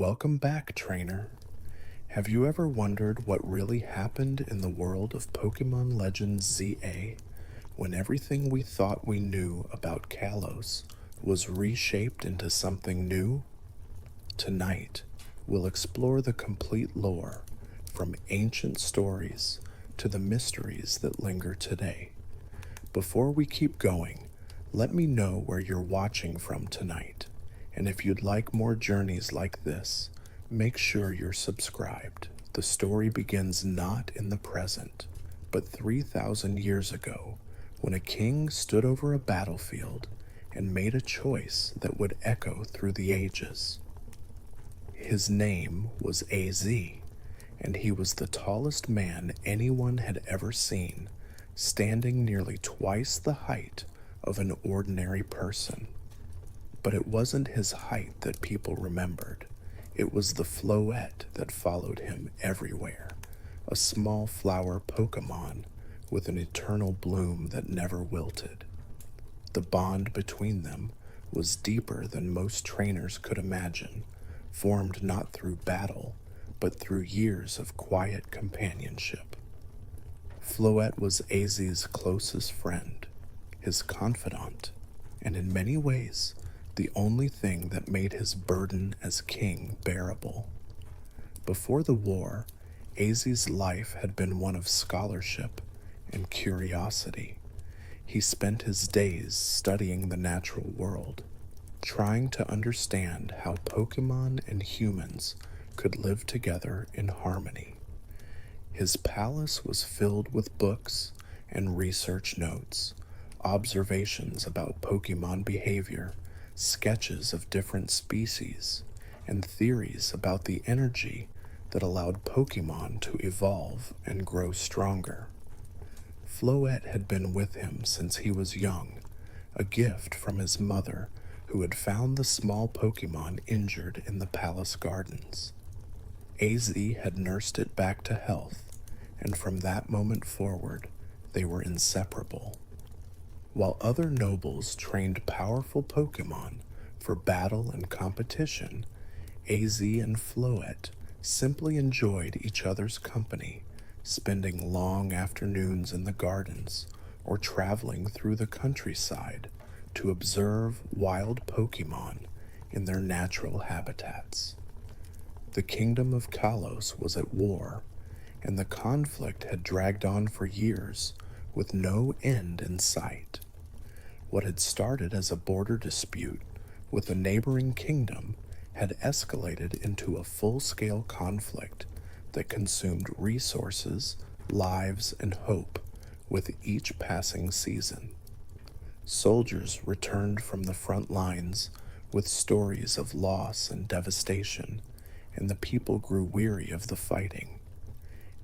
Welcome back, trainer. Have you ever wondered what really happened in the world of Pokemon Legends ZA when everything we thought we knew about Kalos was reshaped into something new? Tonight, we'll explore the complete lore, from ancient stories to the mysteries that linger today. Before we keep going, let me know where you're watching from tonight, and if you'd like more journeys like this, make sure you're subscribed. The story begins not in the present, but 3,000 years ago, when a king stood over a battlefield and made a choice that would echo through the ages. His name was AZ, and he was the tallest man anyone had ever seen, standing nearly twice the height of an ordinary person. But it wasn't his height that people remembered. It was the Floette that followed him everywhere, a small flower Pokemon with an eternal bloom that never wilted. The bond between them was deeper than most trainers could imagine, formed not through battle, but through years of quiet companionship. Floette was AZ's closest friend, his confidant, and in many ways, the only thing that made his burden as king bearable. Before the war, AZ's life had been one of scholarship and curiosity. He spent his days studying the natural world, trying to understand how Pokemon and humans could live together in harmony. His palace was filled with books and research notes, observations about Pokemon behavior, sketches of different species, and theories about the energy that allowed Pokemon to evolve and grow stronger. Floette had been with him since he was young, a gift from his mother who had found the small Pokemon injured in the palace gardens. AZ had nursed it back to health, and from that moment forward, they were inseparable. While other nobles trained powerful Pokemon for battle and competition, AZ and Floette simply enjoyed each other's company, spending long afternoons in the gardens or traveling through the countryside to observe wild Pokemon in their natural habitats. The kingdom of Kalos was at war, and the conflict had dragged on for years with no end in sight. What had started as a border dispute with a neighboring kingdom had escalated into a full-scale conflict that consumed resources, lives, and hope with each passing season. Soldiers returned from the front lines with stories of loss and devastation, and the people grew weary of the fighting.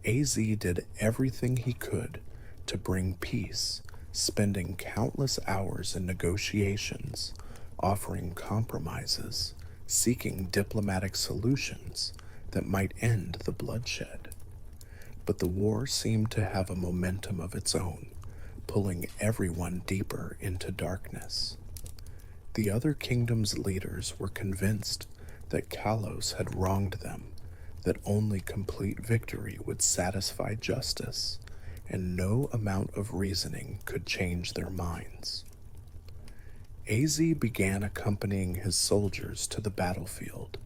AZ did everything he could to bring peace, spending countless hours in negotiations, offering compromises, seeking diplomatic solutions that might end the bloodshed. But the war seemed to have a momentum of its own, pulling everyone deeper into darkness. The other kingdoms' leaders were convinced that Kalos had wronged them, that only complete victory would satisfy justice, and no amount of reasoning could change their minds. AZ began accompanying his soldiers to the battlefield,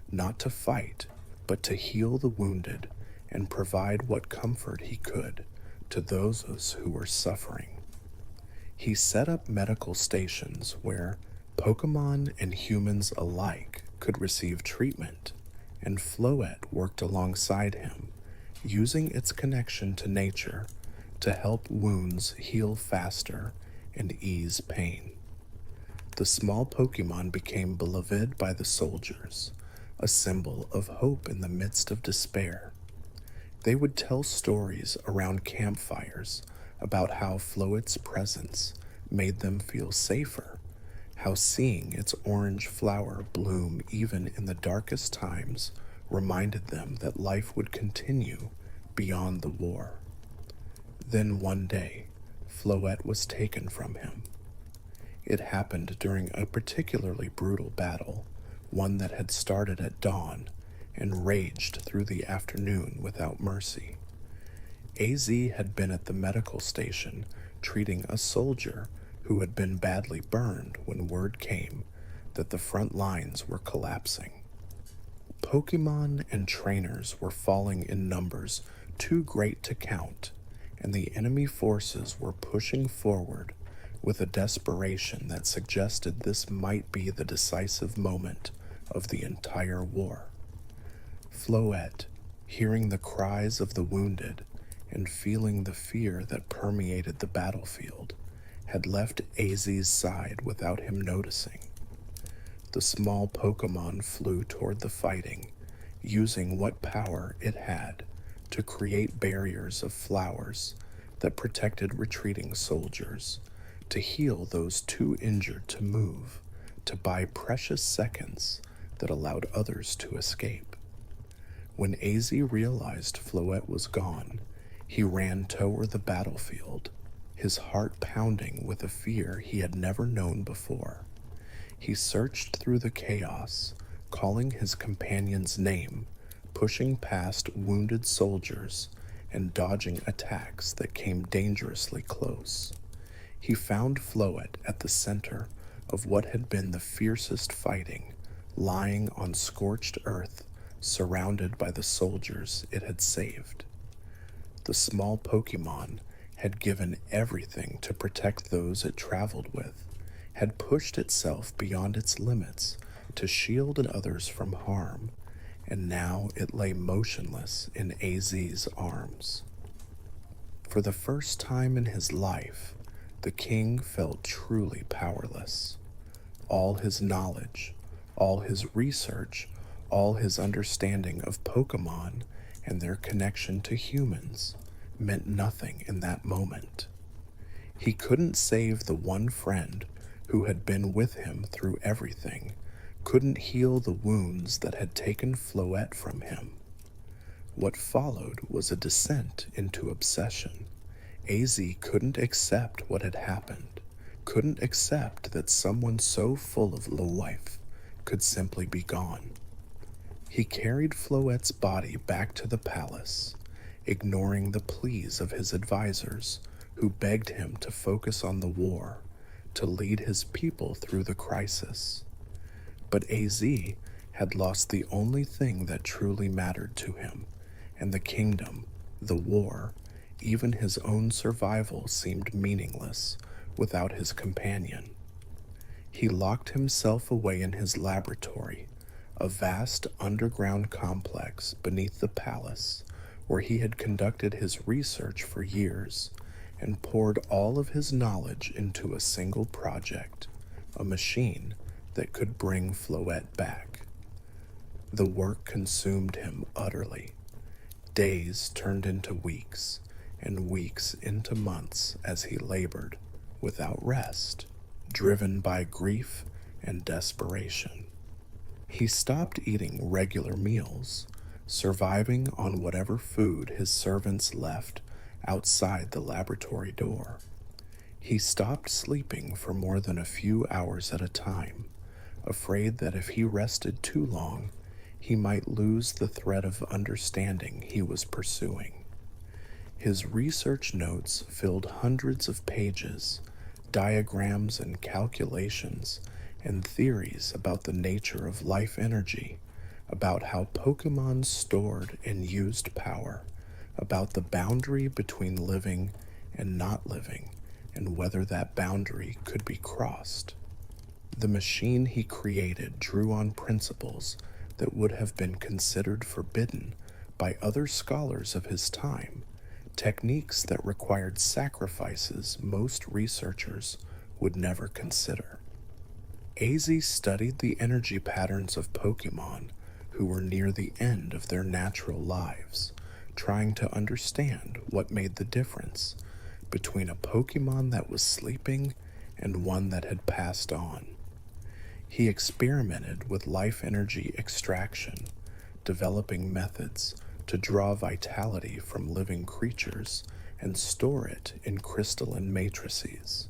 not to fight, but to heal the wounded and provide what comfort he could to those who were suffering. He set up medical stations where Pokemon and humans alike could receive treatment, and Floette worked alongside him, using its connection to nature to help wounds heal faster and ease pain. The small Pokemon became beloved by the soldiers, a symbol of hope in the midst of despair. They would tell stories around campfires about how Floette's presence made them feel safer, how seeing its orange flower bloom even in the darkest times reminded them that life would continue beyond the war. Then one day, Floette was taken from him. It happened during a particularly brutal battle one that had started at dawn and raged through the afternoon without mercy. AZ had been at the medical station treating a soldier who had been badly burned when word came that the front lines were collapsing. Pokemon and trainers were falling in numbers too great to count, and the enemy forces were pushing forward with a desperation that suggested this might be the decisive moment of the entire war. Floette, hearing the cries of the wounded and feeling the fear that permeated the battlefield, had left AZ's side without him noticing. The small Pokemon flew toward the fighting, using what power it had to create barriers of flowers that protected retreating soldiers, to heal those too injured to move, to buy precious seconds that allowed others to escape. When AZ realized Floette was gone, he ran toward the battlefield, his heart pounding with a fear he had never known before. He searched through the chaos, calling his companion's name, pushing past wounded soldiers, and dodging attacks that came dangerously close. He found Floette at the center of what had been the fiercest fighting, lying on scorched earth, surrounded by the soldiers it had saved. The small Pokemon had given everything to protect those it traveled with, had pushed itself beyond its limits to shield others from harm, and now it lay motionless in AZ's arms. For the first time in his life, the king felt truly powerless. All his knowledge, all his research, all his understanding of Pokemon and their connection to humans meant nothing in that moment. He couldn't save the one friend who had been with him through everything, couldn't heal the wounds that had taken Floette from him. What followed was a descent into obsession. AZ couldn't accept what had happened, couldn't accept that someone so full of life could simply be gone. He carried Floette's body back to the palace, ignoring the pleas of his advisors, who begged him to focus on the war, to lead his people through the crisis. But AZ had lost the only thing that truly mattered to him, and the kingdom, the war, even his own survival seemed meaningless without his companion. He locked himself away in his laboratory, a vast underground complex beneath the palace, where he had conducted his research for years and poured all of his knowledge into a single project, a machine that could bring Floette back. The work consumed him utterly. Days turned into weeks, and weeks into months as he labored, without rest, driven by grief and desperation. He stopped eating regular meals, surviving on whatever food his servants left outside the laboratory door. He stopped sleeping for more than a few hours at a time, afraid that if he rested too long, he might lose the thread of understanding he was pursuing. His research notes filled hundreds of pages, diagrams and calculations, and theories about the nature of life energy, about how Pokemon stored and used power, about the boundary between living and not living, and whether that boundary could be crossed. The machine he created drew on principles that would have been considered forbidden by other scholars of his time, techniques that required sacrifices most researchers would never consider. AZ studied the energy patterns of Pokemon who were near the end of their natural lives, trying to understand what made the difference between a Pokemon that was sleeping and one that had passed on. He experimented with life energy extraction, developing methods to draw vitality from living creatures and store it in crystalline matrices.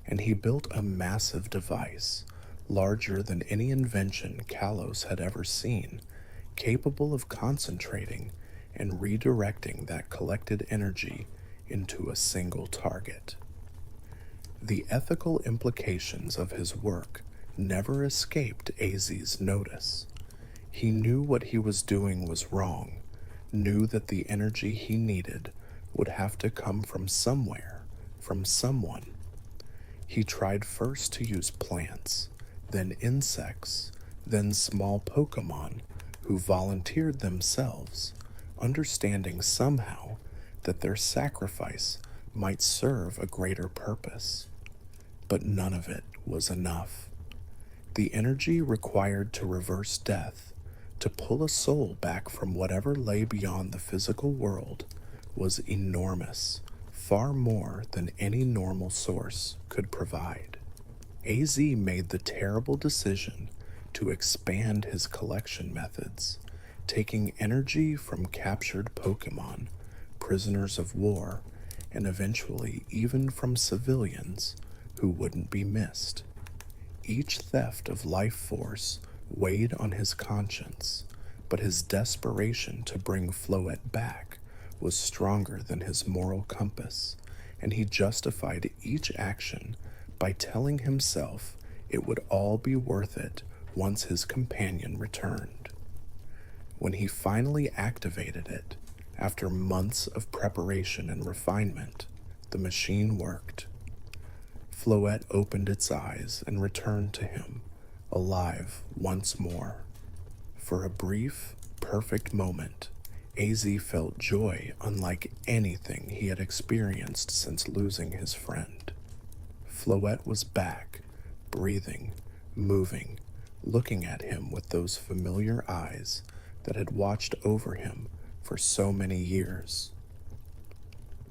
And he built a massive device, larger than any invention Kalos had ever seen, capable of concentrating and redirecting that collected energy into a single target. The ethical implications of his work never escaped AZ's notice. He knew what he was doing was wrong, knew that the energy he needed would have to come from somewhere, from someone. He tried first to use plants, then insects, then small Pokémon who volunteered themselves, understanding somehow that their sacrifice might serve a greater purpose. But none of it was enough. The energy required to reverse death, to pull a soul back from whatever lay beyond the physical world, was enormous, far more than any normal source could provide. AZ made the terrible decision to expand his collection methods, taking energy from captured Pokémon, prisoners of war, and eventually even from civilians who wouldn't be missed. Each theft of life force weighed on his conscience, but his desperation to bring Floette back was stronger than his moral compass, and he justified each action by telling himself it would all be worth it once his companion returned. When he finally activated it, after months of preparation and refinement, the machine worked. Floette opened its eyes and returned to him, alive once more. For a brief, perfect moment, AZ felt joy unlike anything he had experienced since losing his friend. Floette was back, breathing, moving, looking at him with those familiar eyes that had watched over him for so many years.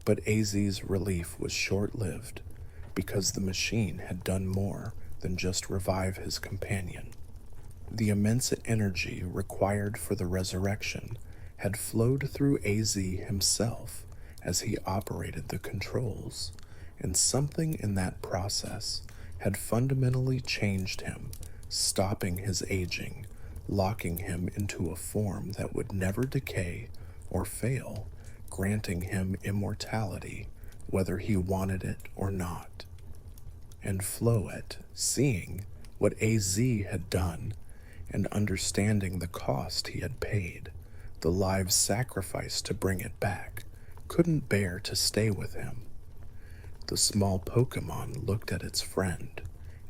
But AZ's relief was short-lived, because the machine had done more than just revive his companion. The immense energy required for the resurrection had flowed through AZ himself as he operated the controls, and something in that process had fundamentally changed him, stopping his aging, locking him into a form that would never decay or fail, granting him immortality, whether he wanted it or not. And Floette, seeing what AZ had done and understanding the cost he had paid, the lives sacrificed to bring it back, couldn't bear to stay with him. The small Pokémon looked at its friend,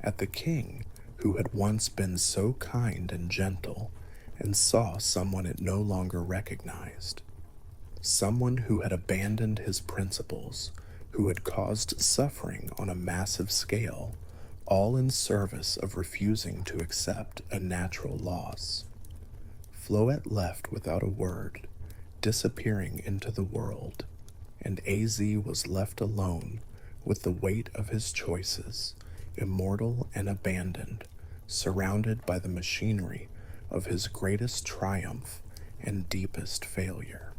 at the king who had once been so kind and gentle, and saw someone it no longer recognized. Someone who had abandoned his principles, who had caused suffering on a massive scale, all in service of refusing to accept a natural loss. Floette left without a word, disappearing into the world, and AZ was left alone with the weight of his choices, immortal and abandoned, surrounded by the machinery of his greatest triumph and deepest failure.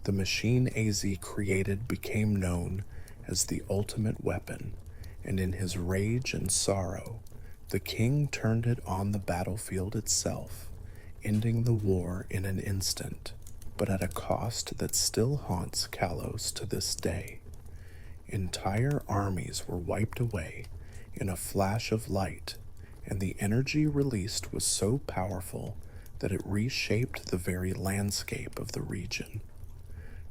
The machine AZ created became known as the ultimate weapon, and in his rage and sorrow, the king turned it on the battlefield itself, ending the war in an instant, but at a cost that still haunts Kalos to this day. Entire armies were wiped away in a flash of light, and the energy released was so powerful that it reshaped the very landscape of the region.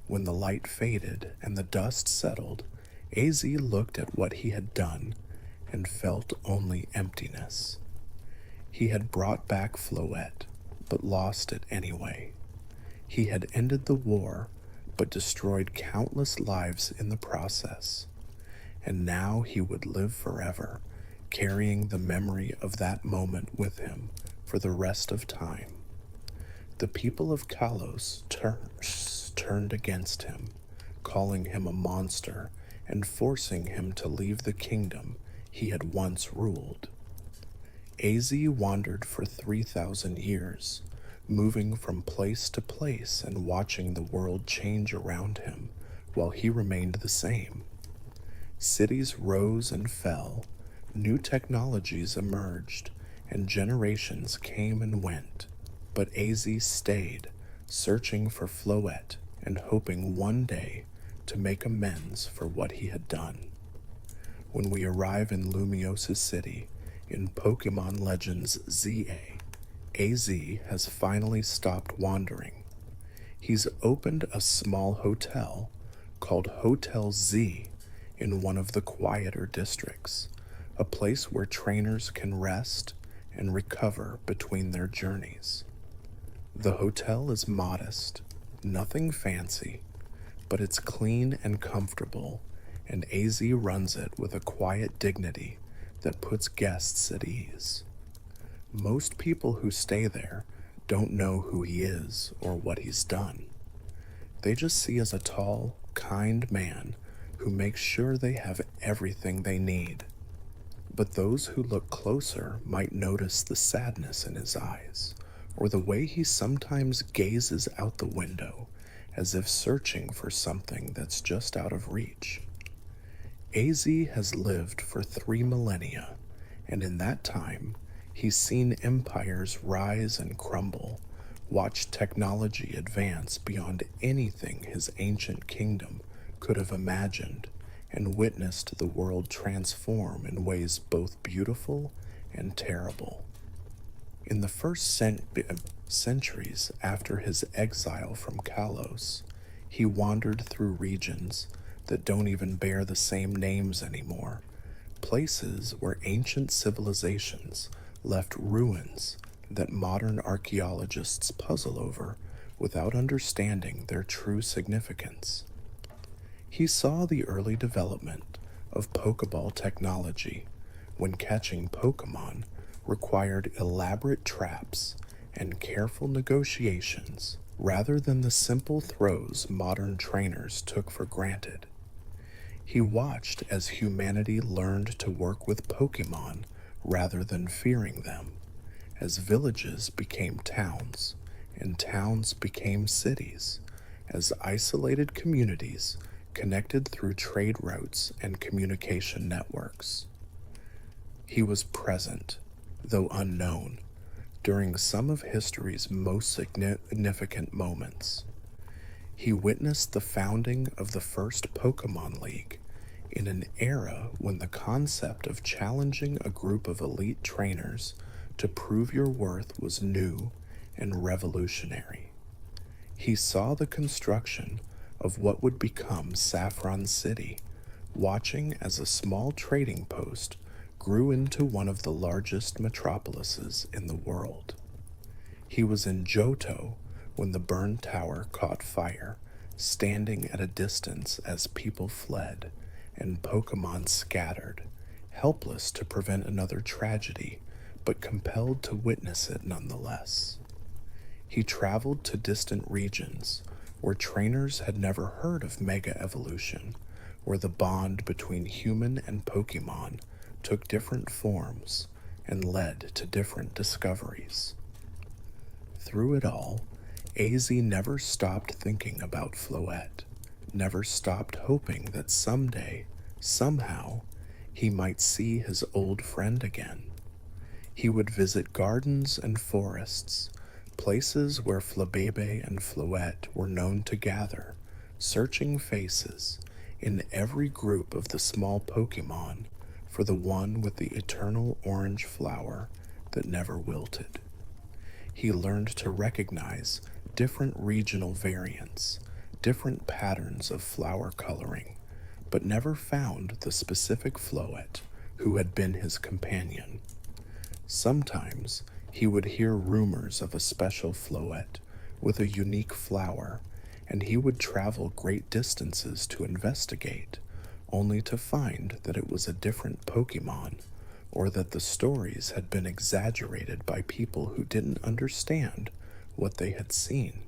When the light faded and the dust settled, AZ looked at what he had done and felt only emptiness. He had brought back Floette, but lost it anyway. He had ended the war, but destroyed countless lives in the process. And now he would live forever, carrying the memory of that moment with him for the rest of time. The people of Kalos turned against him, calling him a monster and forcing him to leave the kingdom he had once ruled. AZ wandered for 3,000 years, moving from place to place and watching the world change around him while he remained the same. Cities rose and fell, New technologies emerged, and generations came and went, but AZ stayed, searching for Floette and hoping one day to make amends for what he had done. When we arrive in Lumiosa City, in Pokemon Legends ZA, AZ has finally stopped wandering. He's opened a small hotel called Hotel Z in one of the quieter districts, a place where trainers can rest and recover between their journeys. The hotel is modest, nothing fancy, but it's clean and comfortable, and AZ runs it with a quiet dignity that puts guests at ease. Most people who stay there don't know who he is or what he's done. They just see as a tall, kind man who makes sure they have everything they need. But those who look closer might notice the sadness in his eyes, or the way he sometimes gazes out the window as if searching for something that's just out of reach. AZ has lived for 3 millennia, and in that time, he's seen empires rise and crumble, watched technology advance beyond anything his ancient kingdom could have imagined, and witnessed the world transform in ways both beautiful and terrible. In the first centuries after his exile from Kalos, he wandered through regions that don't even bear the same names anymore, places where ancient civilizations left ruins that modern archaeologists puzzle over without understanding their true significance. He saw the early development of Pokeball technology when catching Pokemon required elaborate traps and careful negotiations rather than the simple throws modern trainers took for granted. He watched as humanity learned to work with Pokemon rather than fearing them, as villages became towns and towns became cities, as isolated communities connected through trade routes and communication networks. He was present, though unknown, during some of history's most significant moments. He witnessed the founding of the first Pokemon League in an era when the concept of challenging a group of elite trainers to prove your worth was new and revolutionary. He saw the construction of what would become Saffron City, watching as a small trading post grew into one of the largest metropolises in the world. He was in Johto when the burned tower caught fire, standing at a distance as people fled and Pokemon scattered, helpless to prevent another tragedy, but compelled to witness it nonetheless. He traveled to distant regions where trainers had never heard of Mega Evolution, where the bond between human and Pokemon took different forms and led to different discoveries. Through it all, AZ never stopped thinking about Floette, never stopped hoping that someday, somehow, he might see his old friend again. He would visit gardens and forests, places where Flabebe and Floette were known to gather, searching faces in every group of the small Pokemon for the one with the eternal orange flower that never wilted. He learned to recognize different regional variants, different patterns of flower coloring, but never found the specific Floette who had been his companion. Sometimes he would hear rumors of a special Floette with a unique flower, and he would travel great distances to investigate, only to find that it was a different Pokemon, or that the stories had been exaggerated by people who didn't understand what they had seen.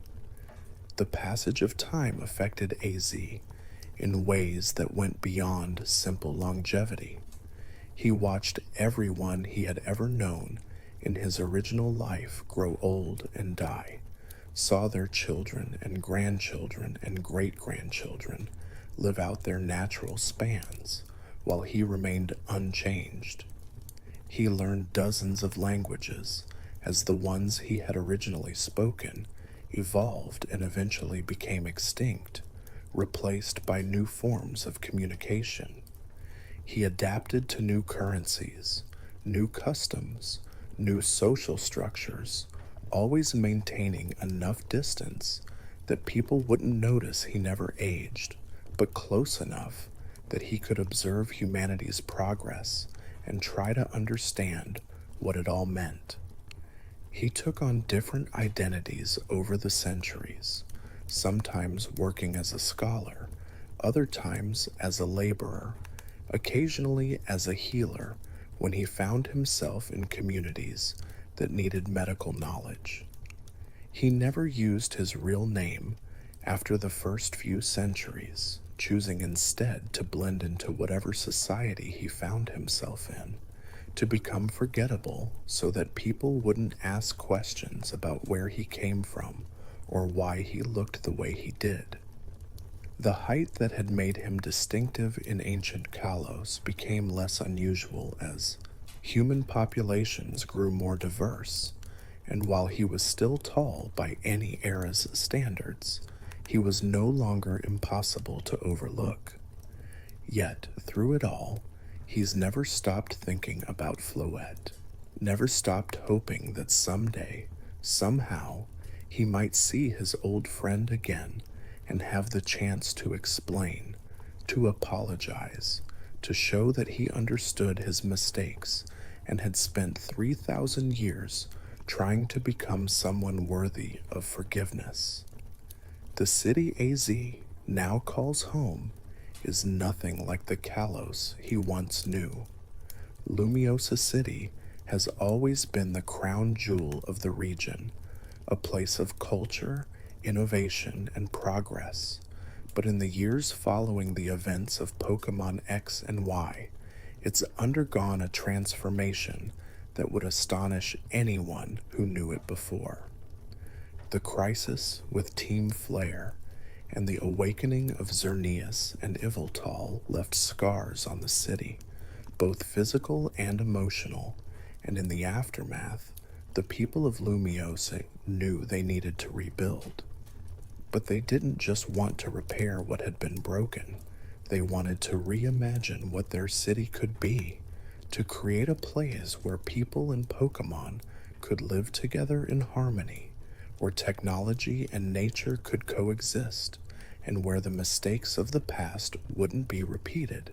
The passage of time affected AZ in ways that went beyond simple longevity. He watched everyone he had ever known in his original life grow old and die, saw their children and grandchildren and great-grandchildren live out their natural spans, while he remained unchanged. He learned dozens of languages, as the ones he had originally spoken evolved and eventually became extinct, replaced by new forms of communication. He adapted to new currencies, new customs, new social structures, always maintaining enough distance that people wouldn't notice he never aged, but close enough that he could observe humanity's progress and try to understand what it all meant. He took on different identities over the centuries, sometimes working as a scholar, other times as a laborer, occasionally as a healer when he found himself in communities that needed medical knowledge. He never used his real name after the first few centuries, choosing instead to blend into whatever society he found himself in, to become forgettable so that people wouldn't ask questions about where he came from or why he looked the way he did. The height that had made him distinctive in ancient Kalos became less unusual as human populations grew more diverse, and while he was still tall by any era's standards, he was no longer impossible to overlook. Yet, through it all, he's never stopped thinking about Floette, never stopped hoping that someday, somehow, he might see his old friend again and have the chance to explain, to apologize, to show that he understood his mistakes and had spent 3,000 years trying to become someone worthy of forgiveness. The city AZ now calls home is nothing like the Kalos he once knew. Lumiosa City has always been the crown jewel of the region, a place of culture, innovation, and progress. But in the years following the events of Pokémon X and Y, it's undergone a transformation that would astonish anyone who knew it before. The crisis with Team Flare and the awakening of Xerneas and Yveltal left scars on the city, both physical and emotional, and in the aftermath, the people of Lumiosa knew they needed to rebuild. But they didn't just want to repair what had been broken. They wanted to reimagine what their city could be, to create a place where people and Pokémon could live together in harmony, where technology and nature could coexist, and where the mistakes of the past wouldn't be repeated.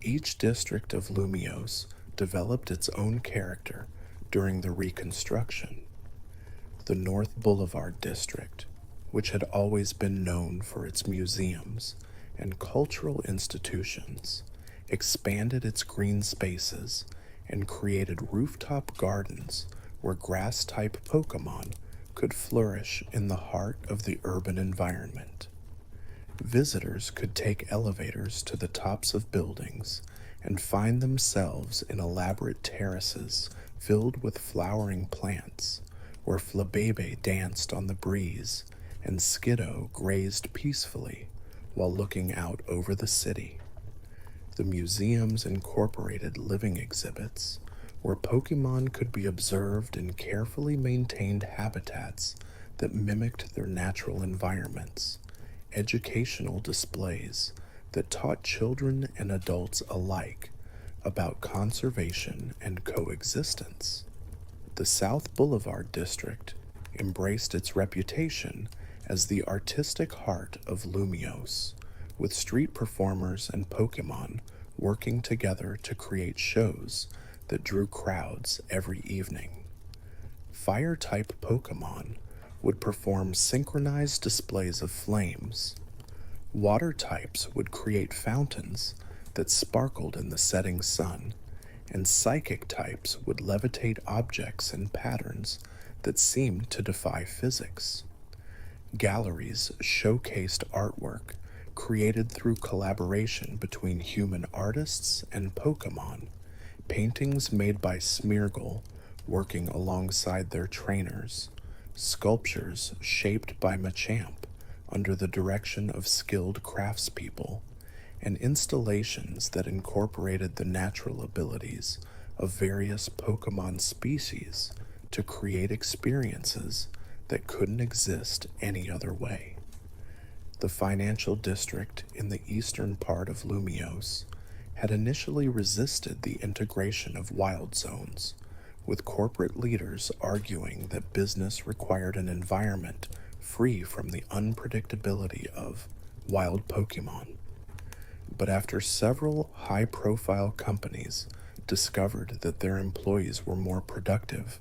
Each district of Lumiose developed its own character during the reconstruction. The North Boulevard district, which had always been known for its museums and cultural institutions, expanded its green spaces and created rooftop gardens where grass-type Pokémon could flourish in the heart of the urban environment. Visitors could take elevators to the tops of buildings and find themselves in elaborate terraces filled with flowering plants, where Flabebe danced on the breeze and Skiddo grazed peacefully while looking out over the city. The museums incorporated living exhibits where Pokémon could be observed in carefully maintained habitats that mimicked their natural environments, educational displays that taught children and adults alike about conservation and coexistence. The South Boulevard district embraced its reputation as the artistic heart of Lumiose, with street performers and Pokémon working together to create shows that drew crowds every evening. Fire-type Pokémon would perform synchronized displays of flames. Water types would create fountains that sparkled in the setting sun, and psychic types would levitate objects in patterns that seemed to defy physics. Galleries showcased artwork created through collaboration between human artists and Pokémon, paintings made by Smeargle working alongside their trainers, sculptures shaped by Machamp under the direction of skilled craftspeople, and installations that incorporated the natural abilities of various Pokemon species to create experiences that couldn't exist any other way. The financial district in the eastern part of Lumiose had initially resisted the integration of wild zones, with corporate leaders arguing that business required an environment free from the unpredictability of wild Pokemon. But after several high profile companies discovered that their employees were more productive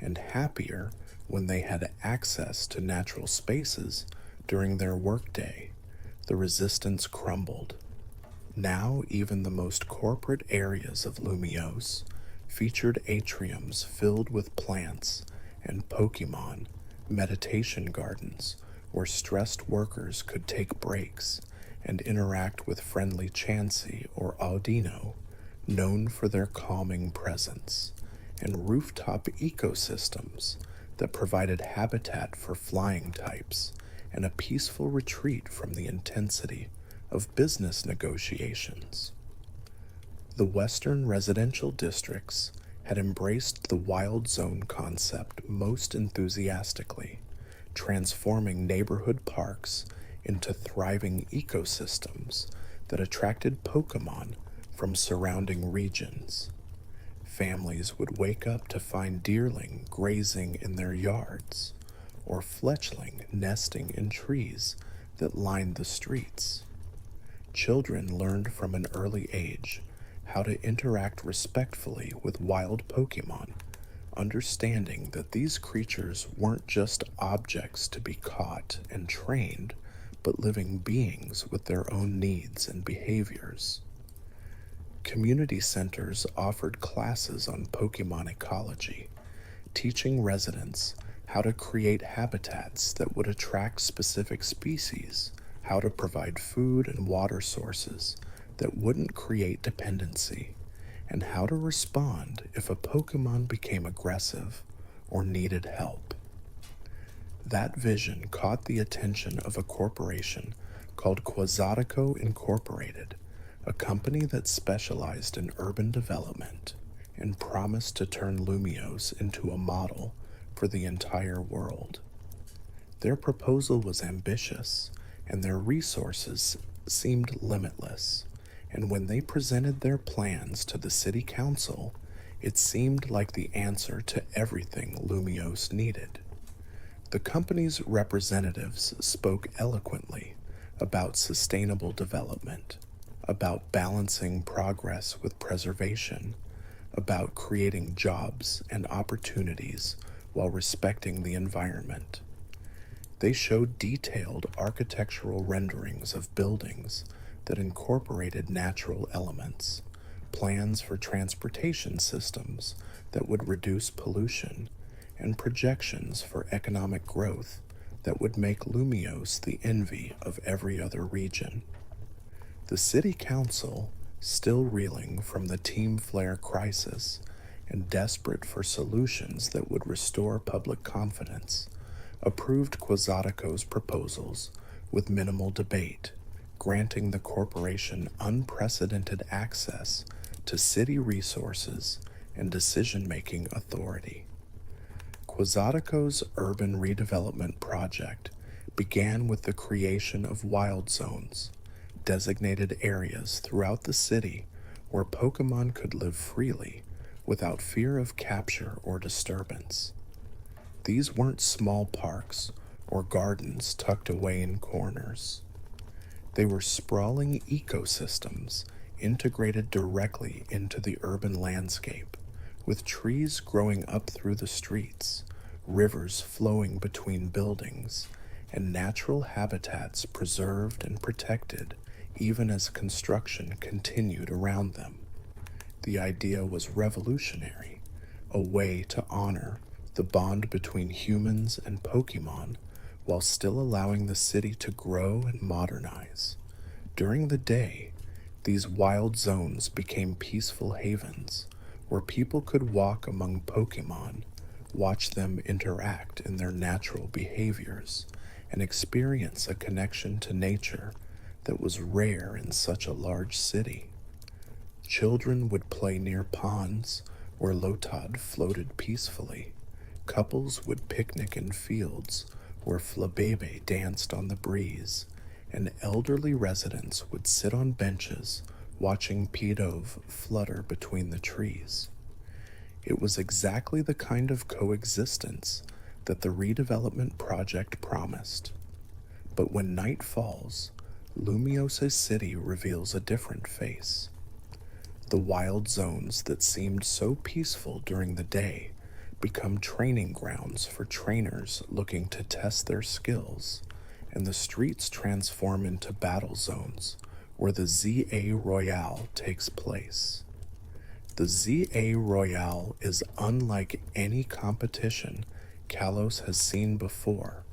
and happier when they had access to natural spaces during their workday, the resistance crumbled. Now, even the most corporate areas of Lumiose featured atriums filled with plants and Pokemon, meditation gardens where stressed workers could take breaks and interact with friendly Chansey or Audino, known for their calming presence, and rooftop ecosystems that provided habitat for flying types and a peaceful retreat from the intensity of business negotiations. The western residential districts had embraced the wild zone concept most enthusiastically, transforming neighborhood parks into thriving ecosystems that attracted Pokemon from surrounding regions. Families would wake up to find deerling grazing in their yards, or fletchling nesting in trees that lined the streets. Children learned from an early age how to interact respectfully with wild Pokemon, understanding that these creatures weren't just objects to be caught and trained, but living beings with their own needs and behaviors. Community centers offered classes on Pokemon ecology, teaching residents how to create habitats that would attract specific species, how to provide food and water sources that wouldn't create dependency, and how to respond if a Pokemon became aggressive or needed help. That vision caught the attention of a corporation called Quasatico Incorporated, a company that specialized in urban development and promised to turn Lumiose into a model for the entire world. Their proposal was ambitious, and their resources seemed limitless, and when they presented their plans to the city council, it seemed like the answer to everything Lumiose needed. The company's representatives spoke eloquently about sustainable development, about balancing progress with preservation, about creating jobs and opportunities while respecting the environment. They showed detailed architectural renderings of buildings that incorporated natural elements, plans for transportation systems that would reduce pollution, and projections for economic growth that would make Lumiose the envy of every other region. The city council, still reeling from the Team Flare crisis and desperate for solutions that would restore public confidence, approved Quasatico's proposals with minimal debate, granting the corporation unprecedented access to city resources and decision-making authority. Quasatico's urban redevelopment project began with the creation of wild zones, designated areas throughout the city where Pokemon could live freely without fear of capture or disturbance. These weren't small parks or gardens tucked away in corners. They were sprawling ecosystems integrated directly into the urban landscape, with trees growing up through the streets, rivers flowing between buildings, and natural habitats preserved and protected even as construction continued around them. The idea was revolutionary, a way to honor the bond between humans and Pokemon while still allowing the city to grow and modernize. During the day, these wild zones became peaceful havens where people could walk among Pokemon, watch them interact in their natural behaviors, and experience a connection to nature that was rare in such a large city. Children would play near ponds Where Lotad floated peacefully, couples would picnic in fields where Flabebe danced on the breeze, and elderly residents would sit on benches watching Pidove flutter between the trees. It was exactly the kind of coexistence that the redevelopment project promised. But when night falls, Lumiosa's city reveals a different face. The wild zones that seemed so peaceful during the day become training grounds for trainers looking to test their skills, and the streets transform into battle zones where the ZA Royale takes place. The ZA Royale is unlike any competition Kalos has seen before,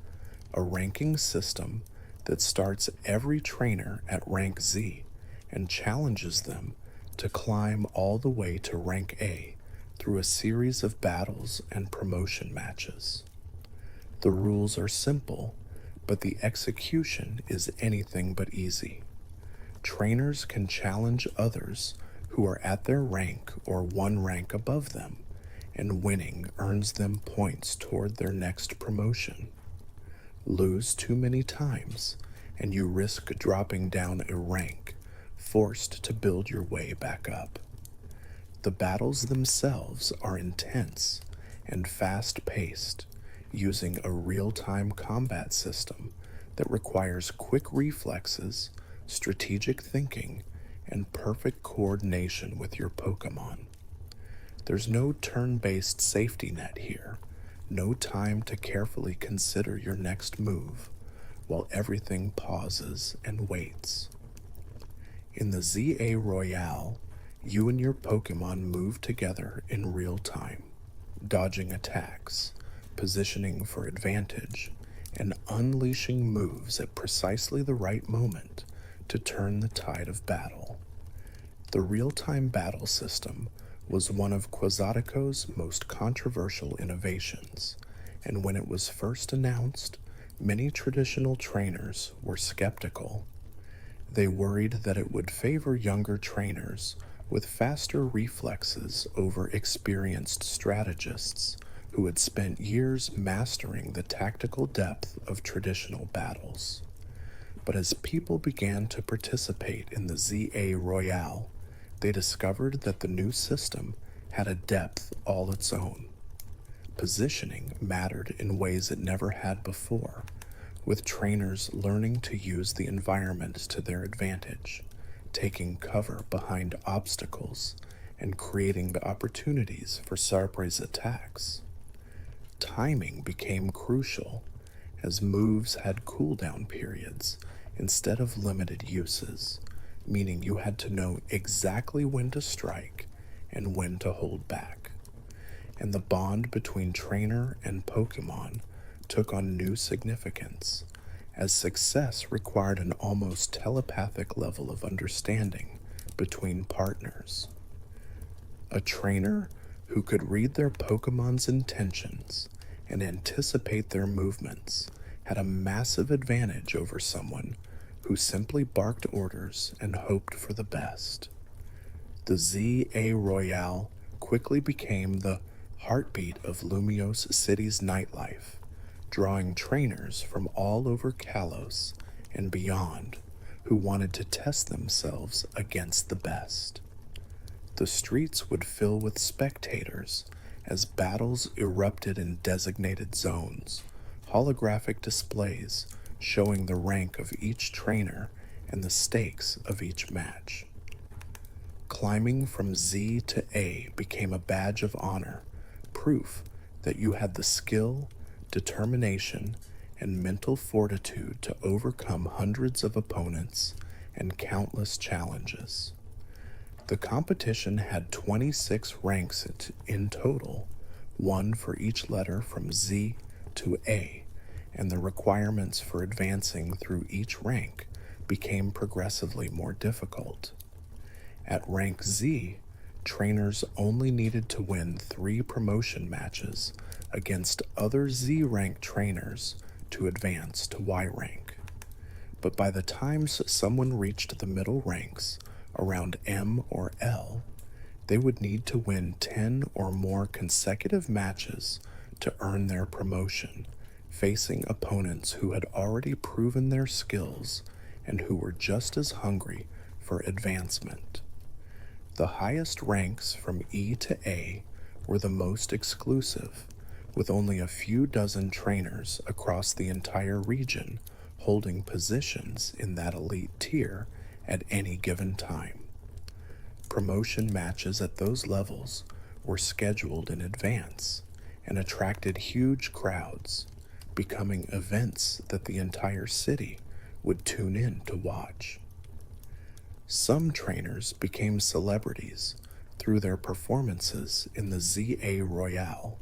a ranking system that starts every trainer at rank Z and challenges them to climb all the way to rank A through a series of battles and promotion matches. The rules are simple, but the execution is anything but easy. Trainers can challenge others who are at their rank or one rank above them, and winning earns them points toward their next promotion. Lose too many times, and you risk dropping down a rank, forced to build your way back up. The battles themselves are intense and fast-paced, using a real-time combat system that requires quick reflexes, strategic thinking, and perfect coordination with your Pokémon. There's no turn-based safety net here, no time to carefully consider your next move, while everything pauses and waits. In the ZA Royale, you and your Pokémon move together in real time, dodging attacks, positioning for advantage, and unleashing moves at precisely the right moment to turn the tide of battle. The real-time battle system was one of Quasatico's most controversial innovations, and when it was first announced, many traditional trainers were skeptical. They worried that it would favor younger trainers with faster reflexes over experienced strategists who had spent years mastering the tactical depth of traditional battles. But as people began to participate in the ZA Royale, they discovered that the new system had a depth all its own. Positioning mattered in ways it never had before, with trainers learning to use the environment to their advantage, taking cover behind obstacles, and creating the opportunities for surprise attacks. Timing became crucial, as moves had cooldown periods instead of limited uses, meaning you had to know exactly when to strike and when to hold back. And the bond between trainer and Pokémon took on new significance, as success required an almost telepathic level of understanding between partners. A trainer who could read their Pokémon's intentions and anticipate their movements had a massive advantage over someone who simply barked orders and hoped for the best. The ZA Royale quickly became the heartbeat of Lumiose City's nightlife, drawing trainers from all over Kalos and beyond who wanted to test themselves against the best. The streets would fill with spectators as battles erupted in designated zones, holographic displays showing the rank of each trainer and the stakes of each match. Climbing from Z to A became a badge of honor, proof that you had the skill, determination, and mental fortitude to overcome hundreds of opponents and countless challenges. The competition had 26 ranks in total, one for each letter from Z to A, and the requirements for advancing through each rank became progressively more difficult. At rank Z, trainers only needed to win 3 promotion matches against other Z rank trainers to advance to Y rank. But by the time someone reached the middle ranks, around M or L, They would need to win 10 or more consecutive matches to earn their promotion, facing opponents who had already proven their skills and who were just as hungry for advancement. The highest ranks from E to A were the most exclusive, with only a few dozen trainers across the entire region holding positions in that elite tier at any given time. Promotion matches at those levels were scheduled in advance and attracted huge crowds, becoming events that the entire city would tune in to watch. Some trainers became celebrities through their performances in the ZA Royale,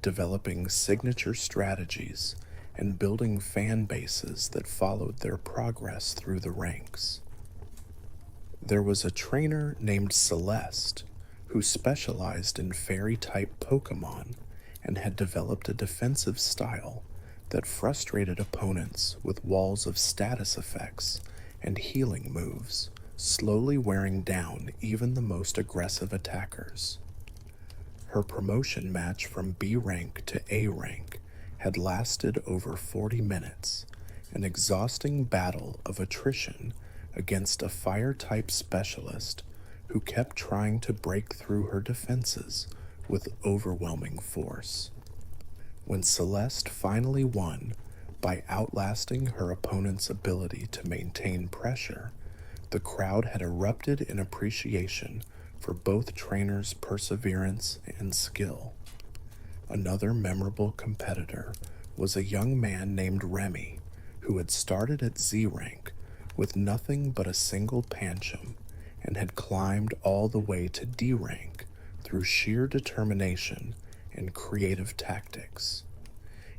developing signature strategies and building fan bases that followed their progress through the ranks. There was a trainer named Celeste who specialized in fairy-type Pokémon and had developed a defensive style that frustrated opponents with walls of status effects and healing moves, slowly wearing down even the most aggressive attackers. Her promotion match from B rank to A rank had lasted over 40 minutes, an exhausting battle of attrition against a fire-type specialist who kept trying to break through her defenses with overwhelming force. When Celeste finally won by outlasting her opponent's ability to maintain pressure, the crowd had erupted in appreciation for both trainers' perseverance and skill. Another memorable competitor was a young man named Remy, who had started at Z rank with nothing but a single pancham and had climbed all the way to D rank through sheer determination and creative tactics.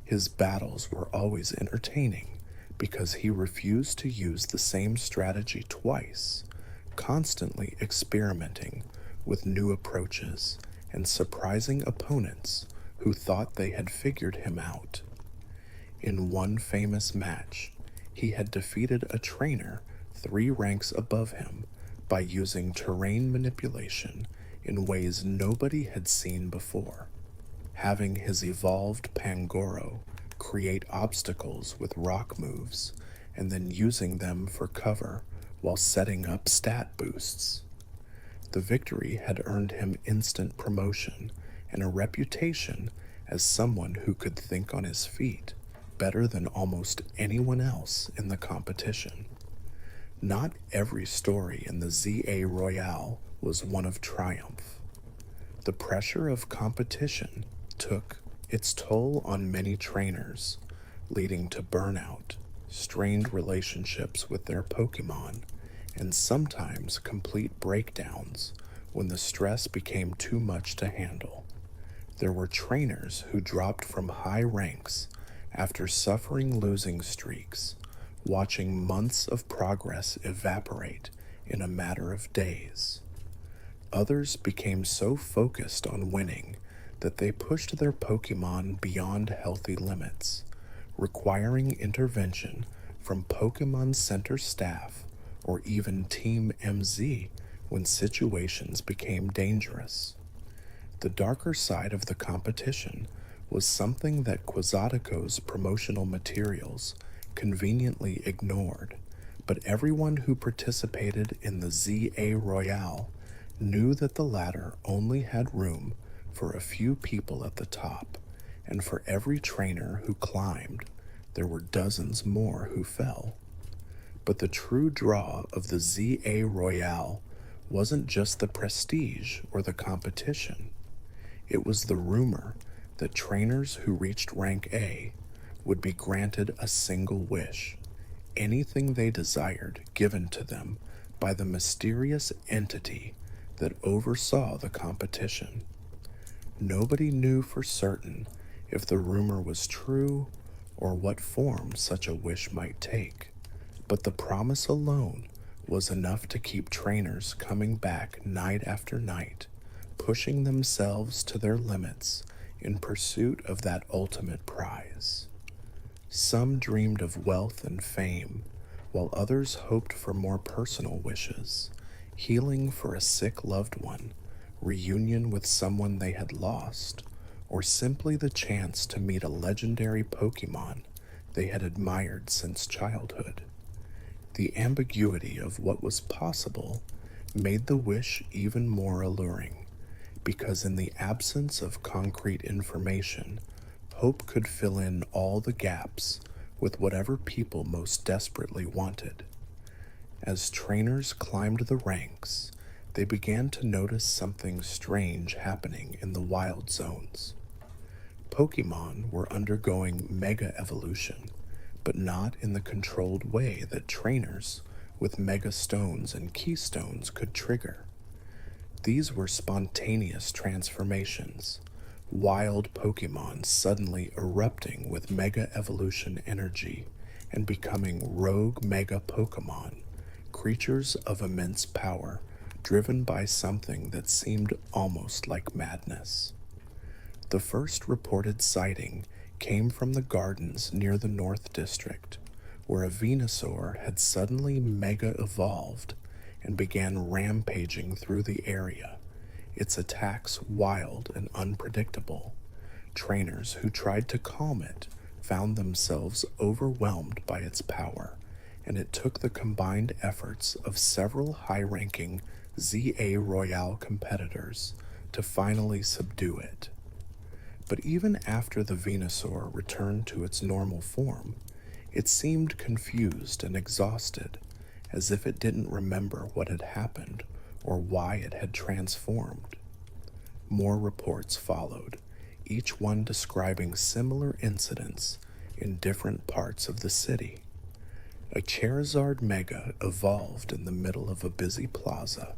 His battles were always entertaining because he refused to use the same strategy twice, constantly experimenting with new approaches and surprising opponents who thought they had figured him out. In one famous match, he had defeated a trainer 3 ranks above him by using terrain manipulation in ways nobody had seen before, having his evolved Pangoro create obstacles with rock moves and then using them for cover while setting up stat boosts. The victory had earned him instant promotion and a reputation as someone who could think on his feet better than almost anyone else in the competition. Not every story in the ZA Royale was one of triumph. The pressure of competition took its toll on many trainers, leading to burnout, strained relationships with their Pokémon, and sometimes complete breakdowns when the stress became too much to handle. There were trainers who dropped from high ranks after suffering losing streaks, watching months of progress evaporate in a matter of days. Others became so focused on winning that they pushed their Pokémon beyond healthy limits, requiring intervention from Pokémon Center staff or even Team MZ when situations became dangerous. The darker side of the competition was something that Quizatico's promotional materials conveniently ignored, but everyone who participated in the ZA Royale knew that the latter only had room for a few people at the top, and for every trainer who climbed, there were dozens more who fell. But the true draw of the ZA Royale wasn't just the prestige or the competition. It was the rumor that trainers who reached rank A would be granted a single wish, anything they desired given to them by the mysterious entity that oversaw the competition. Nobody knew for certain if the rumor was true or what form such a wish might take, but the promise alone was enough to keep trainers coming back night after night, pushing themselves to their limits in pursuit of that ultimate prize. Some dreamed of wealth and fame, while others hoped for more personal wishes, healing for a sick loved one, reunion with someone they had lost, or simply the chance to meet a legendary Pokemon they had admired since childhood. The ambiguity of what was possible made the wish even more alluring, because in the absence of concrete information, hope could fill in all the gaps with whatever people most desperately wanted. As trainers climbed the ranks, they began to notice something strange happening in the wild zones. Pokemon were undergoing mega evolution, but not in the controlled way that trainers with mega stones and keystones could trigger. These were spontaneous transformations, wild Pokemon suddenly erupting with mega evolution energy and becoming rogue mega Pokemon, creatures of immense power, driven by something that seemed almost like madness. The first reported sighting came from the gardens near the North District, where a Venusaur had suddenly mega evolved and began rampaging through the area, its attacks wild and unpredictable. Trainers who tried to calm it found themselves overwhelmed by its power, and it took the combined efforts of several high-ranking ZA Royale competitors to finally subdue it. But even after the Venusaur returned to its normal form, it seemed confused and exhausted, as if it didn't remember what had happened or why it had transformed. More reports followed, each one describing similar incidents in different parts of the city. A Charizard Mega evolved in the middle of a busy plaza,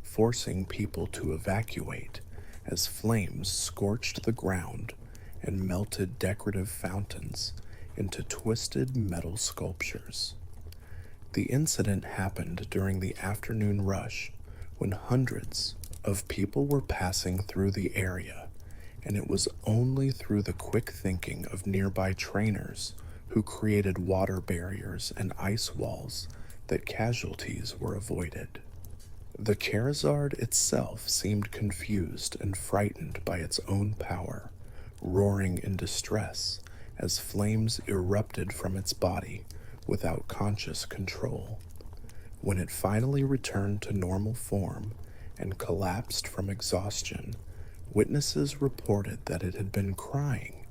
forcing people to evacuate as flames scorched the ground and melted decorative fountains into twisted metal sculptures. The incident happened during the afternoon rush when hundreds of people were passing through the area, and it was only through the quick thinking of nearby trainers who created water barriers and ice walls that casualties were avoided. The Charizard itself seemed confused and frightened by its own power, roaring in distress as flames erupted from its body without conscious control. When it finally returned to normal form and collapsed from exhaustion, witnesses reported that it had been crying,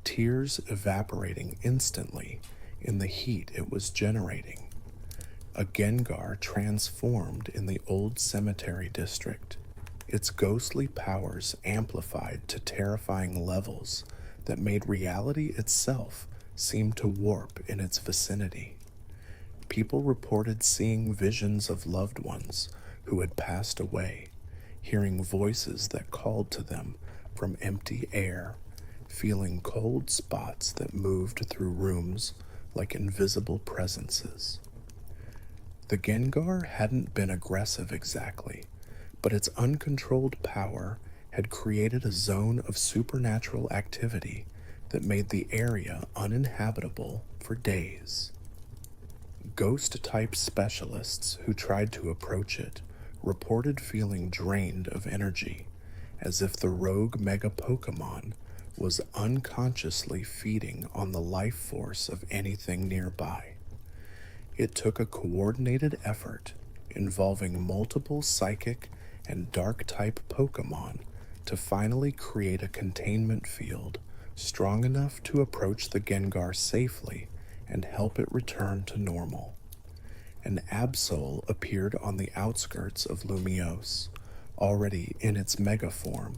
tears evaporating instantly in the heat it was generating. A Gengar transformed in the old cemetery district, its ghostly powers amplified to terrifying levels that made reality itself seem to warp in its vicinity. People reported seeing visions of loved ones who had passed away, hearing voices that called to them from empty air, feeling cold spots that moved through rooms like invisible presences. The Gengar hadn't been aggressive exactly, but its uncontrolled power had created a zone of supernatural activity that made the area uninhabitable for days. Ghost-type specialists who tried to approach it reported feeling drained of energy, as if the rogue Mega Pokemon was unconsciously feeding on the life force of anything nearby. It took a coordinated effort involving multiple psychic and dark-type Pokemon to finally create a containment field strong enough to approach the Gengar safely and help it return to normal. An Absol appeared on the outskirts of Lumiose, already in its mega form,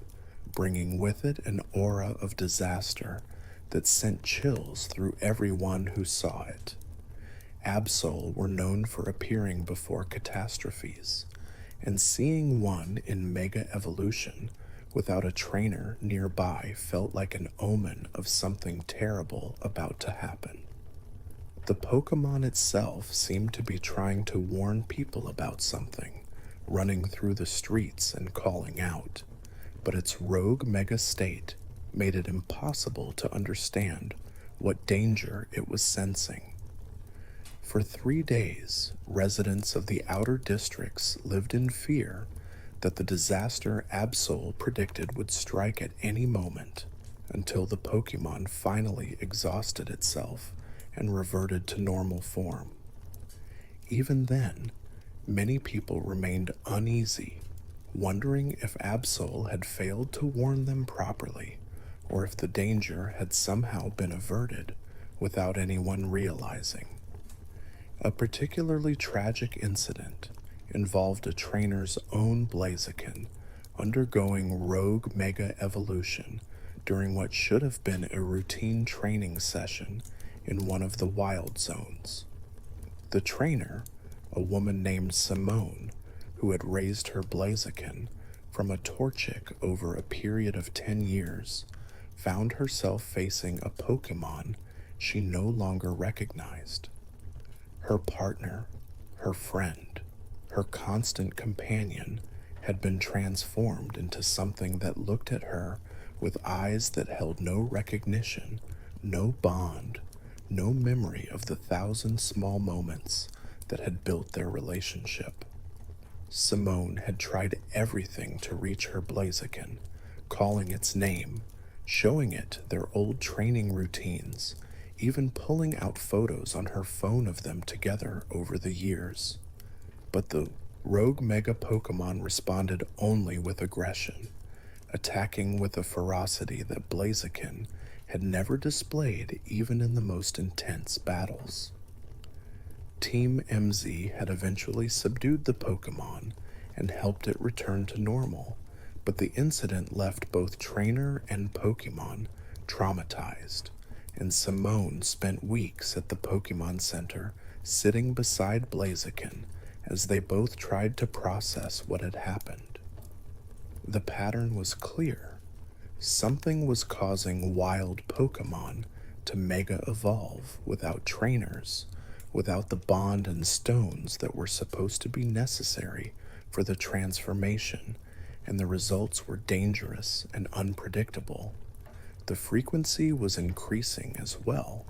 bringing with it an aura of disaster that sent chills through everyone who saw it. Absol were known for appearing before catastrophes, and seeing one in mega evolution without a trainer nearby felt like an omen of something terrible about to happen. The Pokemon itself seemed to be trying to warn people about something, running through the streets and calling out, but its rogue mega state made it impossible to understand what danger it was sensing. For 3 days, residents of the outer districts lived in fear that the disaster Absol predicted would strike at any moment until the Pokemon finally exhausted itself and reverted to normal form. Even then, many people remained uneasy, wondering if Absol had failed to warn them properly, or if the danger had somehow been averted without anyone realizing. A particularly tragic incident involved a trainer's own Blaziken undergoing rogue mega evolution during what should have been a routine training session in one of the wild zones. The trainer, a woman named Simone, who had raised her Blaziken from a Torchic over a period of 10 years, found herself facing a Pokemon she no longer recognized. Her partner, her friend, her constant companion had been transformed into something that looked at her with eyes that held no recognition, no bond, no memory of the 1,000 small moments that had built their relationship. Simone had tried everything to reach her Blaziken, calling its name, showing it their old training routines, even pulling out photos on her phone of them together over the years. But the rogue mega Pokemon responded only with aggression, attacking with a ferocity that Blaziken had never displayed even in the most intense battles. Team MZ had eventually subdued the Pokemon and helped it return to normal, but the incident left both trainer and Pokemon traumatized, and Simone spent weeks at the Pokemon Center sitting beside Blaziken as they both tried to process what had happened. The pattern was clear. Something was causing wild Pokemon to mega evolve without trainers, without the bond and stones that were supposed to be necessary for the transformation, and the results were dangerous and unpredictable. The frequency was increasing as well,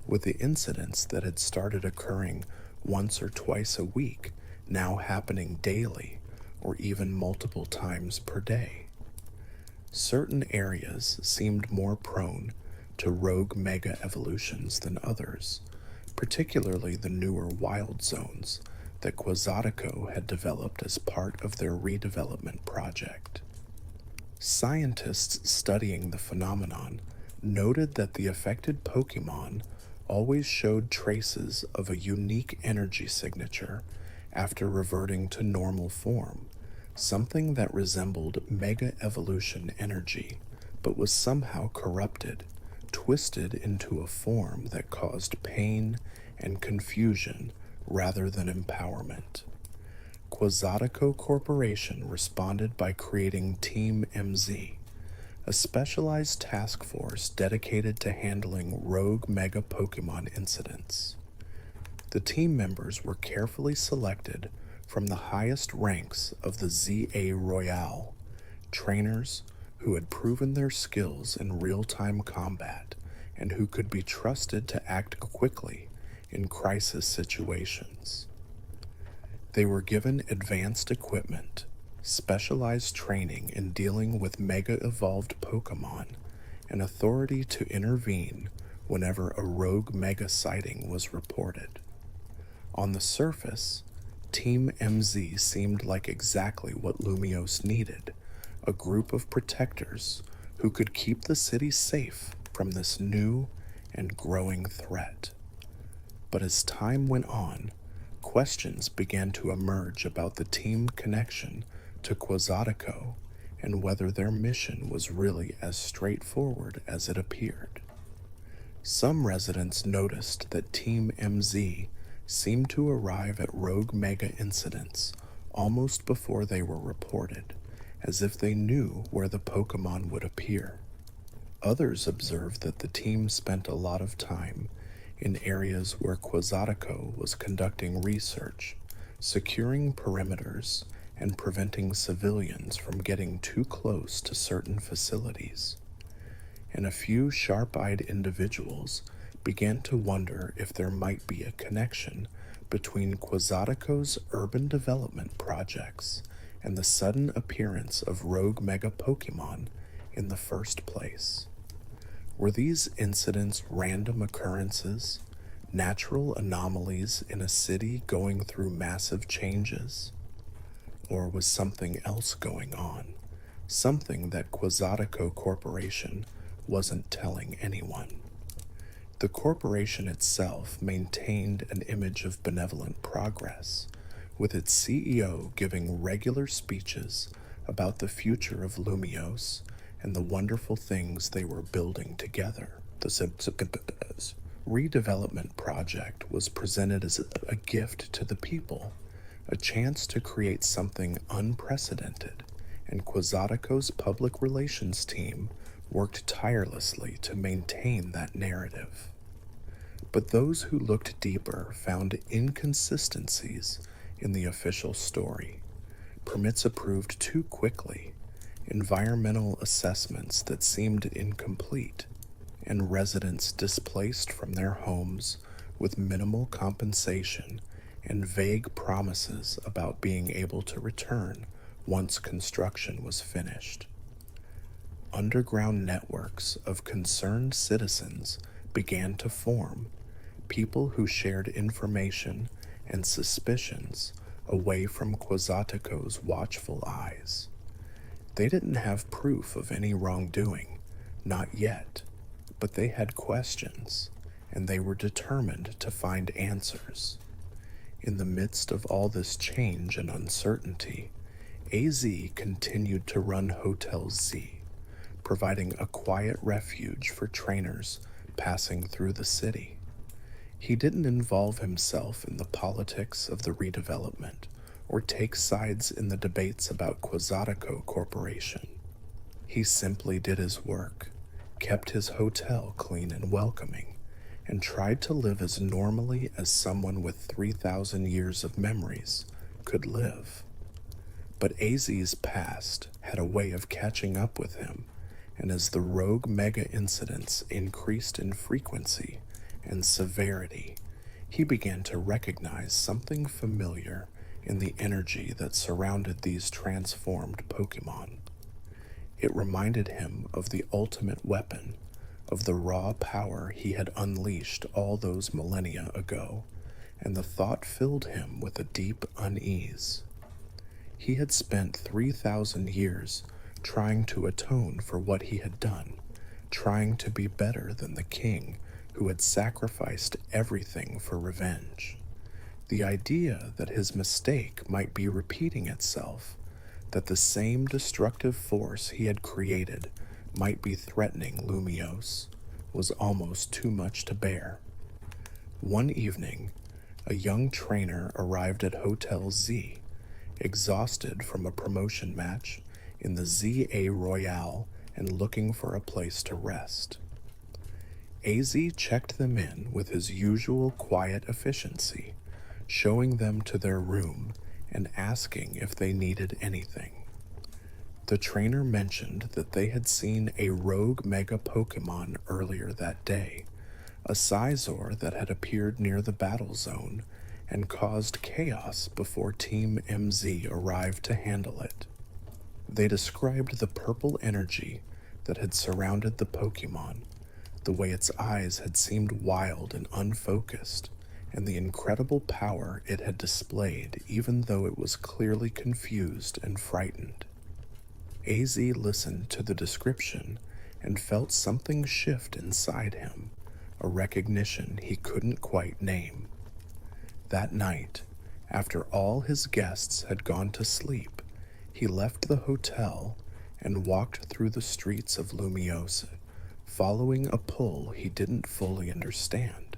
with the incidents that had started occurring once or twice a week now happening daily or even multiple times per day. Certain areas seemed more prone to rogue mega evolutions than others, particularly the newer wild zones that Quasatico had developed as part of their redevelopment project. Scientists studying the phenomenon noted that the affected Pokemon always showed traces of a unique energy signature after reverting to normal form, something that resembled mega evolution energy, but was somehow corrupted, twisted into a form that caused pain and confusion rather than empowerment. Quasatico Corporation responded by creating Team MZ, a specialized task force dedicated to handling rogue mega Pokemon incidents. The team members were carefully selected from the highest ranks of the ZA Royale, trainers who had proven their skills in real-time combat and who could be trusted to act quickly in crisis situations. They were given advanced equipment, specialized training in dealing with mega-evolved Pokemon, and authority to intervene whenever a rogue mega sighting was reported. On the surface, Team MZ seemed like exactly what Lumiose needed, a group of protectors who could keep the city safe from this new and growing threat. But as time went on, questions began to emerge about the team connection to Quasatico and whether their mission was really as straightforward as it appeared. Some residents noticed that Team MZ seemed to arrive at rogue mega incidents almost before they were reported, as if they knew where the Pokemon would appear. Others observed that the team spent a lot of time in areas where Quasatico was conducting research, securing perimeters, and preventing civilians from getting too close to certain facilities. And a few sharp-eyed individuals began to wonder if there might be a connection between Quasatico's urban development projects and the sudden appearance of rogue mega Pokemon in the first place. Were these incidents random occurrences, natural anomalies in a city going through massive changes? Or was something else going on? Something that Quasatico Corporation wasn't telling anyone. The corporation itself maintained an image of benevolent progress, with its CEO giving regular speeches about the future of Lumiose and the wonderful things they were building together. The redevelopment project was presented as a gift to the people, a chance to create something unprecedented, and Quasatico's public relations team worked tirelessly to maintain that narrative. But those who looked deeper found inconsistencies in the official story. Permits approved too quickly, environmental assessments that seemed incomplete, and residents displaced from their homes with minimal compensation and vague promises about being able to return once construction was finished. Underground networks of concerned citizens began to form, people who shared information and suspicions away from Quasatico's watchful eyes. They didn't have proof of any wrongdoing, not yet, but they had questions, and they were determined to find answers. In the midst of all this change and uncertainty, AZ continued to run Hotel Z, providing a quiet refuge for trainers passing through the city. He didn't involve himself in the politics of the redevelopment or take sides in the debates about Quasatico Corporation. He simply did his work, kept his hotel clean and welcoming, and tried to live as normally as someone with 3,000 years of memories could live. But AZ's past had a way of catching up with him, and as the rogue mega incidents increased in frequency and severity, he began to recognize something familiar in the energy that surrounded these transformed Pokemon. It reminded him of the ultimate weapon, of the raw power he had unleashed all those millennia ago, and the thought filled him with a deep unease. He had spent 3,000 years trying to atone for what he had done, trying to be better than the king who had sacrificed everything for revenge. The idea that his mistake might be repeating itself, that the same destructive force he had created might be threatening Lumiose, was almost too much to bear. One evening, a young trainer arrived at Hotel Z, exhausted from a promotion match in the ZA Royale and looking for a place to rest. AZ checked them in with his usual quiet efficiency, showing them to their room and asking if they needed anything. The trainer mentioned that they had seen a rogue mega Pokemon earlier that day, a Scizor that had appeared near the battle zone and caused chaos before Team MZ arrived to handle it. They described the purple energy that had surrounded the Pokemon, the way its eyes had seemed wild and unfocused, and the incredible power it had displayed even though it was clearly confused and frightened. AZ listened to the description and felt something shift inside him, a recognition he couldn't quite name. That night, after all his guests had gone to sleep, he left the hotel and walked through the streets of Lumiose, following a pull he didn't fully understand.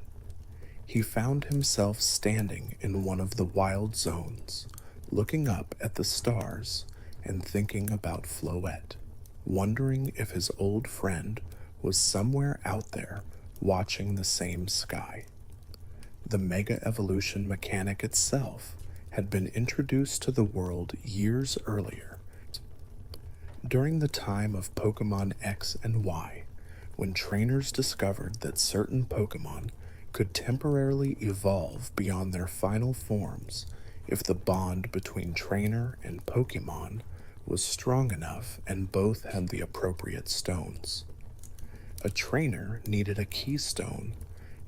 He found himself standing in one of the wild zones, looking up at the stars and thinking about Floette, wondering if his old friend was somewhere out there watching the same sky. The Mega Evolution mechanic itself had been introduced to the world years earlier, during the time of Pokémon X and Y, when trainers discovered that certain Pokémon could temporarily evolve beyond their final forms if the bond between trainer and Pokemon was strong enough and both had the appropriate stones. A trainer needed a keystone,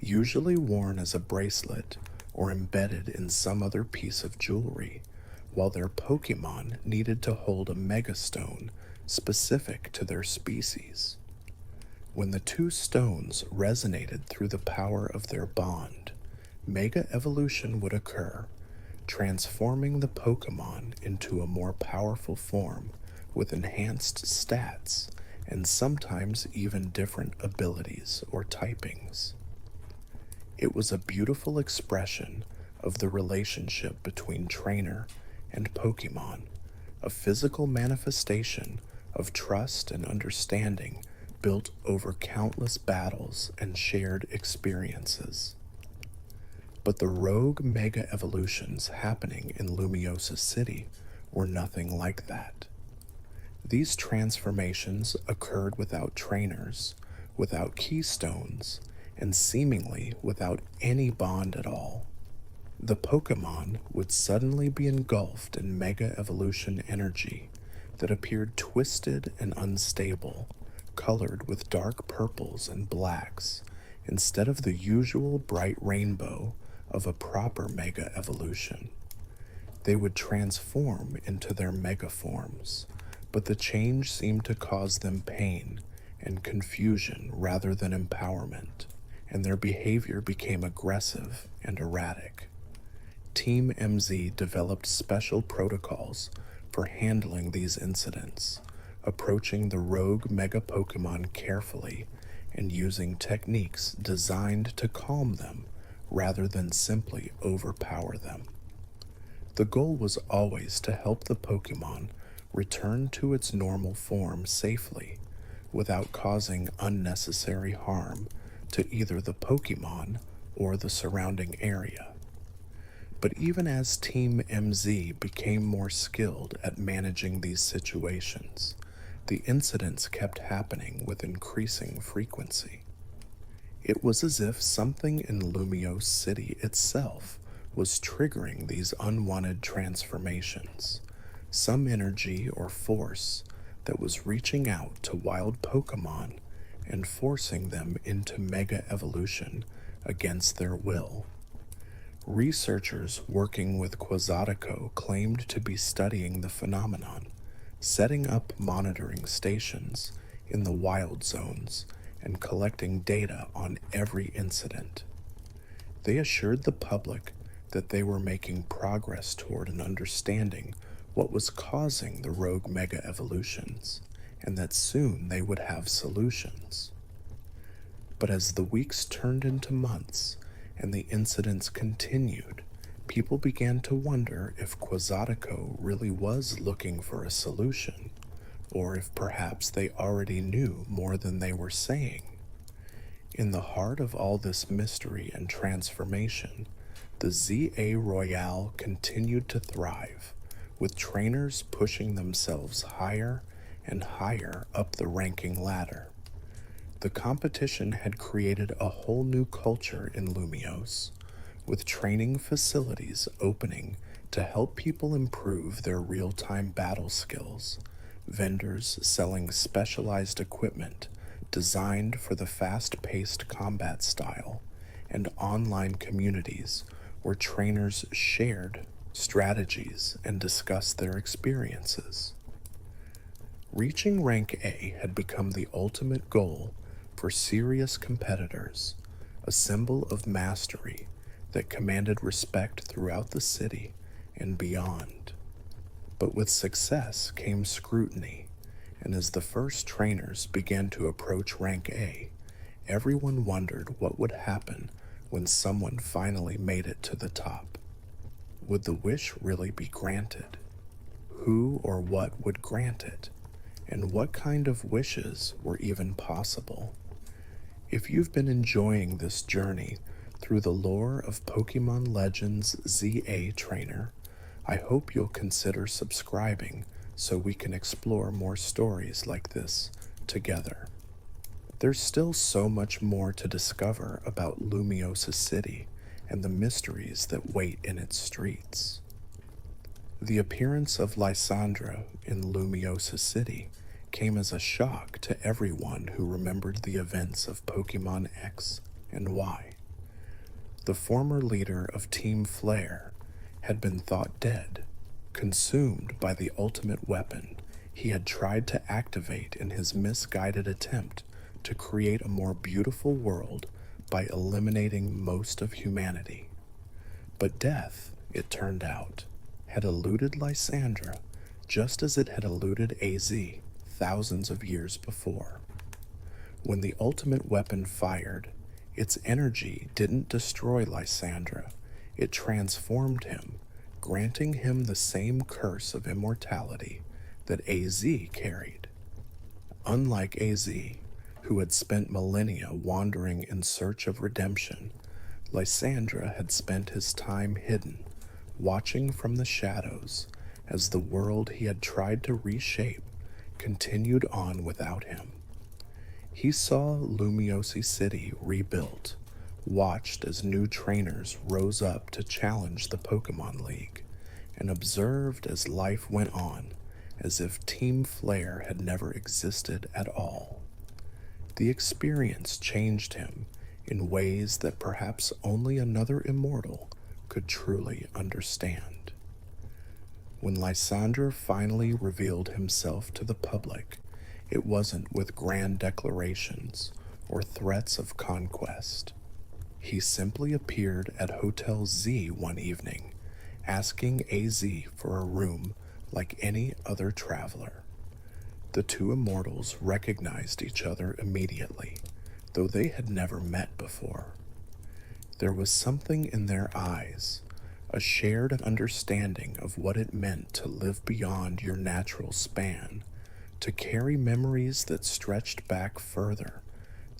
usually worn as a bracelet or embedded in some other piece of jewelry, while their Pokemon needed to hold a megastone specific to their species. When the two stones resonated through the power of their bond, Mega Evolution would occur, transforming the Pokemon into a more powerful form with enhanced stats and sometimes even different abilities or typings. It was a beautiful expression of the relationship between trainer and Pokemon, a physical manifestation of trust and understanding built over countless battles and shared experiences. But the rogue mega evolutions happening in Lumiosa City were nothing like that. These transformations occurred without trainers, without keystones, and seemingly without any bond at all. The Pokemon would suddenly be engulfed in mega evolution energy that appeared twisted and unstable, colored with dark purples and blacks, instead of the usual bright rainbow of a proper mega evolution. They would transform into their mega forms, but the change seemed to cause them pain and confusion rather than empowerment, and their behavior became aggressive and erratic. Team MZ developed special protocols for handling these incidents, approaching the rogue mega Pokemon carefully and using techniques designed to calm them rather than simply overpower them. The goal was always to help the Pokemon return to its normal form safely without causing unnecessary harm to either the Pokemon or the surrounding area. But even as Team MZ became more skilled at managing these situations, the incidents kept happening with increasing frequency. It was as if something in Lumiose City itself was triggering these unwanted transformations, some energy or force that was reaching out to wild Pokemon and forcing them into mega evolution against their will. Researchers working with Quasatico claimed to be studying the phenomenon, setting up monitoring stations in the wild zones and collecting data on every incident. They assured the public that they were making progress toward an understanding what was causing the rogue mega evolutions, and that soon they would have solutions. But as the weeks turned into months and the incidents continued, people began to wonder if Quasatico really was looking for a solution, or if perhaps they already knew more than they were saying. In the heart of all this mystery and transformation, the ZA Royale continued to thrive, with trainers pushing themselves higher and higher up the ranking ladder. The competition had created a whole new culture in Lumiose, with training facilities opening to help people improve their real-time battle skills, vendors selling specialized equipment designed for the fast-paced combat style, and online communities where trainers shared strategies and discussed their experiences. Reaching rank A had become the ultimate goal for serious competitors, a symbol of mastery that commanded respect throughout the city and beyond. But with success came scrutiny, and as the first trainers began to approach rank A, everyone wondered what would happen when someone finally made it to the top. Would the wish really be granted? Who or what would grant it? And what kind of wishes were even possible? If you've been enjoying this journey through the lore of Pokemon Legends ZA Trainer, I hope you'll consider subscribing so we can explore more stories like this together. There's still so much more to discover about Lumiosa City and the mysteries that wait in its streets. The appearance of Lysandra in Lumiosa City came as a shock to everyone who remembered the events of Pokémon X and Y. The former leader of Team Flare had been thought dead, consumed by the ultimate weapon he had tried to activate in his misguided attempt to create a more beautiful world by eliminating most of humanity. But death, it turned out, had eluded Lysandra just as it had eluded AZ thousands of years before. When the ultimate weapon fired, its energy didn't destroy Lysandra, it transformed him, granting him the same curse of immortality that AZ carried. Unlike AZ, who had spent millennia wandering in search of redemption, Lysandra had spent his time hidden, watching from the shadows as the world he had tried to reshape continued on without him. He saw Lumiosi City rebuilt, watched as new trainers rose up to challenge the Pokémon League, and observed as life went on as if Team Flare had never existed at all. The experience changed him in ways that perhaps only another immortal could truly understand. When Lysandra finally revealed himself to the public, it wasn't with grand declarations or threats of conquest. He simply appeared at Hotel Z one evening, asking AZ for a room like any other traveler. The two immortals recognized each other immediately, though they had never met before. There was something in their eyes, a shared understanding of what it meant to live beyond your natural span, to carry memories that stretched back further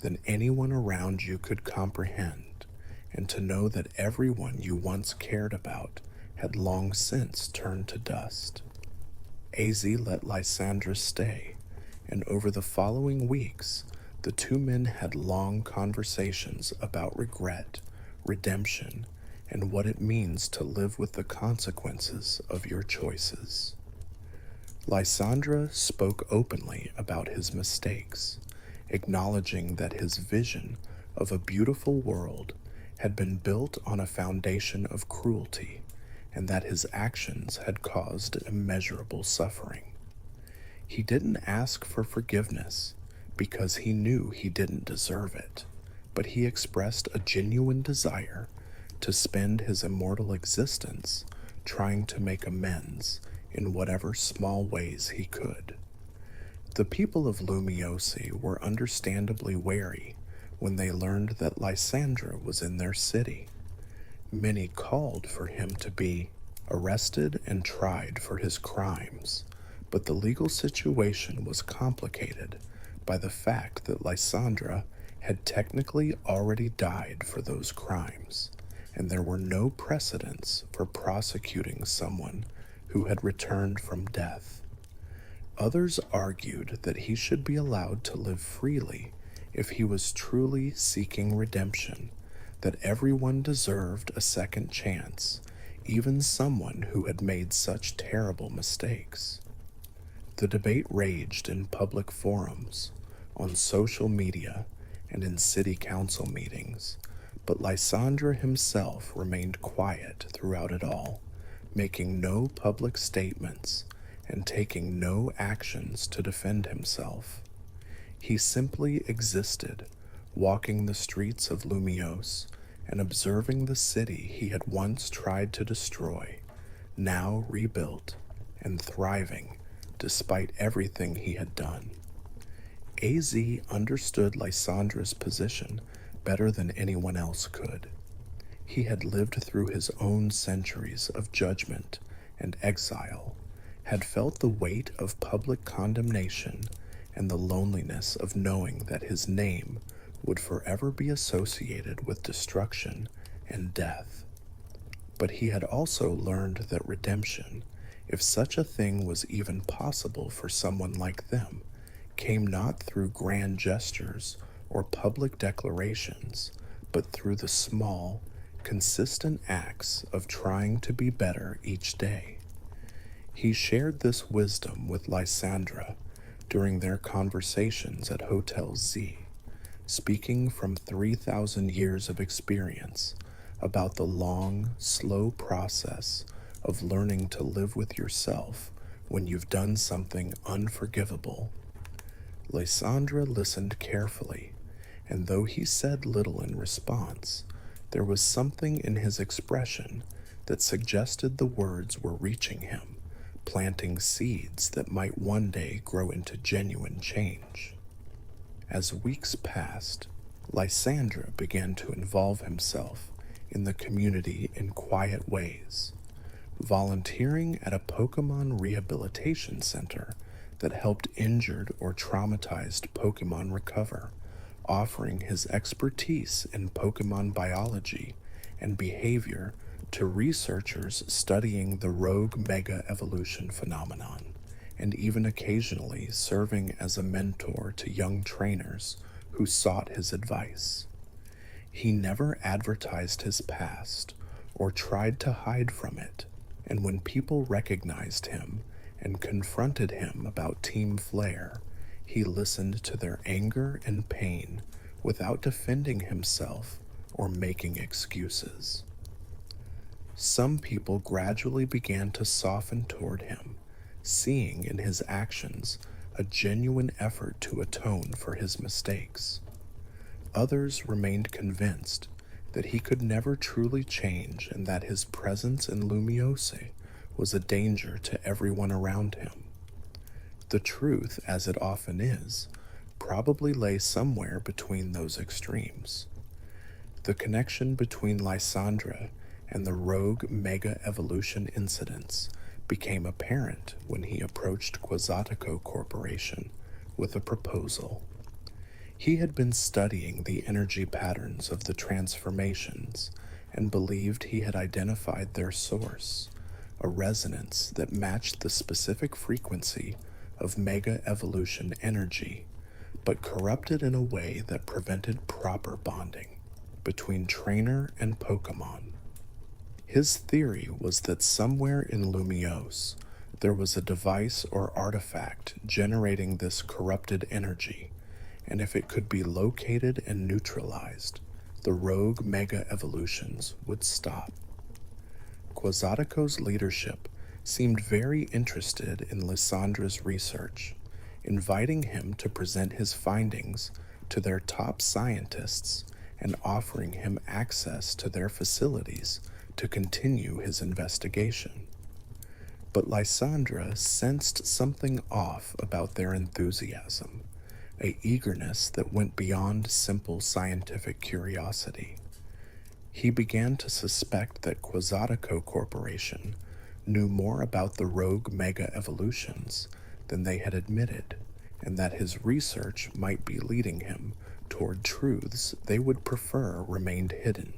than anyone around you could comprehend, and to know that everyone you once cared about had long since turned to dust. AZ let Lysandra stay, and over the following weeks, the two men had long conversations about regret, redemption, and what it means to live with the consequences of your choices. Lysandra spoke openly about his mistakes, acknowledging that his vision of a beautiful world had been built on a foundation of cruelty, and that his actions had caused immeasurable suffering. He didn't ask for forgiveness because he knew he didn't deserve it, but he expressed a genuine desire to spend his immortal existence trying to make amends in whatever small ways he could. The people of Lumiosi were understandably wary when they learned that Lysandra was in their city. Many called for him to be arrested and tried for his crimes, but the legal situation was complicated by the fact that Lysandra had technically already died for those crimes, and there were no precedents for prosecuting someone who had returned from death. Others argued that he should be allowed to live freely if he was truly seeking redemption, that everyone deserved a second chance, even someone who had made such terrible mistakes. The debate raged in public forums, on social media, and in city council meetings, but Lysandra himself remained quiet throughout it all, making no public statements and taking no actions to defend himself. He simply existed, walking the streets of Lumiose and observing the city he had once tried to destroy, now rebuilt and thriving despite everything he had done. AZ understood Lysandra's position better than anyone else could. He had lived through his own centuries of judgment and exile, had felt the weight of public condemnation and the loneliness of knowing that his name would forever be associated with destruction and death. But he had also learned that redemption, if such a thing was even possible for someone like them, came not through grand gestures or public declarations, but through the small, consistent acts of trying to be better each day. He shared this wisdom with Lysandra during their conversations at Hotel Z, speaking from 3,000 years of experience about the long, slow process of learning to live with yourself when you've done something unforgivable. Lysandra listened carefully, and though he said little in response, there was something in his expression that suggested the words were reaching him, planting seeds that might one day grow into genuine change. As weeks passed, Lysandra began to involve himself in the community in quiet ways, volunteering at a Pokemon rehabilitation center that helped injured or traumatized Pokemon recover, offering his expertise in Pokemon biology and behavior to researchers studying the rogue mega evolution phenomenon, and even occasionally serving as a mentor to young trainers who sought his advice. He never advertised his past or tried to hide from it, and when people recognized him and confronted him about Team Flare, he listened to their anger and pain without defending himself or making excuses. Some people gradually began to soften toward him, seeing in his actions a genuine effort to atone for his mistakes. Others remained convinced that he could never truly change and that his presence in Lumiose was a danger to everyone around him. The truth, as it often is, probably lay somewhere between those extremes. The connection between Lysandra and the rogue mega evolution incidents became apparent when he approached Quasatico Corporation with a proposal. He had been studying the energy patterns of the transformations and believed he had identified their source, a resonance that matched the specific frequency of mega evolution energy, but corrupted in a way that prevented proper bonding between trainer and Pokemon. His theory was that somewhere in Lumiose there was a device or artifact generating this corrupted energy, and if it could be located and neutralized, the rogue mega evolutions would stop. Quasatico's leadership seemed very interested in Lysandra's research, inviting him to present his findings to their top scientists and offering him access to their facilities to continue his investigation. But Lysandra sensed something off about their enthusiasm, an eagerness that went beyond simple scientific curiosity. He began to suspect that Quasatico Corporation knew more about the rogue mega evolutions than they had admitted, and that his research might be leading him toward truths they would prefer remained hidden.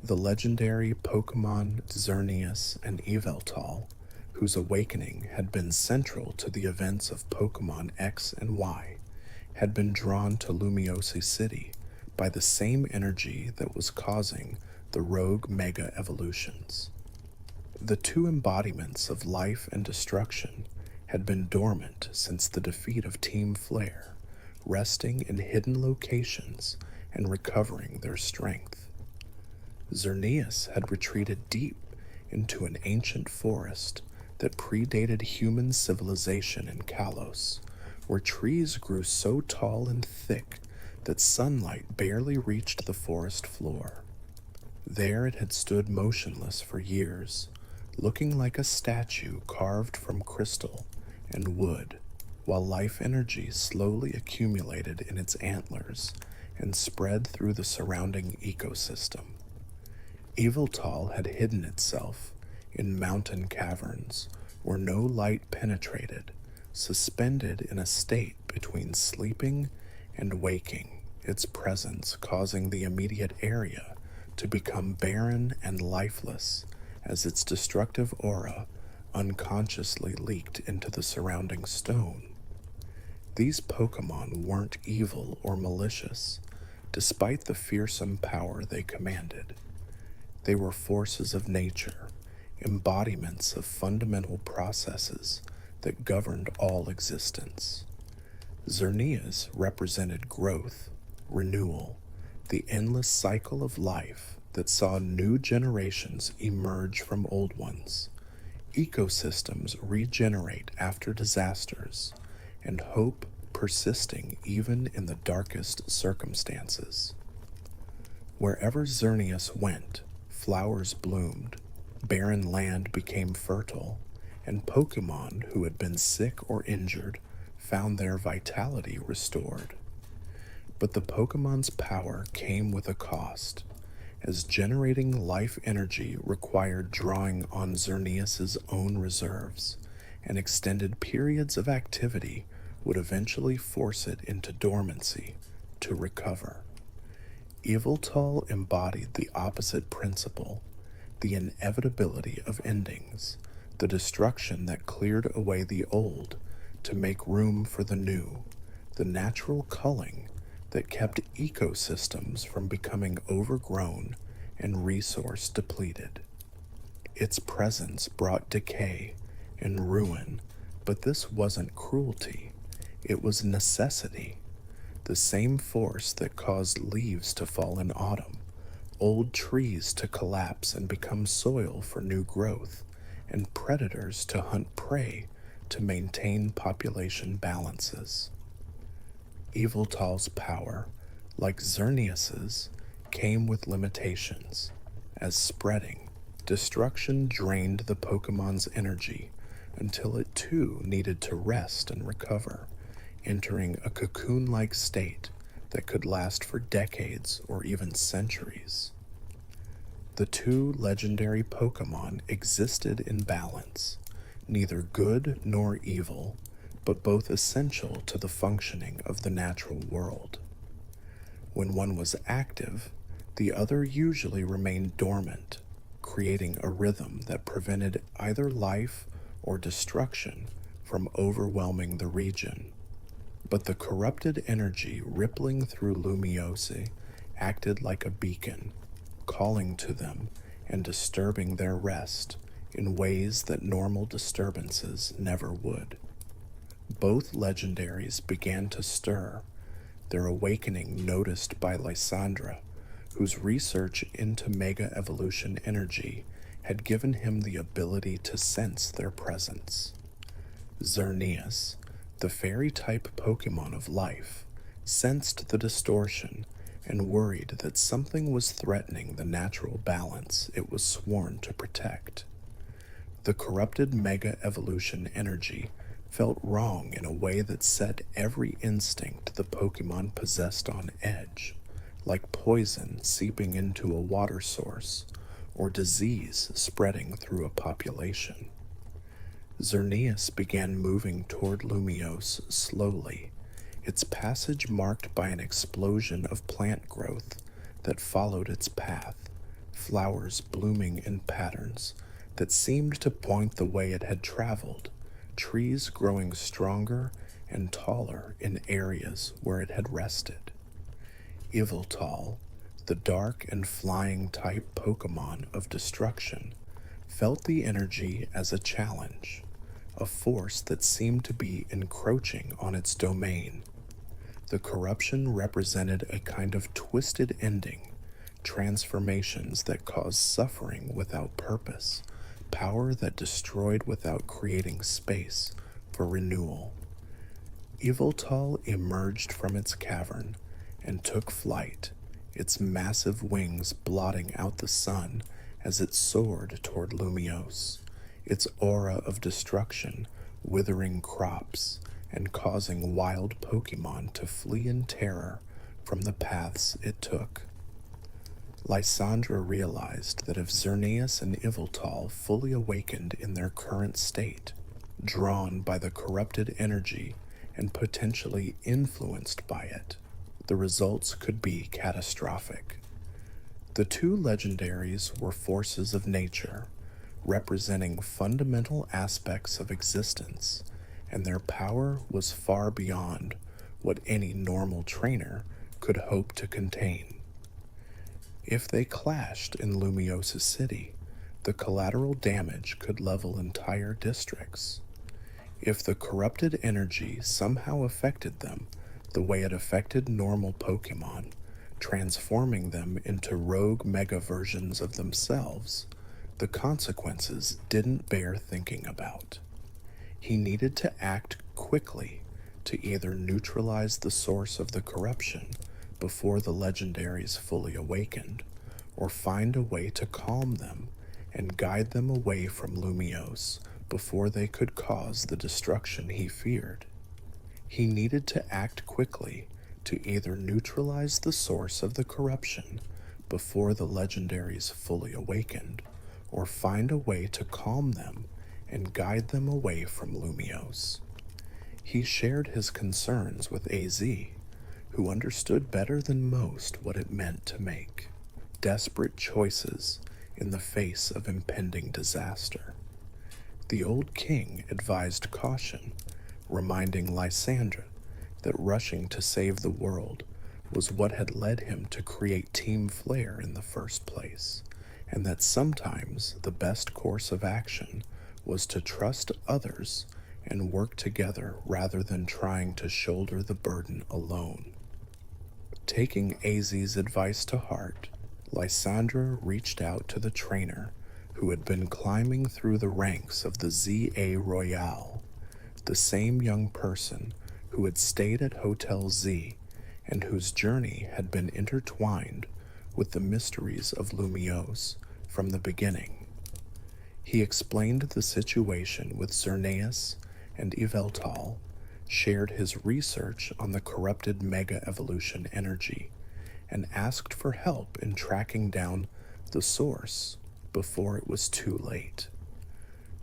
The legendary Pokemon Xerneas and Yveltal, whose awakening had been central to the events of Pokemon X and Y, had been drawn to Lumiose City by the same energy that was causing the rogue mega evolutions. The two embodiments of life and destruction had been dormant since the defeat of Team Flare, resting in hidden locations and recovering their strength. Xerneas had retreated deep into an ancient forest that predated human civilization in Kalos, where trees grew so tall and thick that sunlight barely reached the forest floor. There it had stood motionless for years, looking like a statue carved from crystal and wood, while life energy slowly accumulated in its antlers and spread through the surrounding ecosystem. Yveltal had hidden itself in mountain caverns where no light penetrated, suspended in a state between sleeping and waking, its presence causing the immediate area to become barren and lifeless as its destructive aura unconsciously leaked into the surrounding stone. These Pokemon weren't evil or malicious, despite the fearsome power they commanded. They were forces of nature, embodiments of fundamental processes that governed all existence. Xerneas represented growth, renewal, the endless cycle of life that saw new generations emerge from old ones, ecosystems regenerate after disasters, and hope persisting even in the darkest circumstances. Wherever Xerneas went, flowers bloomed, barren land became fertile, and Pokemon who had been sick or injured found their vitality restored. But the Pokemon's power came with a cost, as generating life energy required drawing on Xerneas' own reserves, and extended periods of activity would eventually force it into dormancy to recover. Yveltal embodied the opposite principle, the inevitability of endings, the destruction that cleared away the old to make room for the new, the natural culling that kept ecosystems from becoming overgrown and resource depleted. Its presence brought decay and ruin, but this wasn't cruelty, it was necessity. The same force that caused leaves to fall in autumn, old trees to collapse and become soil for new growth, and predators to hunt prey to maintain population balances. Yveltal's power, like Xerneas's, came with limitations. As spreading, destruction drained the Pokemon's energy until it too needed to rest and recover, entering a cocoon-like state that could last for decades or even centuries. The two legendary Pokemon existed in balance, neither good nor evil, but both essential to the functioning of the natural world. When one was active, the other usually remained dormant, creating a rhythm that prevented either life or destruction from overwhelming the region. But the corrupted energy rippling through Lumiose acted like a beacon, calling to them and disturbing their rest in ways that normal disturbances never would. Both legendaries began to stir, their awakening noticed by Lysandra, whose research into Mega Evolution energy had given him the ability to sense their presence. Xerneas, the fairy-type Pokemon of life, sensed the distortion and worried that something was threatening the natural balance it was sworn to protect. The corrupted Mega Evolution energy felt wrong in a way that set every instinct the Pokemon possessed on edge, like poison seeping into a water source or disease spreading through a population. Xerneas began moving toward Lumiose slowly, its passage marked by an explosion of plant growth that followed its path, flowers blooming in patterns that seemed to point the way it had traveled, trees growing stronger and taller in areas where it had rested. Yveltal, the dark and flying type Pokemon of destruction, felt the energy as a challenge, a force that seemed to be encroaching on its domain. The corruption represented a kind of twisted ending, transformations that caused suffering without purpose, power that destroyed without creating space for renewal. Yveltal emerged from its cavern and took flight, its massive wings blotting out the sun as it soared toward Lumiose, its aura of destruction withering crops and causing wild Pokemon to flee in terror from the paths it took. Lysandra realized that if Xerneas and Yveltal fully awakened in their current state, drawn by the corrupted energy and potentially influenced by it, the results could be catastrophic. The two legendaries were forces of nature, representing fundamental aspects of existence, and their power was far beyond what any normal trainer could hope to contain. If they clashed in Lumiose City, the collateral damage could level entire districts. If the corrupted energy somehow affected them the way it affected normal Pokemon, transforming them into rogue mega versions of themselves, the consequences didn't bear thinking about. He needed to act quickly to either neutralize the source of the corruption before the legendaries fully awakened, or find a way to calm them and guide them away from Lumiose before they could cause the destruction he feared. He needed to act quickly to either neutralize the source of the corruption before the legendaries fully awakened, or find a way to calm them and guide them away from Lumiose. He shared his concerns with AZ, who understood better than most what it meant to make desperate choices in the face of impending disaster. The old king advised caution, reminding Lysandra that rushing to save the world was what had led him to create Team Flare in the first place, and that sometimes the best course of action was to trust others and work together rather than trying to shoulder the burden alone. Taking AZ's advice to heart, Lysandra reached out to the trainer who had been climbing through the ranks of the ZA Royale, the same young person who had stayed at Hotel Z and whose journey had been intertwined with the mysteries of Lumiose from the beginning. He explained the situation with Xerneas and Yveltal, shared his research on the corrupted Mega Evolution energy, and asked for help in tracking down the source before it was too late.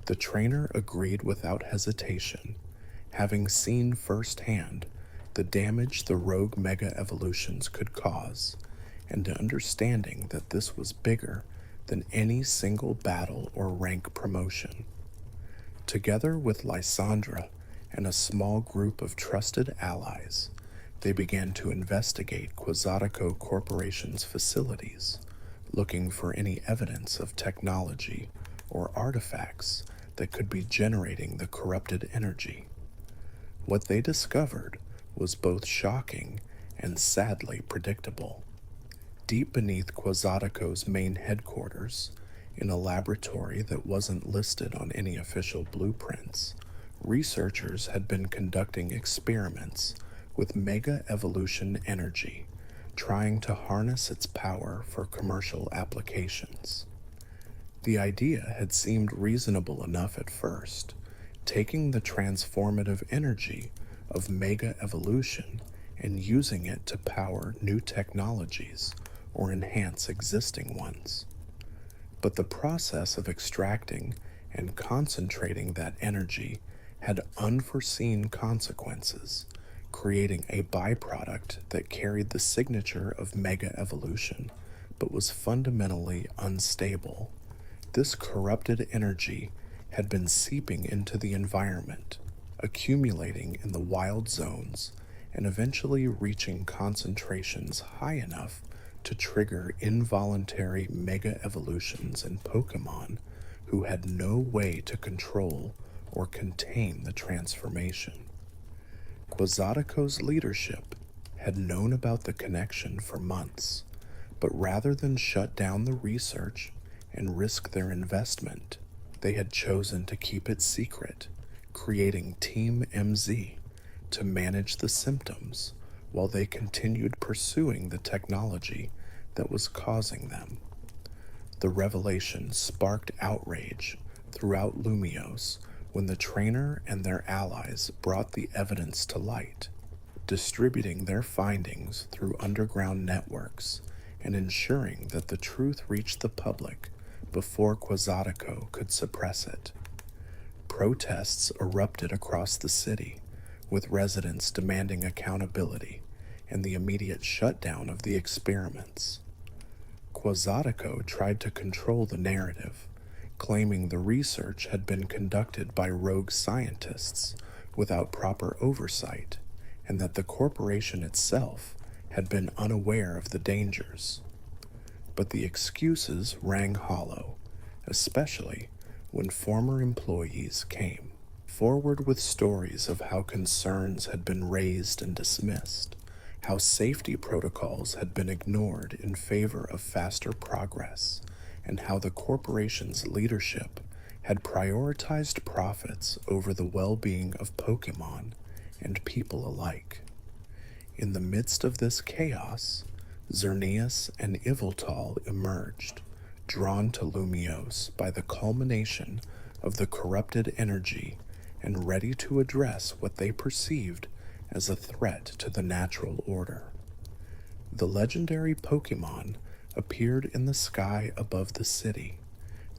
The trainer agreed without hesitation, having seen firsthand the damage the rogue Mega Evolutions could cause, and understanding that this was bigger than any single battle or rank promotion. Together with Lysandra and a small group of trusted allies, they began to investigate Quasatico Corporation's facilities, looking for any evidence of technology or artifacts that could be generating the corrupted energy. What they discovered was both shocking and sadly predictable. Deep beneath Quasatico's main headquarters, in a laboratory that wasn't listed on any official blueprints, researchers had been conducting experiments with Mega Evolution energy, trying to harness its power for commercial applications. The idea had seemed reasonable enough at first, taking the transformative energy of Mega Evolution and using it to power new technologies or enhance existing ones. But the process of extracting and concentrating that energy had unforeseen consequences, creating a byproduct that carried the signature of Mega Evolution, but was fundamentally unstable. This corrupted energy had been seeping into the environment, accumulating in the wild zones, and eventually reaching concentrations high enough to trigger involuntary Mega Evolutions in Pokémon who had no way to control or contain the transformation. Quasatico's leadership had known about the connection for months, but rather than shut down the research and risk their investment, they had chosen to keep it secret, creating Team MZ to manage the symptoms while they continued pursuing the technology that was causing them. The revelation sparked outrage throughout Lumiose when the trainer and their allies brought the evidence to light, distributing their findings through underground networks and ensuring that the truth reached the public before Quasatico could suppress it. Protests erupted across the city, with residents demanding accountability and the immediate shutdown of the experiments. Quasatico tried to control the narrative, claiming the research had been conducted by rogue scientists without proper oversight, and that the corporation itself had been unaware of the dangers. But the excuses rang hollow, especially when former employees came forward with stories of how concerns had been raised and dismissed, how safety protocols had been ignored in favor of faster progress, and how the corporation's leadership had prioritized profits over the well-being of Pokémon and people alike. In the midst of this chaos, Xerneas and Yveltal emerged, drawn to Lumiose by the culmination of the corrupted energy and ready to address what they perceived as a threat to the natural order. The legendary Pokémon appeared in the sky above the city,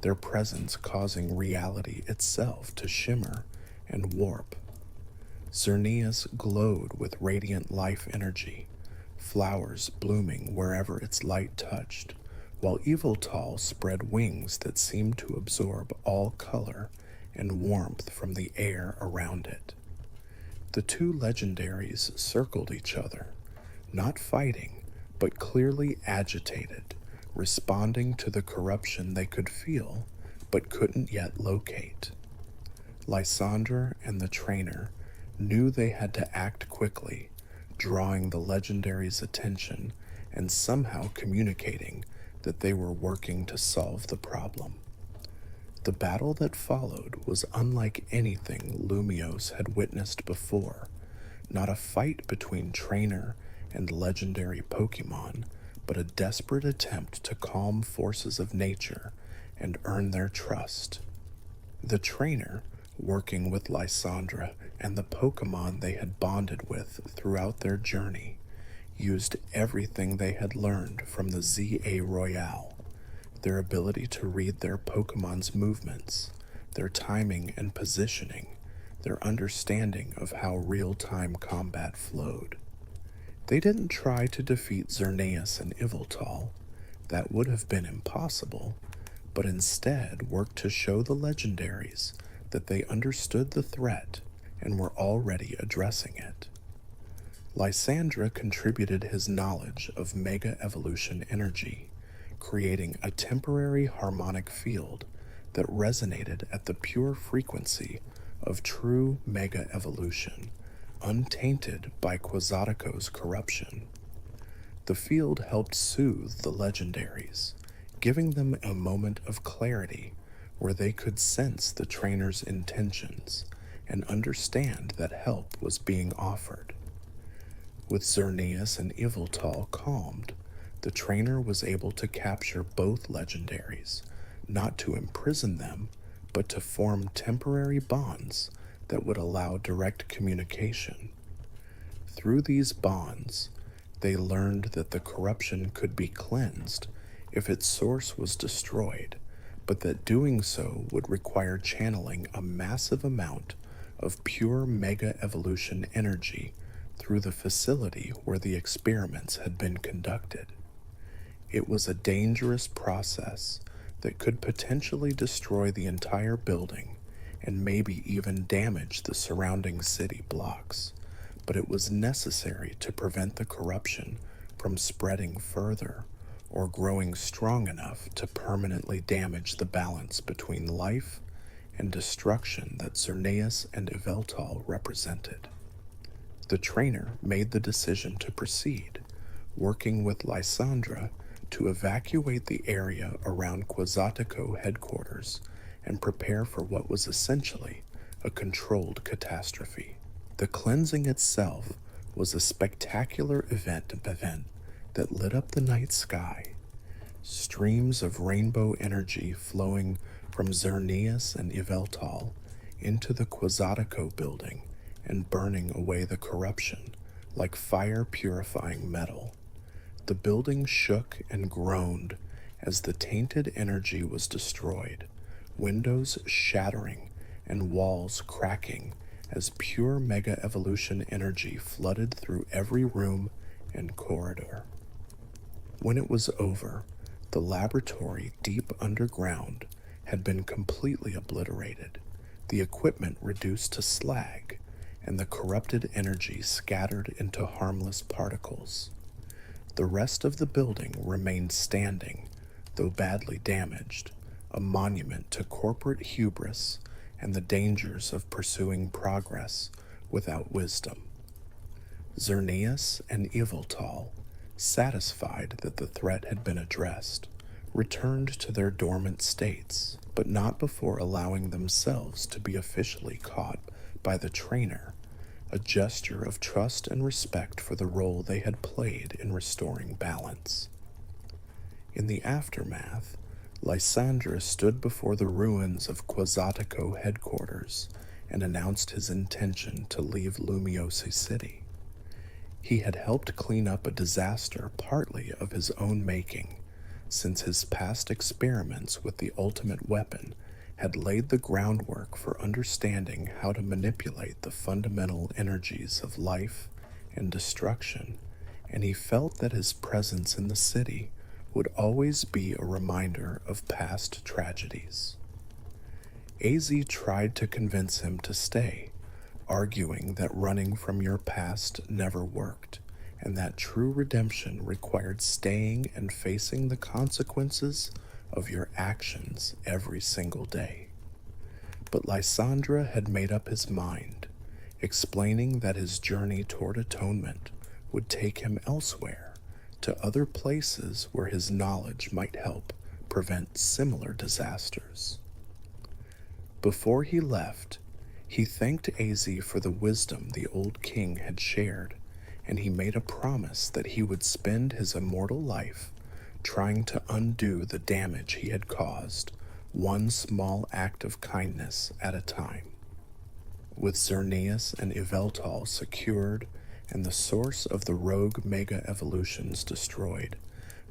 their presence causing reality itself to shimmer and warp. Xerneas glowed with radiant life energy, flowers blooming wherever its light touched, while Yveltal spread wings that seemed to absorb all color and warmth from the air around it. The two legendaries circled each other, not fighting, but clearly agitated, responding to the corruption they could feel, but couldn't yet locate. Lysandra and the trainer knew they had to act quickly, drawing the legendary's attention and somehow communicating that they were working to solve the problem. The battle that followed was unlike anything Lumiose had witnessed before, not a fight between trainer and legendary Pokémon, but a desperate attempt to calm forces of nature and earn their trust. The trainer, working with Lysandra and the Pokémon they had bonded with throughout their journey, used everything they had learned from the ZA Royale, their ability to read their Pokémon's movements, their timing and positioning, their understanding of how real-time combat flowed. They didn't try to defeat Xerneas and Yveltal, that would have been impossible, but instead worked to show the legendaries that they understood the threat and were already addressing it. Lysandra contributed his knowledge of Mega Evolution energy, creating a temporary harmonic field that resonated at the pure frequency of true Mega Evolution, untainted by Quasatico's corruption. The field helped soothe the legendaries, giving them a moment of clarity where they could sense the trainer's intentions and understand that help was being offered. With Xerneas and Yveltal calmed, the trainer was able to capture both legendaries, not to imprison them, but to form temporary bonds that would allow direct communication. Through these bonds, they learned that the corruption could be cleansed if its source was destroyed, but that doing so would require channeling a massive amount of pure Mega Evolution energy through the facility where the experiments had been conducted. It was a dangerous process that could potentially destroy the entire building and maybe even damage the surrounding city blocks, but it was necessary to prevent the corruption from spreading further or growing strong enough to permanently damage the balance between life and destruction that Xerneas and Yveltal represented. The trainer made the decision to proceed, working with Lysandra to evacuate the area around Quasatico headquarters and prepare for what was essentially a controlled catastrophe. The cleansing itself was a spectacular event that lit up the night sky. Streams of rainbow energy flowing from Xerneas and Yveltal into the Quasatico building and burning away the corruption like fire-purifying metal. The building shook and groaned as the tainted energy was destroyed, windows shattering and walls cracking as pure Mega Evolution energy flooded through every room and corridor. When it was over, the laboratory deep underground had been completely obliterated, the equipment reduced to slag, and the corrupted energy scattered into harmless particles. The rest of the building remained standing, though badly damaged, a monument to corporate hubris and the dangers of pursuing progress without wisdom. Xerneas and Yveltal, satisfied that the threat had been addressed, returned to their dormant states, but not before allowing themselves to be officially caught by the trainer, a gesture of trust and respect for the role they had played in restoring balance. In the aftermath, Lysandra stood before the ruins of Quasatico headquarters and announced his intention to leave Lumiosi City. He had helped clean up a disaster partly of his own making, since his past experiments with the ultimate weapon had laid the groundwork for understanding how to manipulate the fundamental energies of life and destruction, and he felt that his presence in the city would always be a reminder of past tragedies. AZ tried to convince him to stay, arguing that running from your past never worked, and that true redemption required staying and facing the consequences of your actions every single day. But Lysandra had made up his mind, explaining that his journey toward atonement would take him elsewhere, to other places where his knowledge might help prevent similar disasters. Before he left, he thanked Az for the wisdom the old king had shared, and he made a promise that he would spend his immortal life trying to undo the damage he had caused, one small act of kindness at a time. With Xerneas and Yveltal secured and the source of the rogue mega evolutions destroyed,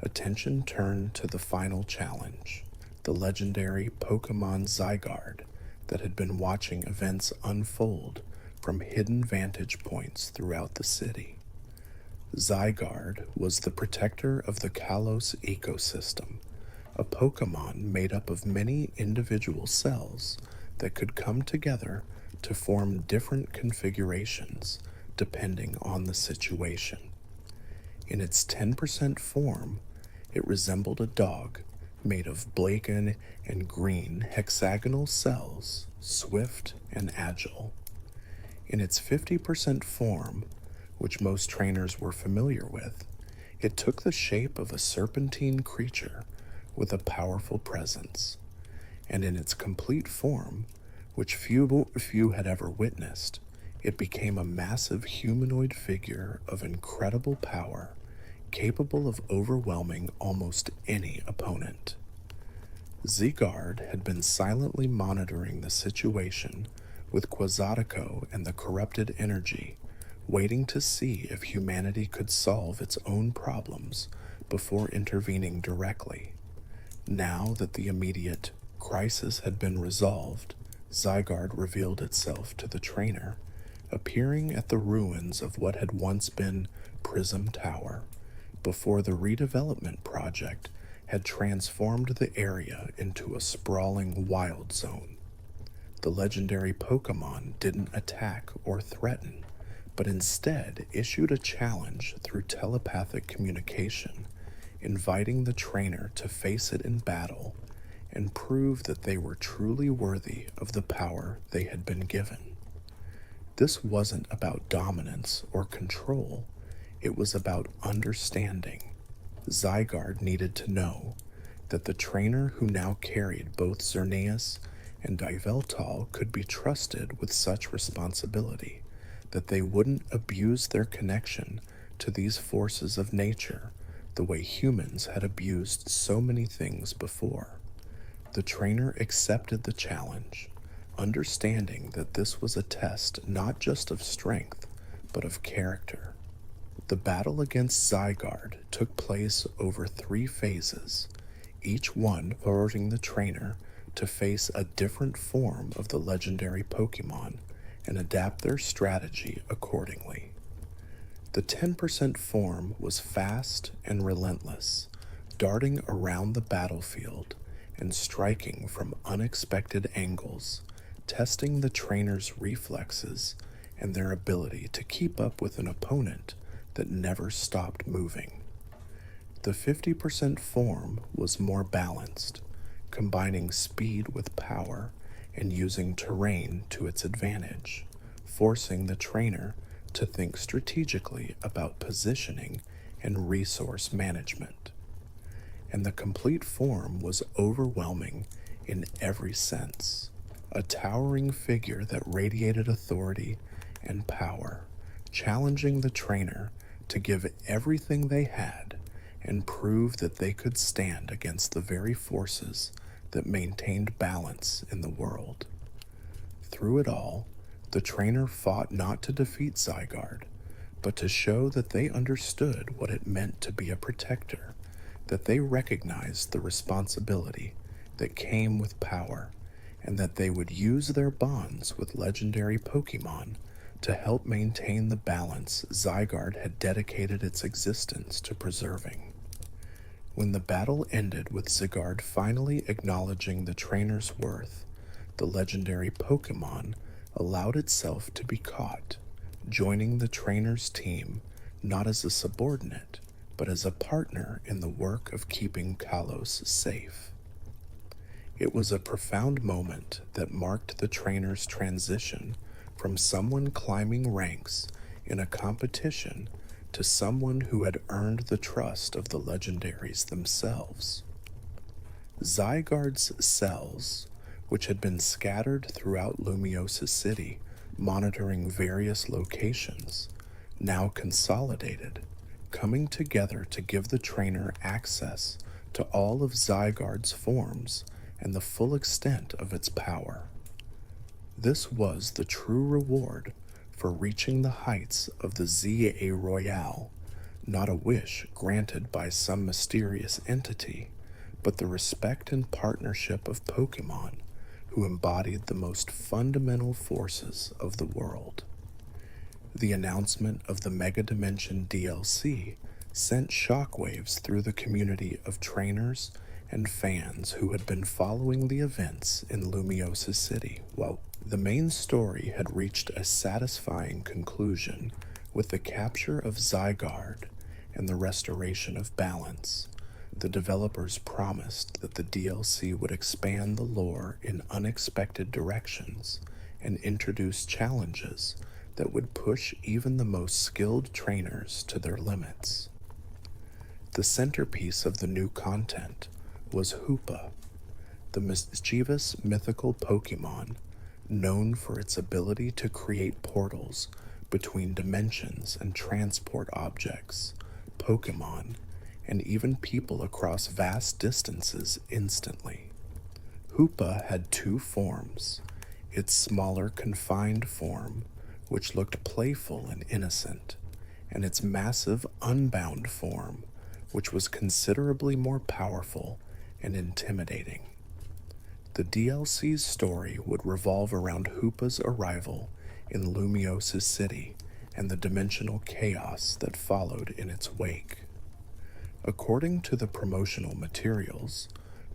attention turned to the final challenge, the legendary Pokémon Zygarde that had been watching events unfold from hidden vantage points throughout the city. Zygarde was the protector of the Kalos ecosystem, a Pokémon made up of many individual cells that could come together to form different configurations depending on the situation. In its 10% form, it resembled a dog made of black and green hexagonal cells, swift and agile. In its 50% form, which most trainers were familiar with, it took the shape of a serpentine creature with a powerful presence, and in its complete form, which few had ever witnessed, it became a massive humanoid figure of incredible power, capable of overwhelming almost any opponent. Zygarde had been silently monitoring the situation with Quasatico and the corrupted energy, waiting to see if humanity could solve its own problems before intervening directly. Now that the immediate crisis had been resolved, Zygarde revealed itself to the trainer, appearing at the ruins of what had once been Prism Tower, before the redevelopment project had transformed the area into a sprawling wild zone. The legendary Pokémon didn't attack or threaten, but instead issued a challenge through telepathic communication, inviting the trainer to face it in battle and prove that they were truly worthy of the power they had been given. This wasn't about dominance or control, it was about understanding. Zygarde needed to know that the trainer who now carried both Xerneas and Yveltal could be trusted with such responsibility, that they wouldn't abuse their connection to these forces of nature the way humans had abused so many things before. The trainer accepted the challenge, understanding that this was a test not just of strength, but of character. The battle against Zygarde took place over 3 phases, each one forcing the trainer to face a different form of the legendary Pokémon and adapt their strategy accordingly. The 10% form was fast and relentless, darting around the battlefield and striking from unexpected angles, testing the trainer's reflexes and their ability to keep up with an opponent that never stopped moving. The 50% form was more balanced, combining speed with power and using terrain to its advantage, forcing the trainer to think strategically about positioning and resource management. And the complete form was overwhelming in every sense, a towering figure that radiated authority and power, challenging the trainer to give everything they had and prove that they could stand against the very forces that maintained balance in the world. Through it all, the trainer fought not to defeat Zygarde, but to show that they understood what it meant to be a protector, that they recognized the responsibility that came with power, and that they would use their bonds with legendary Pokémon to help maintain the balance Zygarde had dedicated its existence to preserving. When the battle ended with Zygarde finally acknowledging the trainer's worth, the legendary Pokémon allowed itself to be caught, joining the trainer's team not as a subordinate, but as a partner in the work of keeping Kalos safe. It was a profound moment that marked the trainer's transition from someone climbing ranks in a competition to someone who had earned the trust of the legendaries themselves. Zygarde's cells, which had been scattered throughout Lumiosa City, monitoring various locations, now consolidated, coming together to give the trainer access to all of Zygarde's forms and the full extent of its power. This was the true reward for reaching the heights of the ZA Royale, not a wish granted by some mysterious entity, but the respect and partnership of Pokémon, who embodied the most fundamental forces of the world. The announcement of the Mega Dimension DLC sent shockwaves through the community of trainers and fans who had been following the events in Lumiosa City. While the main story had reached a satisfying conclusion with the capture of Zygarde and the restoration of balance, the developers promised that the DLC would expand the lore in unexpected directions and introduce challenges that would push even the most skilled trainers to their limits. The centerpiece of the new content was Hoopa, the mischievous mythical Pokémon known for its ability to create portals between dimensions and transport objects, Pokémon, and even people across vast distances instantly. Hoopa had two forms: its smaller confined form, which looked playful and innocent, and its massive unbound form, which was considerably more powerful and intimidating. The DLC's story would revolve around Hoopa's arrival in Lumiosa City and the dimensional chaos that followed in its wake. According to the promotional materials,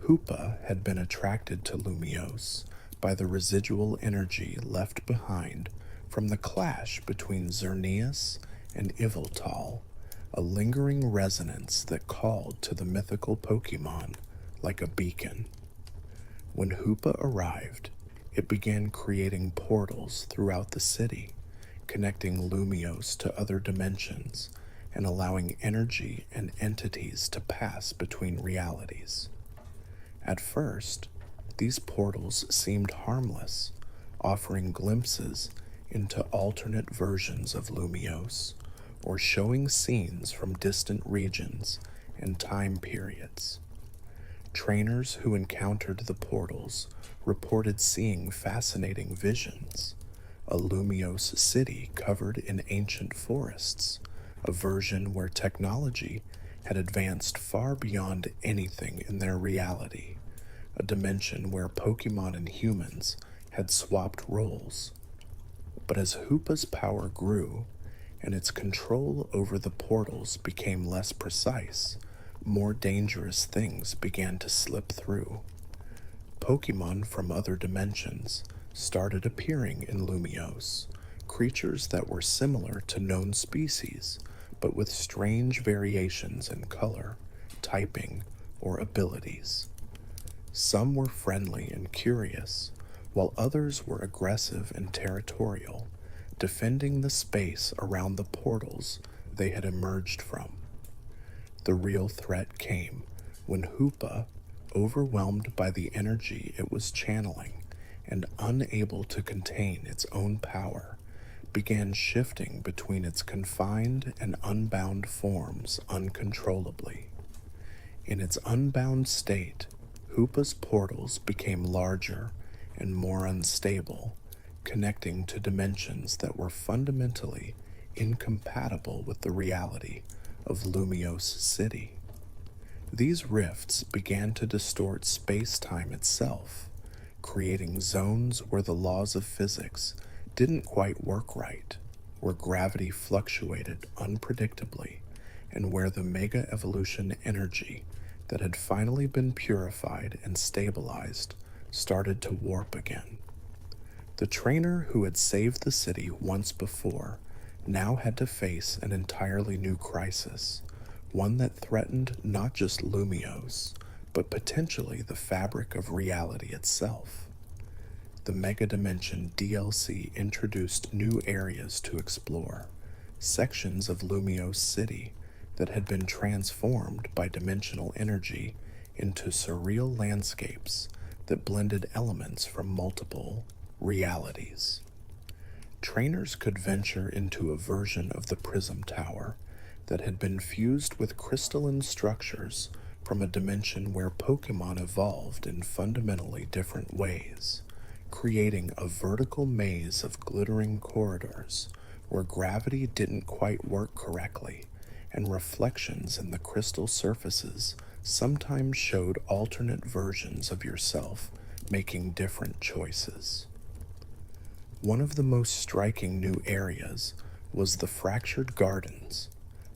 Hoopa had been attracted to Lumiose by the residual energy left behind from the clash between Xerneas and Yveltal, a lingering resonance that called to the mythical Pokémon like a beacon. When Hoopa arrived, it began creating portals throughout the city, connecting Lumiose to other dimensions and allowing energy and entities to pass between realities. At first, these portals seemed harmless, offering glimpses into alternate versions of Lumiose, or showing scenes from distant regions and time periods. Trainers who encountered the portals reported seeing fascinating visions: a Lumiose city covered in ancient forests, a version where technology had advanced far beyond anything in their reality, a dimension where Pokémon and humans had swapped roles. But as Hoopa's power grew and its control over the portals became less precise, more dangerous things began to slip through. Pokémon from other dimensions started appearing in Lumiose, creatures that were similar to known species, but with strange variations in color, typing, or abilities. Some were friendly and curious, while others were aggressive and territorial, defending the space around the portals they had emerged from. The real threat came when Hoopa, overwhelmed by the energy it was channeling and unable to contain its own power, began shifting between its confined and unbound forms uncontrollably. In its unbound state, Hoopa's portals became larger and more unstable, connecting to dimensions that were fundamentally incompatible with the reality of Lumiose City. These rifts began to distort space-time itself, creating zones where the laws of physics didn't quite work right, where gravity fluctuated unpredictably, and where the mega evolution energy that had finally been purified and stabilized started to warp again. The trainer who had saved the city once before now had to face an entirely new crisis, one that threatened not just Lumiose, but potentially the fabric of reality itself. The Mega Dimension DLC introduced new areas to explore, sections of Lumiose City that had been transformed by dimensional energy into surreal landscapes that blended elements from multiple realities. Trainers could venture into a version of the Prism Tower that had been fused with crystalline structures from a dimension where Pokémon evolved in fundamentally different ways, creating a vertical maze of glittering corridors where gravity didn't quite work correctly, and reflections in the crystal surfaces sometimes showed alternate versions of yourself making different choices. One of the most striking new areas was the Fractured Gardens,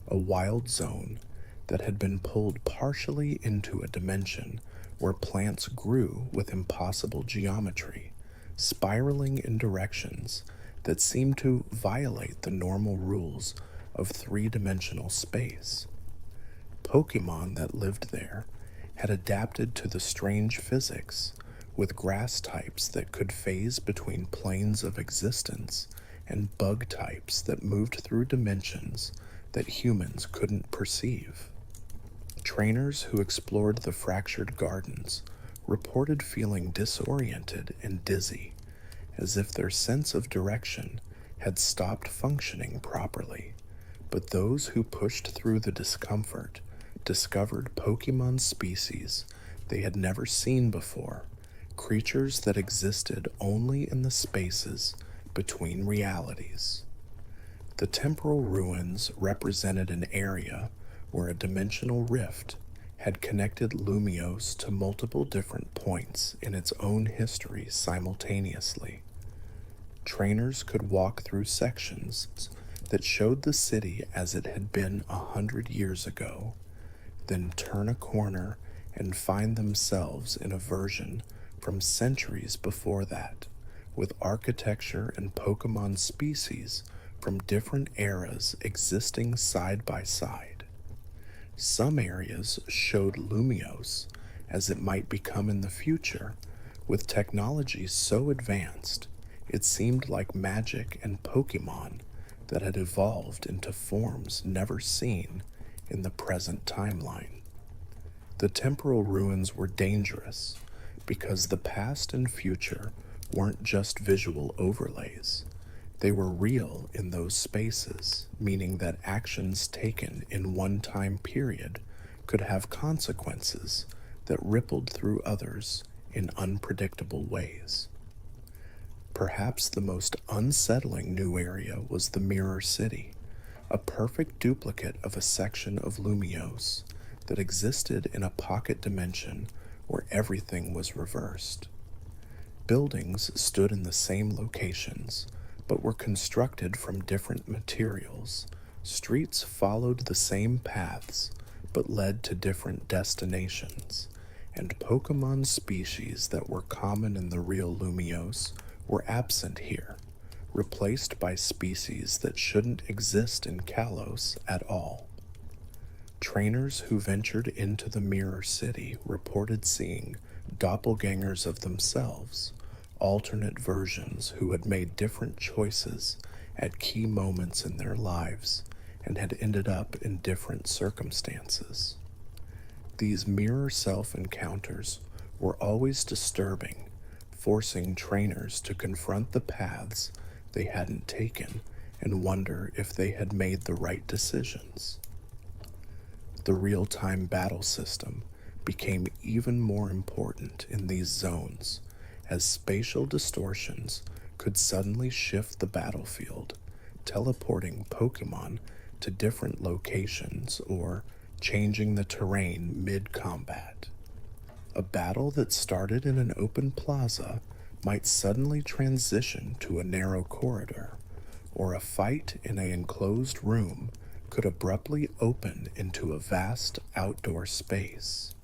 a wild zone that had been pulled partially into a dimension where plants grew with impossible geometry, spiraling in directions that seemed to violate the normal rules of three-dimensional space. Pokémon that lived there had adapted to the strange physics, with grass types that could phase between planes of existence and bug types that moved through dimensions that humans couldn't perceive. Trainers who explored the Fractured Gardens reported feeling disoriented and dizzy, as if their sense of direction had stopped functioning properly. But those who pushed through the discomfort discovered Pokémon species they had never seen before, creatures that existed only in the spaces between realities. The temporal ruins represented an area where a dimensional rift had connected Lumiose to multiple different points in its own history simultaneously. Trainers could walk through sections that showed the city as it had been 100 years ago, then turn a corner and find themselves in a version from centuries before that, with architecture and Pokémon species from different eras existing side by side. Some areas showed Lumiose as it might become in the future, with technology so advanced it seemed like magic and Pokémon that had evolved into forms never seen in the present timeline. The temporal ruins were dangerous because the past and future weren't just visual overlays. They were real in those spaces, meaning that actions taken in one time period could have consequences that rippled through others in unpredictable ways. Perhaps the most unsettling new area was the Mirror City, a perfect duplicate of a section of Lumiose that existed in a pocket dimension where everything was reversed. Buildings stood in the same locations, but were constructed from different materials. Streets followed the same paths, but led to different destinations, and Pokémon species that were common in the real Lumiose were absent here, replaced by species that shouldn't exist in Kalos at all. Trainers who ventured into the Mirror City reported seeing doppelgangers of themselves, alternate versions who had made different choices at key moments in their lives and had ended up in different circumstances. These mirror self encounters were always disturbing, forcing trainers to confront the paths they hadn't taken and wonder if they had made the right decisions. The real time battle system became even more important in these zones, as spatial distortions could suddenly shift the battlefield, teleporting Pokemon to different locations or changing the terrain mid combat. A battle that started in an open plaza might suddenly transition to a narrow corridor, or a fight in an enclosed room could abruptly open into a vast outdoor space.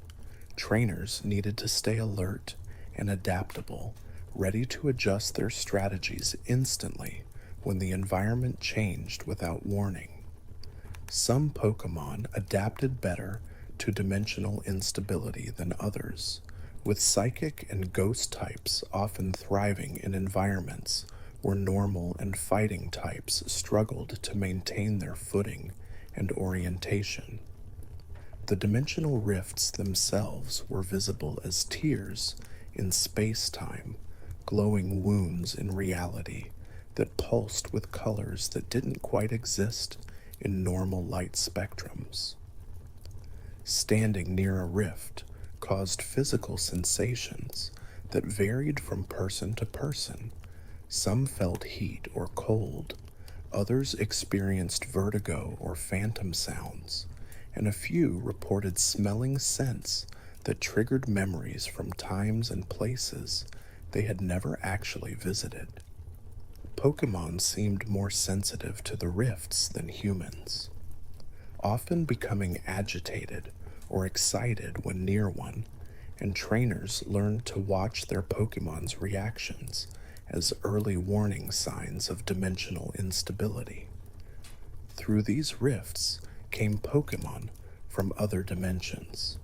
Trainers needed to stay alert and adaptable, ready to adjust their strategies instantly when the environment changed without warning. Some Pokemon adapted better to dimensional instability than others, with psychic and ghost types often thriving in environments where normal and fighting types struggled to maintain their footing and orientation. The dimensional rifts themselves were visible as tears in space-time, glowing wounds in reality that pulsed with colors that didn't quite exist in normal light spectrums. Standing near a rift caused physical sensations that varied from person to person. Some felt heat or cold, others experienced vertigo or phantom sounds, and a few reported smelling scents that triggered memories from times and places they had never actually visited. Pokemon seemed more sensitive to the rifts than humans, often becoming agitated or excited when near one, and trainers learned to watch their Pokemon's reactions as early warning signs of dimensional instability. Through these rifts came Pokemon from other dimensions,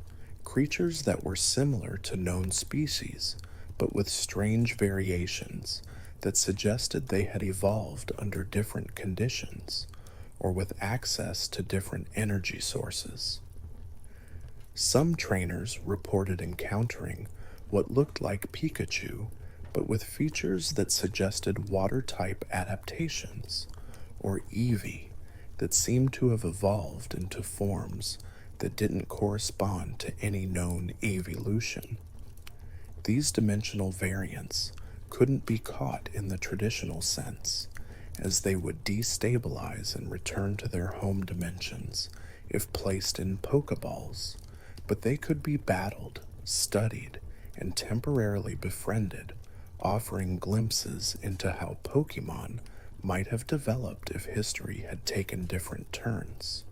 creatures that were similar to known species, but with strange variations that suggested they had evolved under different conditions or with access to different energy sources. Some trainers reported encountering what looked like Pikachu, but with features that suggested water-type adaptations, or Eevee, that seemed to have evolved into forms that didn't correspond to any known evolution. These dimensional variants couldn't be caught in the traditional sense, as they would destabilize and return to their home dimensions if placed in Pokeballs, but they could be battled, studied, and temporarily befriended, offering glimpses into how Pokemon might have developed if history had taken different turns.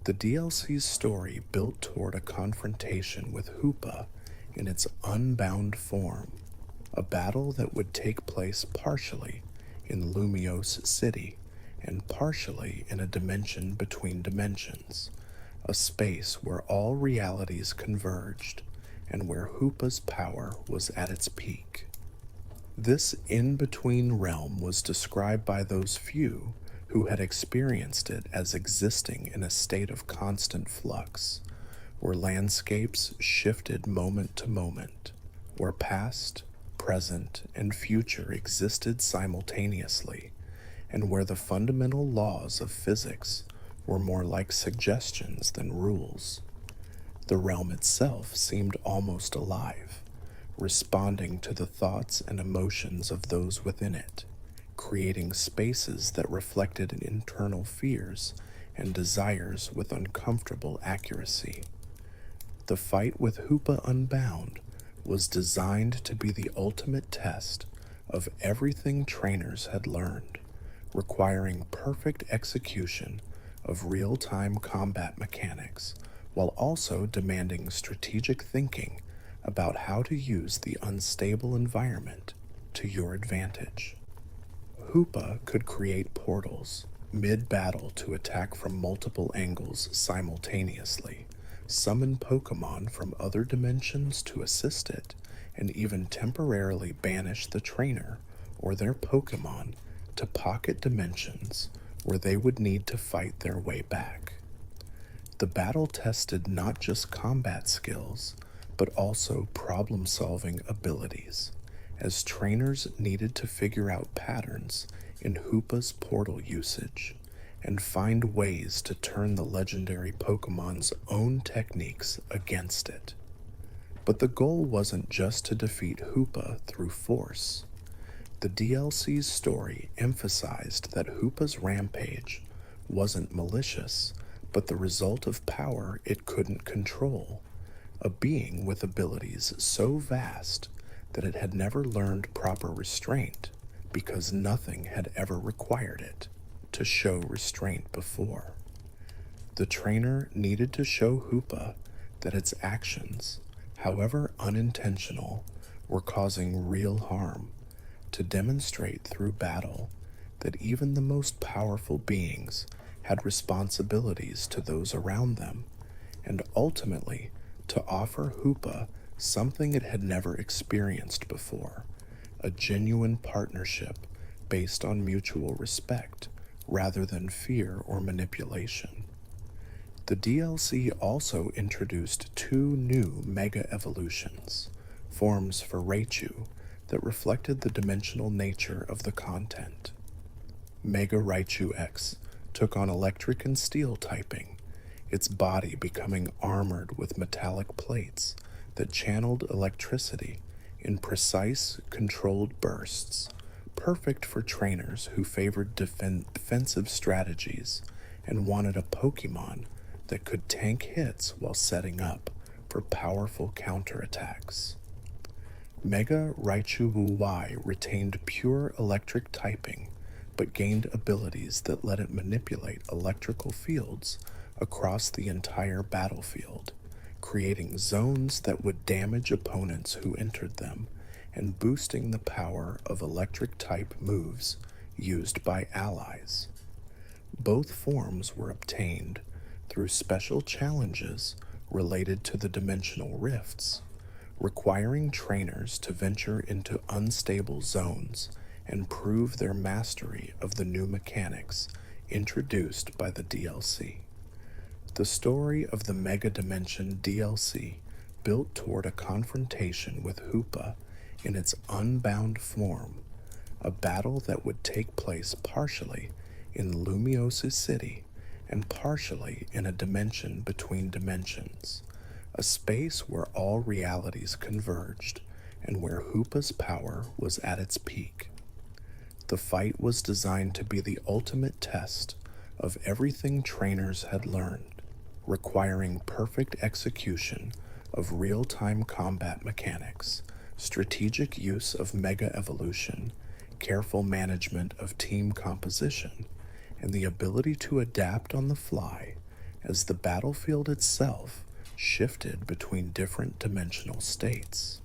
The DLC's story built toward a confrontation with Hoopa in its unbound form, a battle that would take place partially in Lumiose City and partially in a dimension between dimensions, a space where all realities converged and where Hoopa's power was at its peak. This in-between realm was described by those few who had experienced it as existing in a state of constant flux, where landscapes shifted moment to moment, where past, present, and future existed simultaneously, and where the fundamental laws of physics were more like suggestions than rules. The realm itself seemed almost alive, responding to the thoughts and emotions of those within it, creating spaces that reflected internal fears and desires with uncomfortable accuracy. The fight with Hoopa Unbound was designed to be the ultimate test of everything trainers had learned, requiring perfect execution of real-time combat mechanics while also demanding strategic thinking about how to use the unstable environment to your advantage. Hoopa could create portals mid-battle to attack from multiple angles simultaneously, summon Pokemon from other dimensions to assist it, and even temporarily banish the trainer or their Pokemon to pocket dimensions where they would need to fight their way back. The battle tested not just combat skills, but also problem solving abilities, as trainers needed to figure out patterns in Hoopa's portal usage and find ways to turn the legendary Pokemon's own techniques against it. But the goal wasn't just to defeat Hoopa through force. The DLC's story emphasized that Hoopa's rampage wasn't malicious, but the result of power it couldn't control, a being with abilities so vast that it had never learned proper restraint because nothing had ever required it to show restraint before. The trainer needed to show Hoopa that its actions, however unintentional, were causing real harm, to demonstrate through battle that even the most powerful beings had responsibilities to those around them, and ultimately to offer Hoopa something it had never experienced before, a genuine partnership based on mutual respect rather than fear or manipulation. The DLC also introduced two new Mega Evolutions, forms for Raichu, that reflected the dimensional nature of the content. Mega Raichu X took on electric and steel typing, its body becoming armored with metallic plates that channeled electricity in precise, controlled bursts, perfect for trainers who favored defensive strategies and wanted a Pokemon that could tank hits while setting up for powerful counterattacks. Mega Raichu Y retained pure electric typing, but gained abilities that let it manipulate electrical fields across the entire battlefield, creating zones that would damage opponents who entered them, and boosting the power of electric-type moves used by allies. Both forms were obtained through special challenges related to the dimensional rifts, requiring trainers to venture into unstable zones and prove their mastery of the new mechanics introduced by the DLC. The story of the Mega Dimension DLC built toward a confrontation with Hoopa in its unbound form, a battle that would take place partially in Lumiosa City and partially in a dimension between dimensions, a space where all realities converged and where Hoopa's power was at its peak. The fight was designed to be the ultimate test of everything trainers had learned, requiring perfect execution of real-time combat mechanics, strategic use of Mega Evolution, careful management of team composition, and the ability to adapt on the fly as the battlefield itself shifted between different dimensional states.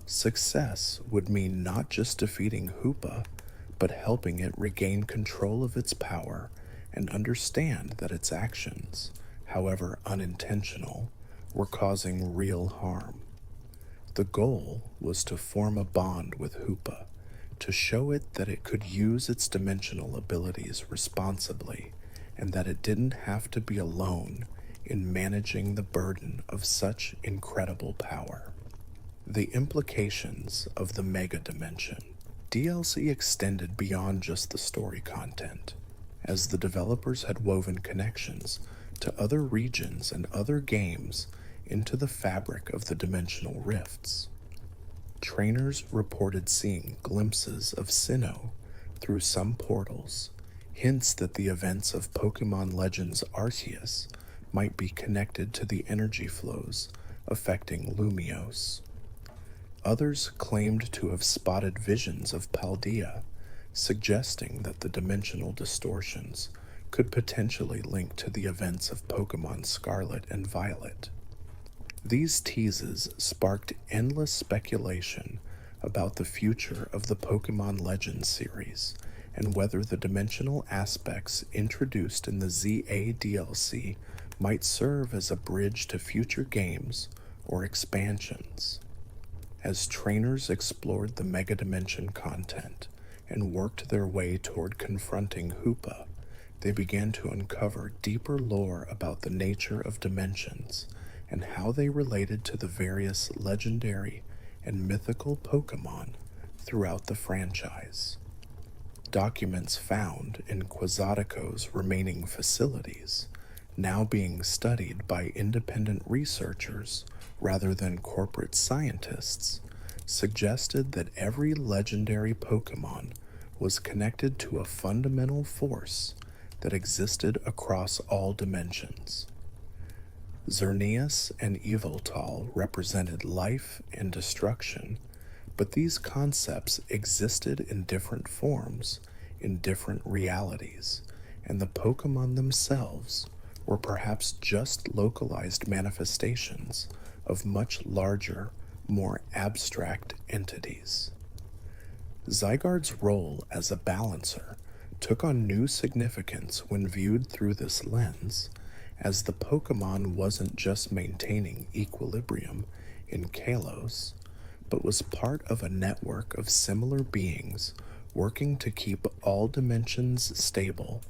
Success would mean not just defeating Hoopa, but helping it regain control of its power and understand that its actions, however unintentional, were causing real harm. The goal was to form a bond with Hoopa, to show it that it could use its dimensional abilities responsibly, and that it didn't have to be alone in managing the burden of such incredible power. The implications of the Mega Dimension DLC extended beyond just the story content, as the developers had woven connections to other regions and other games into the fabric of the dimensional rifts. Trainers reported seeing glimpses of Sinnoh through some portals, hints that the events of Pokémon Legends Arceus might be connected to the energy flows affecting Lumiose. Others claimed to have spotted visions of Paldea, suggesting that the dimensional distortions could potentially link to the events of Pokémon Scarlet and Violet. These teases sparked endless speculation about the future of the Pokémon Legends series and whether the dimensional aspects introduced in the ZA DLC might serve as a bridge to future games or expansions. As trainers explored the Mega Dimension content and worked their way toward confronting Hoopa, they began to uncover deeper lore about the nature of dimensions and how they related to the various legendary and mythical Pokémon throughout the franchise. Documents found in Quasatico's remaining facilities, now being studied by independent researchers rather than corporate scientists, suggested that every legendary Pokémon was connected to a fundamental force that existed across all dimensions. Xerneas and Yveltal represented life and destruction, but these concepts existed in different forms in different realities, and the Pokémon themselves were perhaps just localized manifestations of much larger, more abstract entities. Zygarde's role as a balancer took on new significance when viewed through this lens, as the Pokémon wasn't just maintaining equilibrium in Kalos, but was part of a network of similar beings working to keep all dimensions stable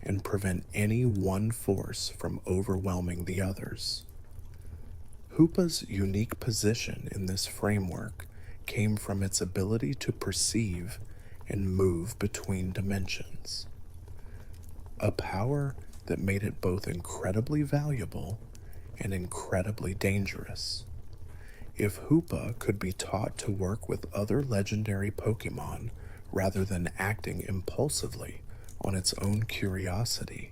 and prevent any one force from overwhelming the others. Hoopa's unique position in this framework came from its ability to perceive and move between dimensions, a power that made it both incredibly valuable and incredibly dangerous. If Hoopa could be taught to work with other legendary Pokémon rather than acting impulsively on its own curiosity,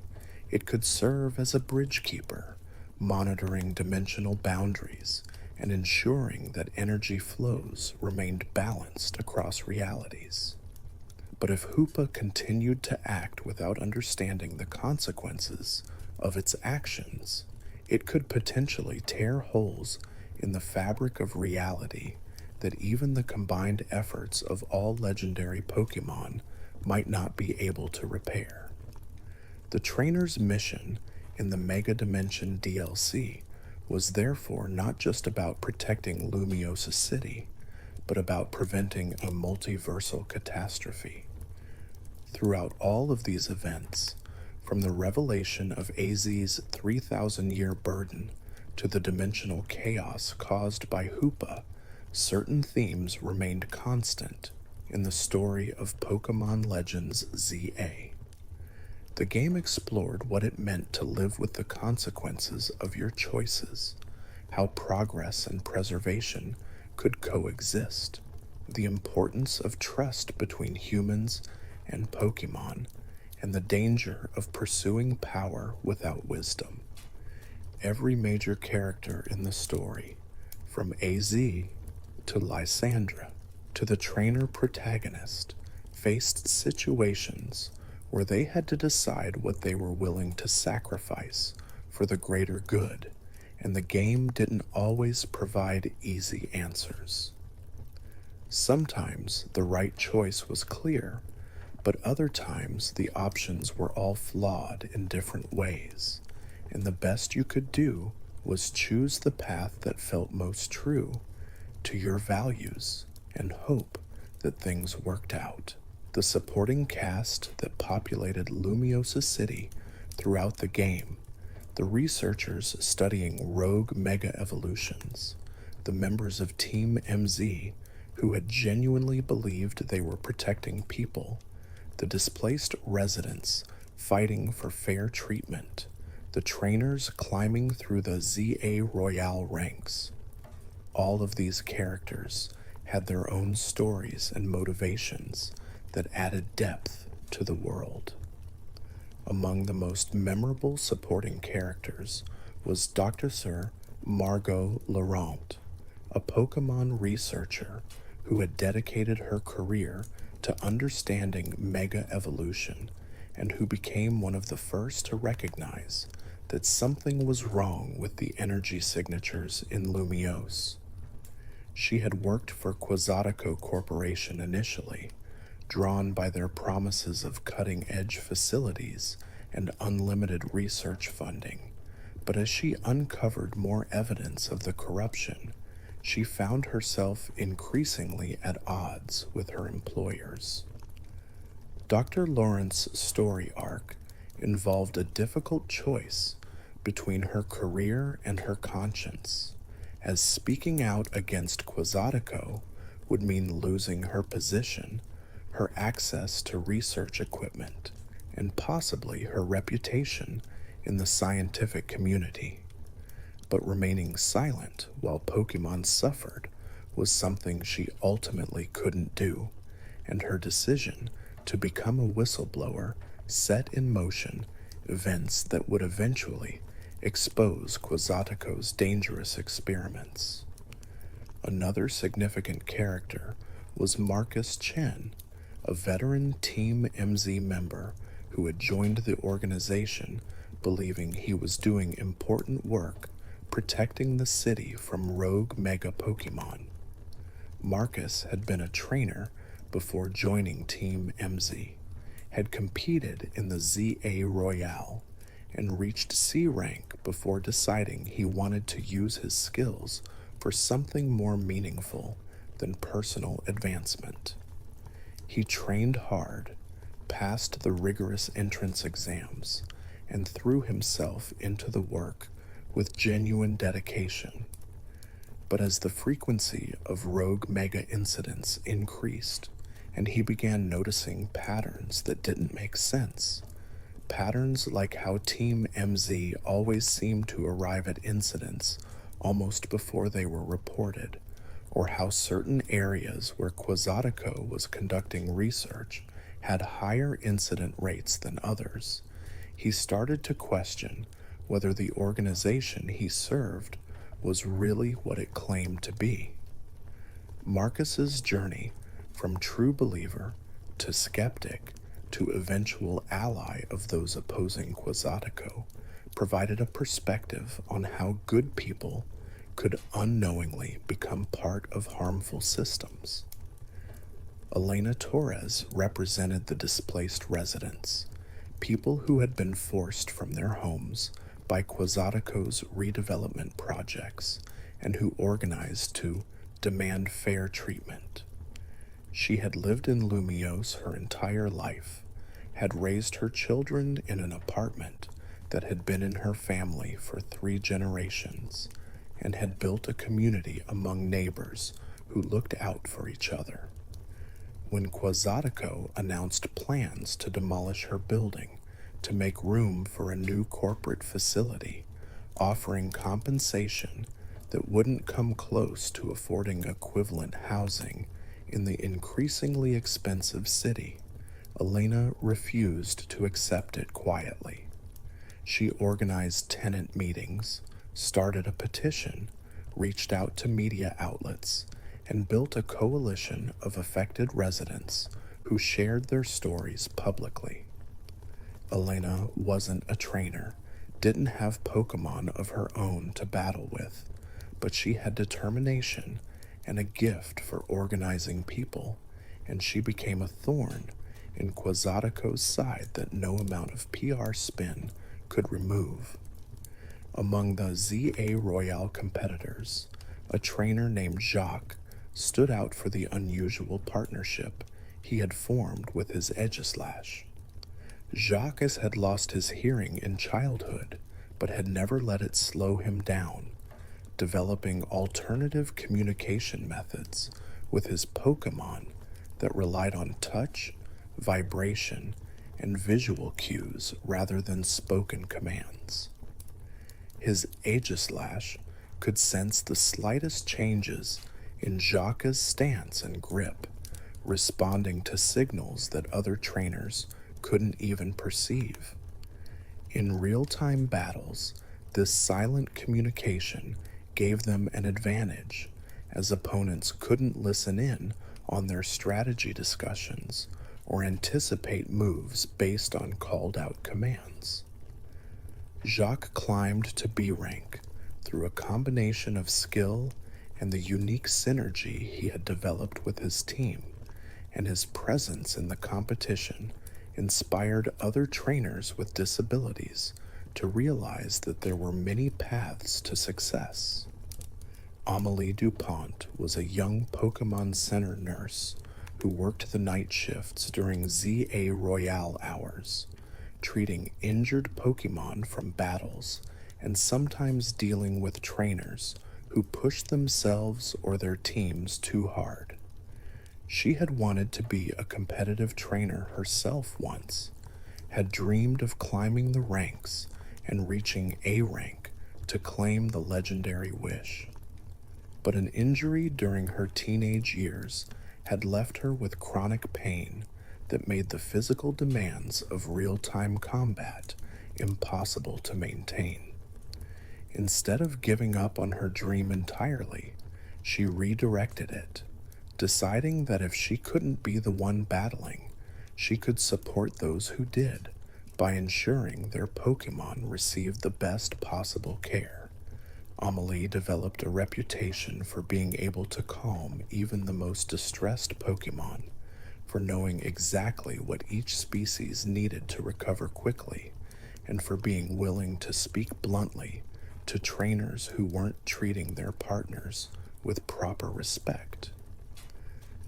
it could serve as a bridge keeper, monitoring dimensional boundaries and ensuring that energy flows remained balanced across realities. But if Hoopa continued to act without understanding the consequences of its actions, it could potentially tear holes in the fabric of reality that even the combined efforts of all legendary Pokémon might not be able to repair. The trainer's mission in the Mega Dimension DLC was therefore not just about protecting Lumiosa City, but about preventing a multiversal catastrophe. Throughout all of these events, from the revelation of AZ's 3,000-year burden to the dimensional chaos caused by Hoopa, certain themes remained constant in the story of Pokémon Legends ZA. The game explored what it meant to live with the consequences of your choices, how progress and preservation could coexist, the importance of trust between humans and Pokémon, and the danger of pursuing power without wisdom. Every major character in the story, from AZ to Lysandra to the trainer protagonist, faced situations where they had to decide what they were willing to sacrifice for the greater good, and the game didn't always provide easy answers. Sometimes the right choice was clear, but other times the options were all flawed in different ways, and the best you could do was choose the path that felt most true to your values and hope that things worked out. The supporting cast that populated Lumiosa City throughout the game, the researchers studying rogue mega evolutions, the members of Team MZ who had genuinely believed they were protecting people, the displaced residents fighting for fair treatment, the trainers climbing through the ZA Royale ranks. All of these characters had their own stories and motivations that added depth to the world. Among the most memorable supporting characters was Dr. Sir Margot Laurent, a Pokémon researcher who had dedicated her career to understanding mega evolution and who became one of the first to recognize that something was wrong with the energy signatures in Lumiose. She had worked for Quasatico Corporation initially, drawn by their promises of cutting-edge facilities and unlimited research funding, But as she uncovered more evidence of the corruption, she found herself increasingly at odds with her employers. Dr. Lawrence's story arc involved a difficult choice between her career and her conscience, as speaking out against Quasatico would mean losing her position, her access to research equipment, and possibly her reputation in the scientific community. But remaining silent while Pokemon suffered was something she ultimately couldn't do, and her decision to become a whistleblower set in motion events that would eventually expose Quasatico's dangerous experiments. Another significant character was Marcus Chen, a veteran Team MZ member who had joined the organization believing he was doing important work protecting the city from rogue mega Pokemon. Marcus had been a trainer before joining Team MZ, had competed in the ZA Royale, and reached C rank before deciding he wanted to use his skills for something more meaningful than personal advancement. He trained hard, passed the rigorous entrance exams, and threw himself into the work with genuine dedication. But as the frequency of rogue mega incidents increased, and he began noticing patterns that didn't make sense, patterns like how Team MZ always seemed to arrive at incidents almost before they were reported, or how certain areas where Quasatico was conducting research had higher incident rates than others, he started to question whether the organization he served was really what it claimed to be. Marcus's journey from true believer to skeptic to eventual ally of those opposing Quasatico provided a perspective on how good people could unknowingly become part of harmful systems. Elena Torres represented the displaced residents, people who had been forced from their homes by Quasatico's redevelopment projects and who organized to demand fair treatment. She had lived in Lumiose her entire life, had raised her children in an apartment that had been in her family for 3 generations, and had built a community among neighbors who looked out for each other. When Quasatico announced plans to demolish her building to make room for a new corporate facility, offering compensation that wouldn't come close to affording equivalent housing in the increasingly expensive city, Elena refused to accept it quietly. She organized tenant meetings, started a petition, reached out to media outlets, and built a coalition of affected residents who shared their stories publicly. Elena wasn't a trainer, didn't have Pokémon of her own to battle with, but she had determination and a gift for organizing people, and she became a thorn in Quasatico's side that no amount of PR spin could remove. Among the ZA Royale competitors, a trainer named Jacques stood out for the unusual partnership he had formed with his Aegislash. Jacques had lost his hearing in childhood, but had never let it slow him down, developing alternative communication methods with his Pokémon that relied on touch, vibration, and visual cues rather than spoken commands. His Aegislash could sense the slightest changes in Jacques' stance and grip, responding to signals that other trainers couldn't even perceive. In real-time battles, this silent communication gave them an advantage, as opponents couldn't listen in on their strategy discussions or anticipate moves based on called-out commands. Jacques climbed to B rank through a combination of skill and the unique synergy he had developed with his team, and his presence in the competition inspired other trainers with disabilities to realize that there were many paths to success. Amelie DuPont was a young Pokémon Center nurse who worked the night shifts during ZA Royale hours, treating injured Pokémon from battles and sometimes dealing with trainers who pushed themselves or their teams too hard. She had wanted to be a competitive trainer herself once, had dreamed of climbing the ranks and reaching A rank to claim the legendary wish. But an injury during her teenage years had left her with chronic pain that made the physical demands of real-time combat impossible to maintain. Instead of giving up on her dream entirely, she redirected it, deciding that if she couldn't be the one battling, she could support those who did by ensuring their Pokémon received the best possible care. Amelie developed a reputation for being able to calm even the most distressed Pokémon, for knowing exactly what each species needed to recover quickly, and for being willing to speak bluntly to trainers who weren't treating their partners with proper respect.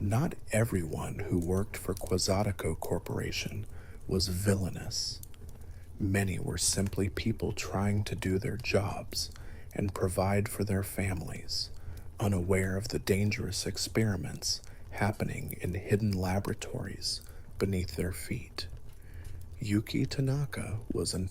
Not everyone who worked for Quasatico Corporation was villainous. Many were simply people trying to do their jobs and provide for their families, unaware of the dangerous experiments happening in hidden laboratories beneath their feet. Yuki Tanaka was an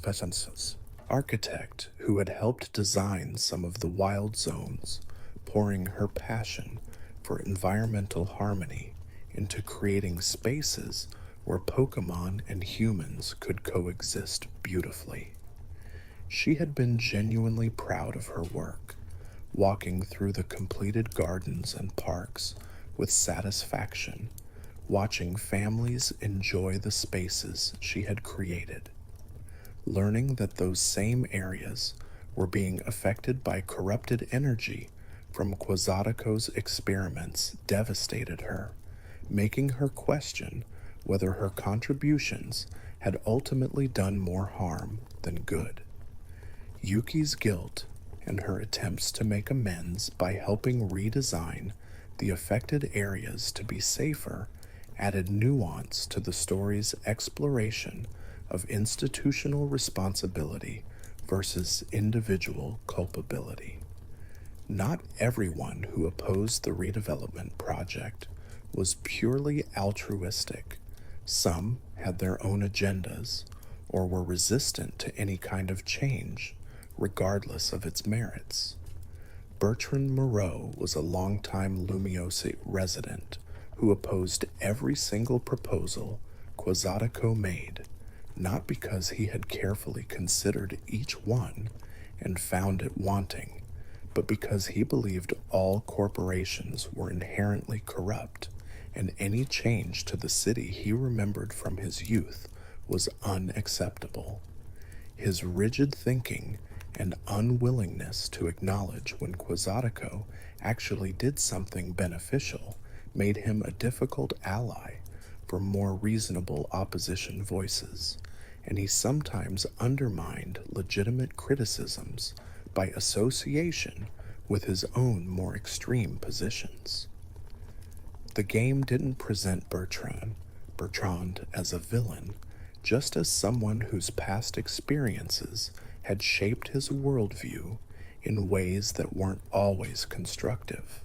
architect who had helped design some of the wild zones, pouring her passion for environmental harmony into creating spaces where Pokémon and humans could coexist beautifully. She had been genuinely proud of her work, walking through the completed gardens and parks with satisfaction, watching families enjoy the spaces she had created. Learning that those same areas were being affected by corrupted energy from Quasatico's experiments devastated her, making her question whether her contributions had ultimately done more harm than good. Yuki's guilt and her attempts to make amends by helping redesign the affected areas to be safer added nuance to the story's exploration of institutional responsibility versus individual culpability. Not everyone who opposed the redevelopment project was purely altruistic. Some had their own agendas or were resistant to any kind of change, regardless of its merits. Bertrand Moreau was a longtime Lumiosi resident who opposed every single proposal Quasatico made, not because he had carefully considered each one and found it wanting, but because he believed all corporations were inherently corrupt, and any change to the city he remembered from his youth was unacceptable. His rigid thinking and unwillingness to acknowledge when Quasatico actually did something beneficial made him a difficult ally for more reasonable opposition voices, and he sometimes undermined legitimate criticisms by association with his own more extreme positions. The game didn't present Bertrand as a villain, just as someone whose past experiences had shaped his worldview in ways that weren't always constructive.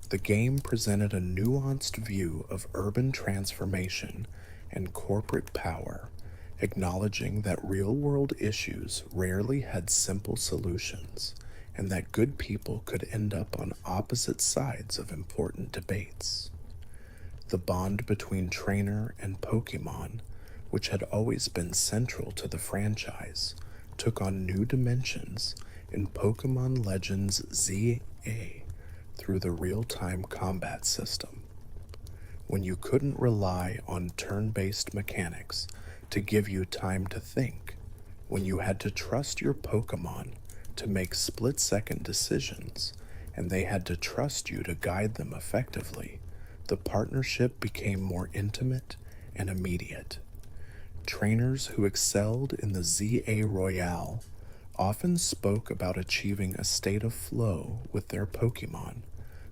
The game presented a nuanced view of urban transformation and corporate power, acknowledging that real-world issues rarely had simple solutions, and that good people could end up on opposite sides of important debates. The bond between trainer and Pokémon, which had always been central to the franchise, took on new dimensions in Pokémon Legends ZA through the real-time combat system. When you couldn't rely on turn-based mechanics to give you time to think, when you had to trust your Pokémon to make split-second decisions, and they had to trust you to guide them effectively, the partnership became more intimate and immediate. Trainers who excelled in the ZA Royale often spoke about achieving a state of flow with their Pokemon,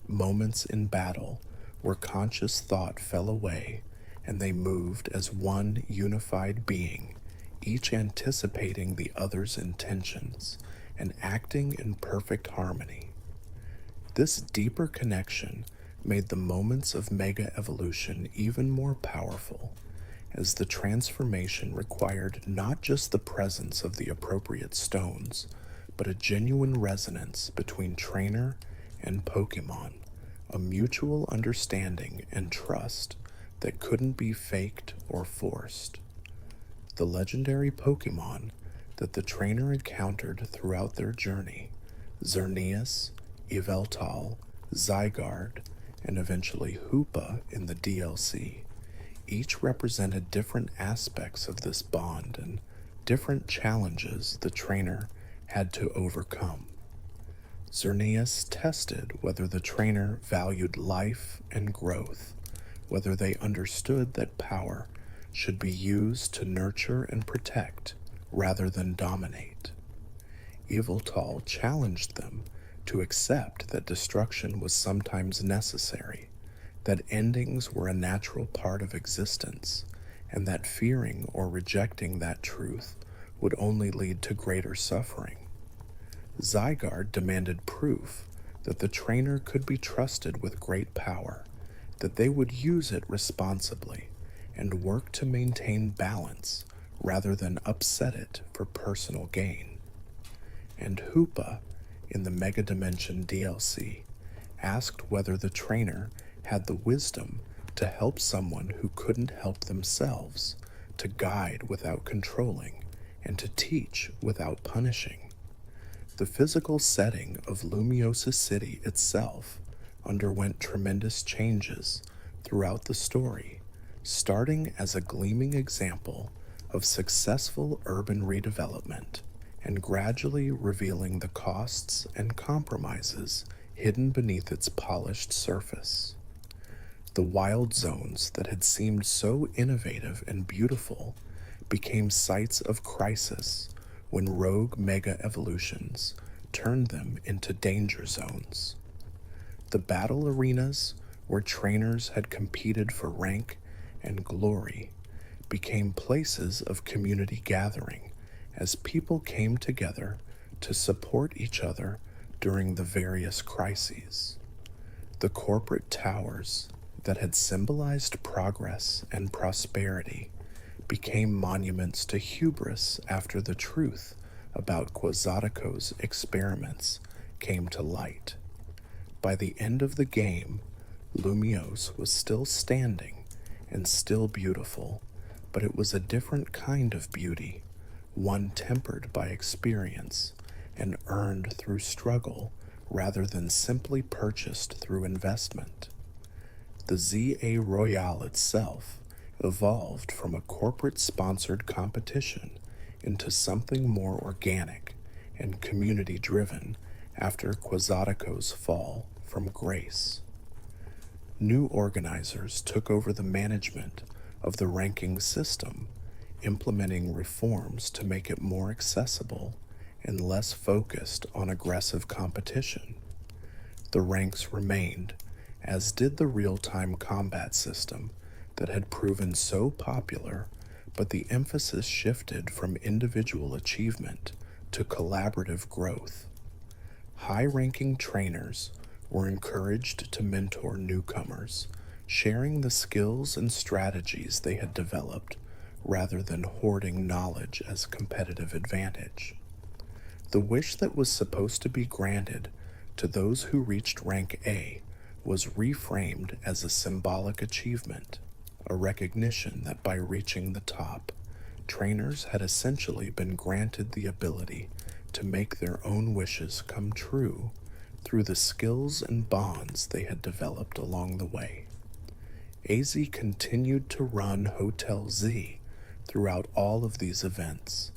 moments in battle where conscious thought fell away and they moved as one unified being, each anticipating the other's intentions and acting in perfect harmony. This deeper connection made the moments of Mega Evolution even more powerful, as the transformation required not just the presence of the appropriate stones, but a genuine resonance between trainer and Pokemon, a mutual understanding and trust that couldn't be faked or forced. The legendary Pokemon that the trainer encountered throughout their journey, Xerneas, Yveltal, Zygarde, and eventually Hoopa in the DLC, each represented different aspects of this bond and different challenges the trainer had to overcome. Xerneas tested whether the trainer valued life and growth, whether they understood that power should be used to nurture and protect rather than dominate. Yveltal challenged them to accept that destruction was sometimes necessary, that endings were a natural part of existence, and that fearing or rejecting that truth would only lead to greater suffering. Zygarde demanded proof that the trainer could be trusted with great power, that they would use it responsibly, and work to maintain balance rather than upset it for personal gain. And Hoopa, in the Mega Dimension DLC, asked whether the trainer had the wisdom to help someone who couldn't help themselves, to guide without controlling, and to teach without punishing. The physical setting of Lumiosa City itself underwent tremendous changes throughout the story, starting as a gleaming example of successful urban redevelopment and gradually revealing the costs and compromises hidden beneath its polished surface. The wild zones that had seemed so innovative and beautiful became sites of crisis when rogue mega evolutions turned them into danger zones. The battle arenas where trainers had competed for rank and glory became places of community gathering as people came together to support each other during the various crises. The corporate towers that had symbolized progress and prosperity became monuments to hubris after the truth about Quasatico's experiments came to light. By the end of the game, Lumiose was still standing and still beautiful, but it was a different kind of beauty, one tempered by experience and earned through struggle rather than simply purchased through investment. The ZA Royale itself evolved from a corporate-sponsored competition into something more organic and community-driven after Quasatico's fall from grace. New organizers took over the management of the ranking system, implementing reforms to make it more accessible and less focused on aggressive competition. The ranks remained, as did the real-time combat system that had proven so popular, but the emphasis shifted from individual achievement to collaborative growth. High-ranking trainers were encouraged to mentor newcomers, sharing the skills and strategies they had developed rather than hoarding knowledge as competitive advantage. The wish that was supposed to be granted to those who reached rank A was reframed as a symbolic achievement, a recognition that by reaching the top, trainers had essentially been granted the ability to make their own wishes come true through the skills and bonds they had developed along the way. AZ continued to run Hotel Z throughout all of these events,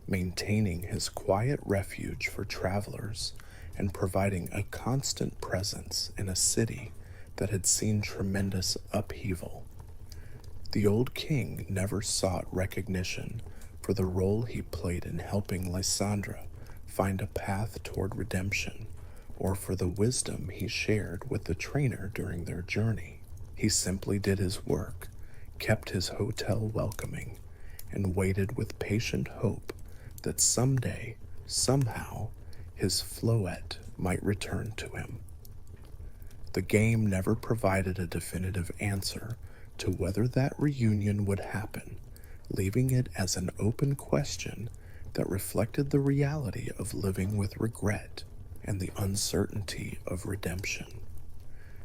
maintaining his quiet refuge for travelers and providing a constant presence in a city that had seen tremendous upheaval. The old king never sought recognition for the role he played in helping Lysandra find a path toward redemption, or for the wisdom he shared with the trainer during their journey. He simply did his work, kept his hotel welcoming, and waited with patient hope that someday, somehow, his Floette might return to him. The game never provided a definitive answer to whether that reunion would happen, leaving it as an open question that reflected the reality of living with regret and the uncertainty of redemption.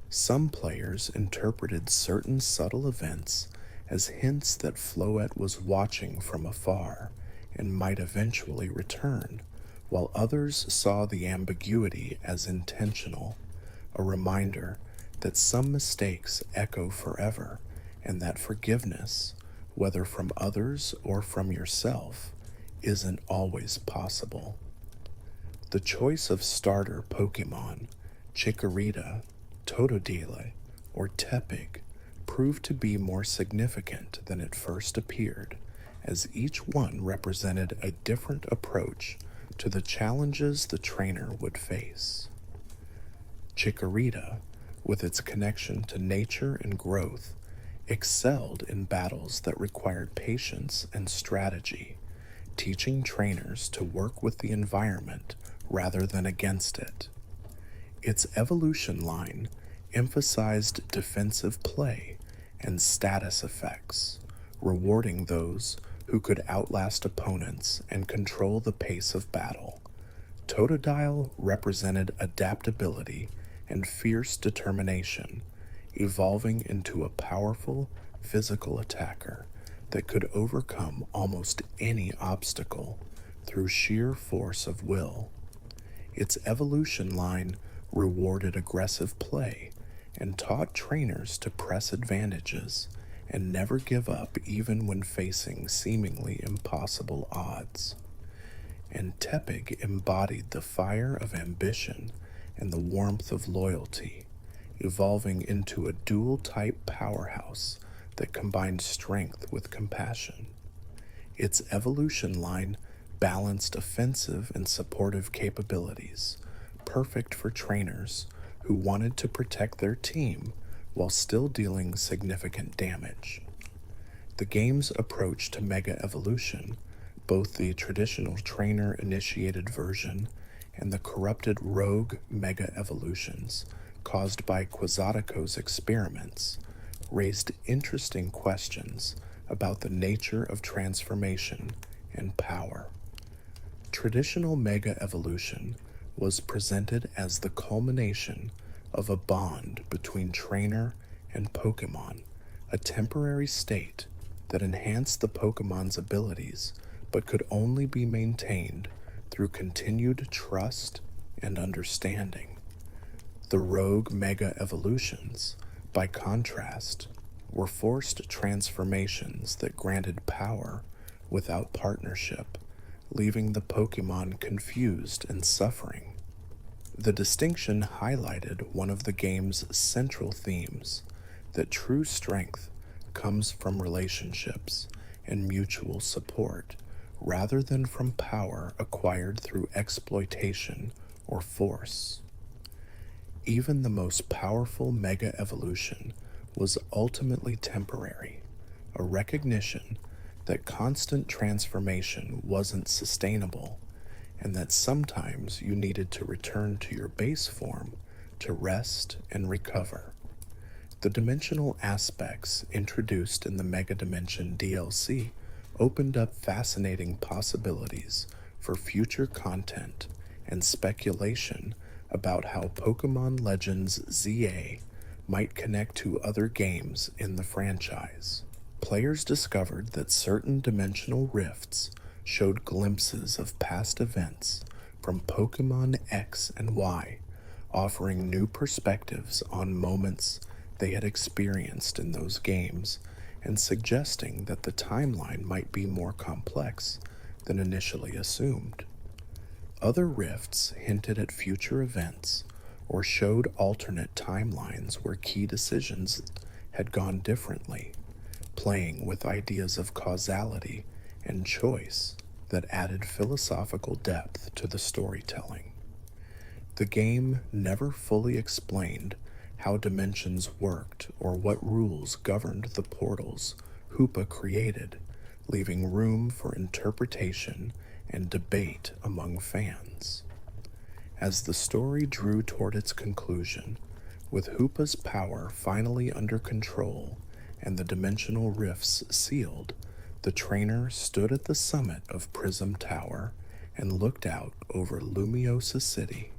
Some players interpreted certain subtle events as hints that Floette was watching from afar and might eventually return, while others saw the ambiguity as intentional, a reminder that some mistakes echo forever and that forgiveness, whether from others or from yourself, isn't always possible. The choice of starter Pokemon, Chikorita, Totodile, or Tepig, proved to be more significant than it first appeared, as each one represented a different approach to the challenges the trainer would face. Chikorita, with its connection to nature and growth, excelled in battles that required patience and strategy, teaching trainers to work with the environment rather than against it. Its evolution line emphasized defensive play and status effects, rewarding those who could outlast opponents and control the pace of battle. Totodile represented adaptability and fierce determination, evolving into a powerful physical attacker that could overcome almost any obstacle through sheer force of will. Its evolution line rewarded aggressive play and taught trainers to press advantages and never give up even when facing seemingly impossible odds. And Tepig embodied the fire of ambition and the warmth of loyalty, evolving into a dual-type powerhouse that combined strength with compassion. Its evolution line balanced offensive and supportive capabilities, perfect for trainers who wanted to protect their team while still dealing significant damage. The game's approach to Mega Evolution, both the traditional trainer-initiated version and the corrupted rogue Mega Evolutions caused by Quizatico's experiments, raised interesting questions about the nature of transformation and power. Traditional Mega Evolution was presented as the culmination of a bond between trainer and Pokemon, a temporary state that enhanced the Pokemon's abilities but could only be maintained through continued trust and understanding. The rogue Mega Evolutions, by contrast, were forced transformations that granted power without partnership, leaving the Pokemon confused and suffering. The distinction highlighted one of the game's central themes, that true strength comes from relationships and mutual support, rather than from power acquired through exploitation or force. Even the most powerful Mega Evolution was ultimately temporary, a recognition that constant transformation wasn't sustainable, and that sometimes you needed to return to your base form to rest and recover. The dimensional aspects introduced in the Mega Dimension DLC opened up fascinating possibilities for future content and speculation about how Pokémon Legends ZA might connect to other games in the franchise. Players discovered that certain dimensional rifts showed glimpses of past events from Pokémon X and Y, offering new perspectives on moments they had experienced in those games and suggesting that the timeline might be more complex than initially assumed. Other rifts hinted at future events or showed alternate timelines where key decisions had gone differently, playing with ideas of causality and choice that added philosophical depth to the storytelling. The game never fully explained how dimensions worked or what rules governed the portals Hoopa created, leaving room for interpretation and debate among fans. As the story drew toward its conclusion, with Hoopa's power finally under control and the dimensional rifts sealed, the trainer stood at the summit of Prism Tower and looked out over Lumiosa City.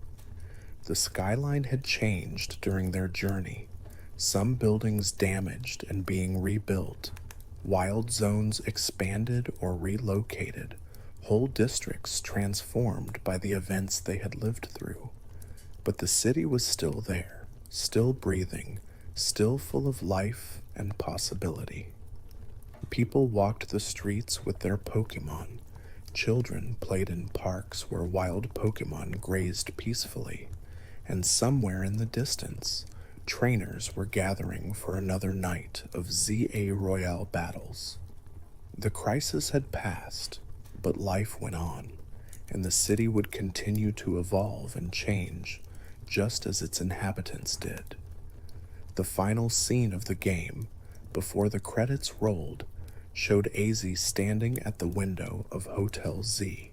The skyline had changed during their journey, some buildings damaged and being rebuilt, wild zones expanded or relocated, whole districts transformed by the events they had lived through. But the city was still there, still breathing, still full of life and possibility. People walked the streets with their Pokémon. Children played in parks where wild Pokémon grazed peacefully. And somewhere in the distance, trainers were gathering for another night of ZA Royale battles. The crisis had passed, but life went on, and the city would continue to evolve and change, just as its inhabitants did. The final scene of the game, before the credits rolled, showed AZ standing at the window of Hotel Z,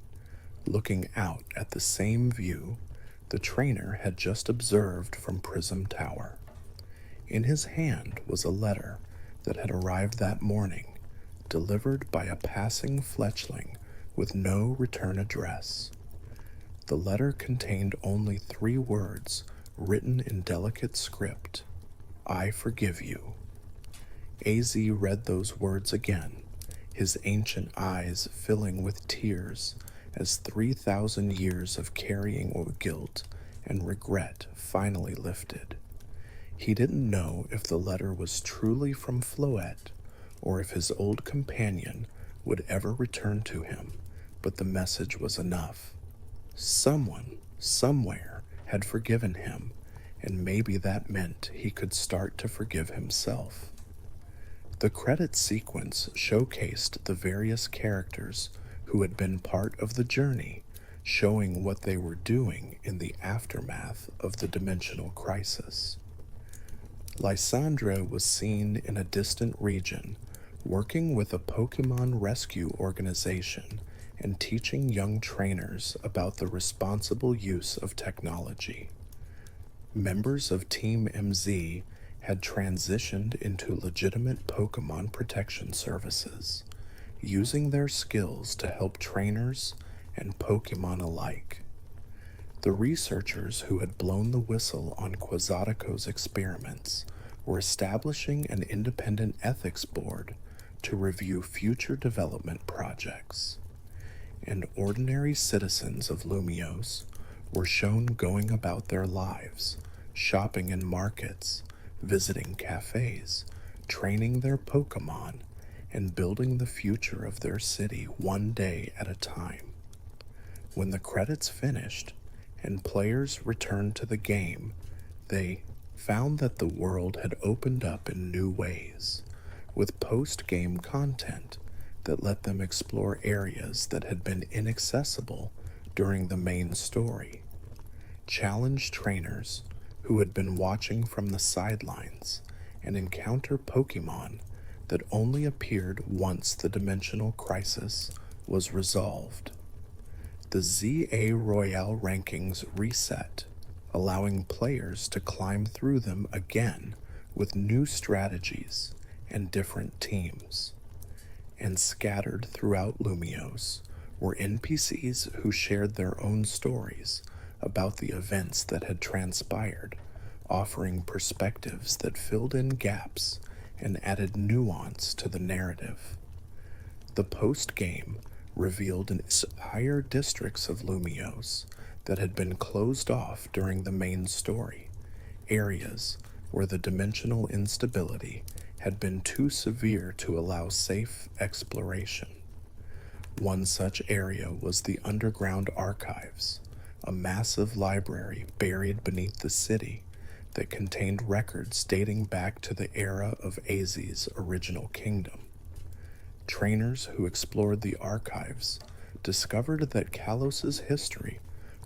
looking out at the same view the trainer had just observed from Prism Tower. In his hand was a letter that had arrived that morning, delivered by a passing fletchling with no return address. The letter contained only 3 words written in delicate script: "I forgive you." AZ read those words again, his ancient eyes filling with tears as 3,000 years of carrying of guilt and regret finally lifted. He didn't know if the letter was truly from Floette or if his old companion would ever return to him, but the message was enough. Someone, somewhere, had forgiven him, and maybe that meant he could start to forgive himself. The credit sequence showcased the various characters who had been part of the journey, showing what they were doing in the aftermath of the dimensional crisis. Lysandra was seen in a distant region, working with a Pokémon rescue organization and teaching young trainers about the responsible use of technology. Members of Team MZ had transitioned into legitimate Pokémon protection services, using their skills to help trainers and Pokémon alike. The researchers who had blown the whistle on Quasatico's experiments were establishing an independent ethics board to review future development projects. And ordinary citizens of Lumiose were shown going about their lives, shopping in markets, visiting cafes, training their Pokémon, and building the future of their city one day at a time. When the credits finished and players returned to the game, they found that the world had opened up in new ways, with post-game content that let them explore areas that had been inaccessible during the main story. Challenge trainers who had been watching from the sidelines and encounter Pokémon that only appeared once the dimensional crisis was resolved. The ZA Royale rankings reset, allowing players to climb through them again with new strategies and different teams. And scattered throughout Lumiose were NPCs who shared their own stories about the events that had transpired, offering perspectives that filled in gaps and added nuance to the narrative. The post-game revealed entire districts of Lumiose that had been closed off during the main story, areas where the dimensional instability had been too severe to allow safe exploration. One such area was the underground archives, a massive library buried beneath the city that contained records dating back to the era of AZ's original kingdom. Trainers who explored the archives discovered that Kalos's history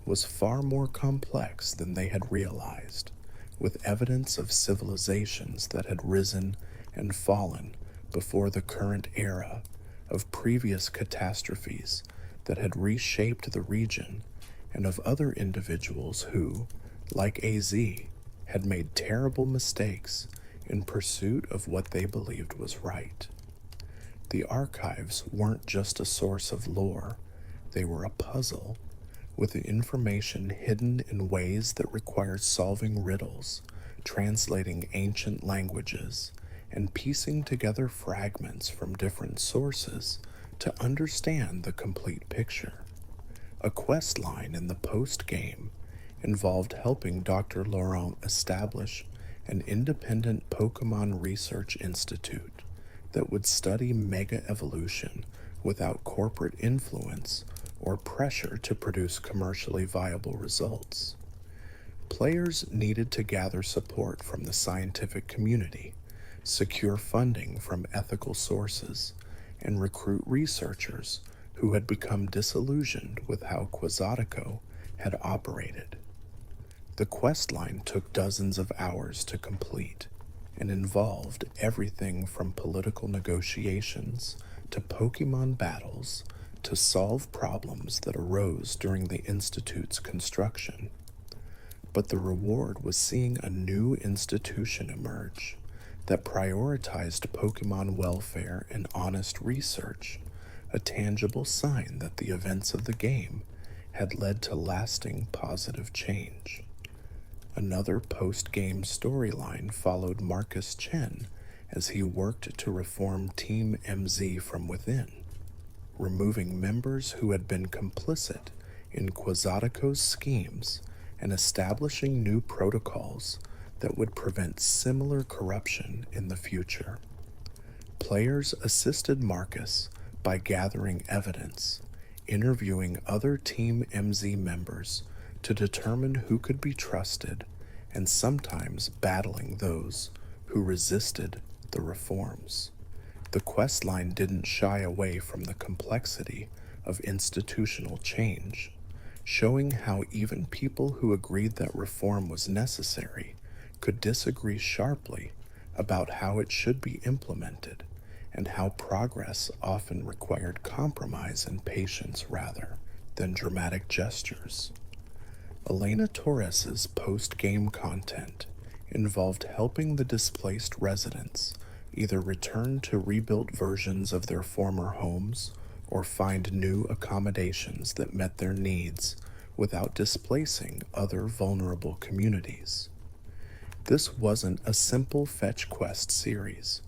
was far more complex than they had realized, with evidence of civilizations that had risen and fallen before the current era, of previous catastrophes that had reshaped the region, and of other individuals who, like AZ, had made terrible mistakes in pursuit of what they believed was right. The archives weren't just a source of lore, they were a puzzle, with the information hidden in ways that required solving riddles, translating ancient languages, and piecing together fragments from different sources to understand the complete picture. A quest line in the post-game involved helping Dr. Laurent establish an independent Pokémon research institute that would study mega evolution without corporate influence or pressure to produce commercially viable results. Players needed to gather support from the scientific community, secure funding from ethical sources, and recruit researchers who had become disillusioned with how Quixotico had operated. The quest line took dozens of hours to complete and involved everything from political negotiations to Pokemon battles to solve problems that arose during the Institute's construction. But the reward was seeing a new institution emerge that prioritized Pokemon welfare and honest research, a tangible sign that the events of the game had led to lasting positive change. Another post-game storyline followed Marcus Chen as he worked to reform Team MZ from within, removing members who had been complicit in Quixotico's schemes and establishing new protocols that would prevent similar corruption in the future. Players assisted Marcus by gathering evidence, interviewing other Team MZ members to determine who could be trusted, and sometimes battling those who resisted the reforms. The quest line didn't shy away from the complexity of institutional change, showing how even people who agreed that reform was necessary could disagree sharply about how it should be implemented, and how progress often required compromise and patience rather than dramatic gestures. Elena Torres's post-game content involved helping the displaced residents either return to rebuilt versions of their former homes or find new accommodations that met their needs without displacing other vulnerable communities. This wasn't a simple fetch quest series,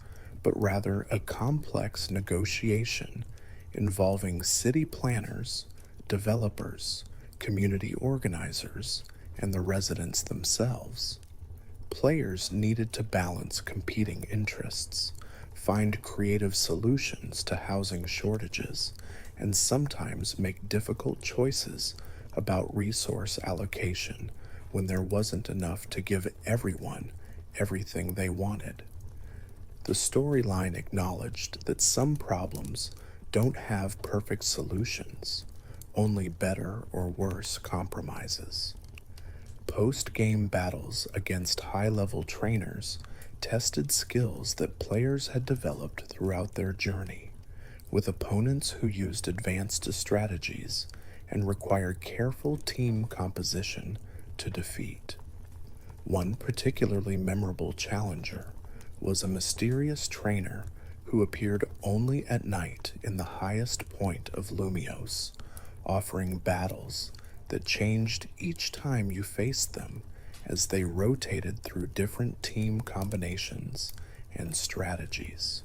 but rather a complex negotiation involving city planners, developers, community organizers, and the residents themselves. Players needed to balance competing interests, find creative solutions to housing shortages, and sometimes make difficult choices about resource allocation when there wasn't enough to give everyone everything they wanted. The storyline acknowledged that some problems don't have perfect solutions, only better or worse compromises. Post-game battles against high-level trainers tested skills that players had developed throughout their journey, with opponents who used advanced strategies and required careful team composition to defeat. One particularly memorable challenger was a mysterious trainer who appeared only at night in the highest point of Lumios, offering battles that changed each time you faced them as they rotated through different team combinations and strategies.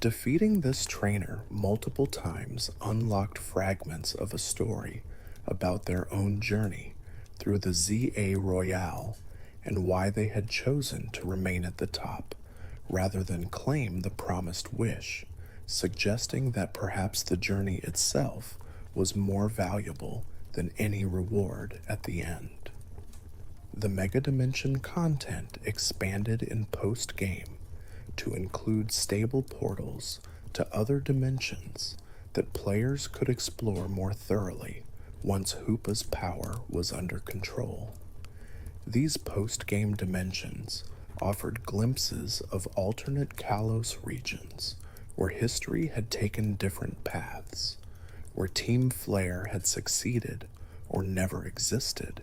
Defeating this trainer multiple times unlocked fragments of a story about their own journey through the ZA Royale and why they had chosen to remain at the top rather than claim the promised wish, suggesting that perhaps the journey itself was more valuable than any reward at the end. The Mega Dimension content expanded in post-game to include stable portals to other dimensions that players could explore more thoroughly once Hoopa's power was under control. These post-game dimensions offered glimpses of alternate Kalos regions where history had taken different paths, where Team Flare had succeeded or never existed,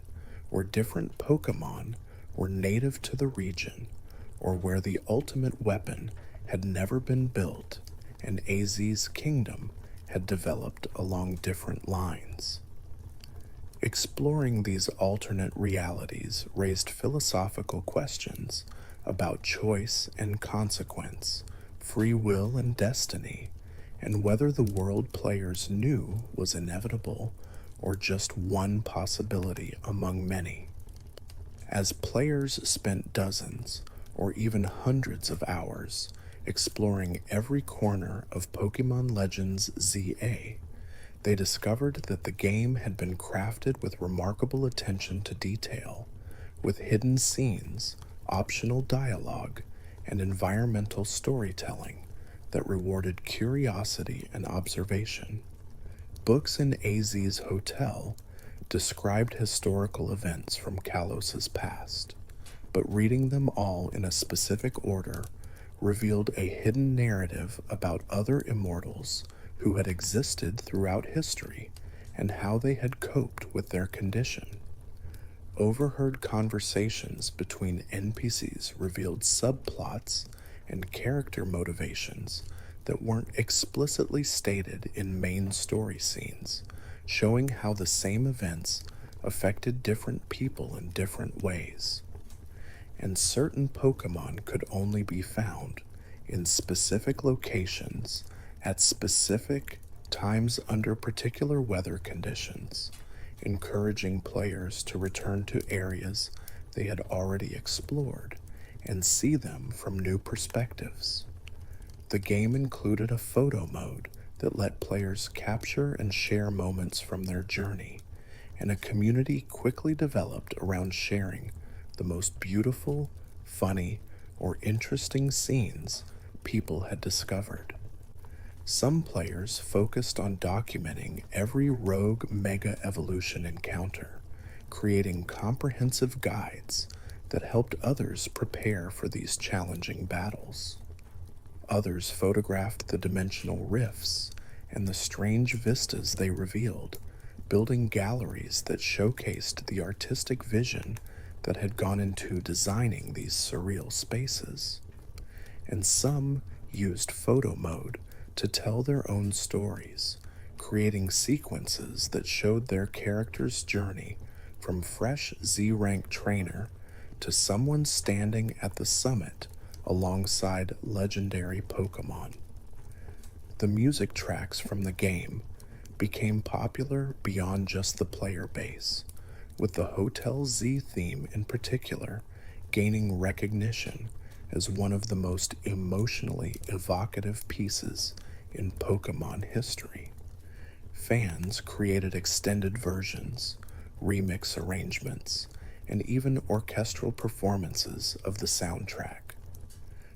where different Pokémon were native to the region, or where the ultimate weapon had never been built and AZ's kingdom had developed along different lines. Exploring these alternate realities raised philosophical questions about choice and consequence, free will and destiny, and whether the world players knew was inevitable or just one possibility among many. As players spent dozens or even hundreds of hours exploring every corner of Pokémon Legends ZA, they discovered that the game had been crafted with remarkable attention to detail, with hidden scenes, optional dialogue, and environmental storytelling that rewarded curiosity and observation. Books in AZ's hotel described historical events from Kalos's past, but reading them all in a specific order revealed a hidden narrative about other immortals who had existed throughout history and how they had coped with their condition. Overheard conversations between NPCs revealed subplots and character motivations that weren't explicitly stated in main story scenes, showing how the same events affected different people in different ways. And certain Pokémon could only be found in specific locations at specific times under particular weather conditions, encouraging players to return to areas they had already explored and see them from new perspectives. The game included a photo mode that let players capture and share moments from their journey, and a community quickly developed around sharing the most beautiful, funny, or interesting scenes people had discovered. Some players focused on documenting every rogue Mega Evolution encounter, creating comprehensive guides that helped others prepare for these challenging battles. Others photographed the dimensional rifts and the strange vistas they revealed, building galleries that showcased the artistic vision that had gone into designing these surreal spaces. And some used photo mode to tell their own stories, creating sequences that showed their character's journey from fresh Z-rank trainer to someone standing at the summit alongside legendary Pokémon. The music tracks from the game became popular beyond just the player base, with the Hotel Z theme in particular gaining recognition as one of the most emotionally evocative pieces in Pokémon history. Fans created extended versions, remix arrangements, and even orchestral performances of the soundtrack.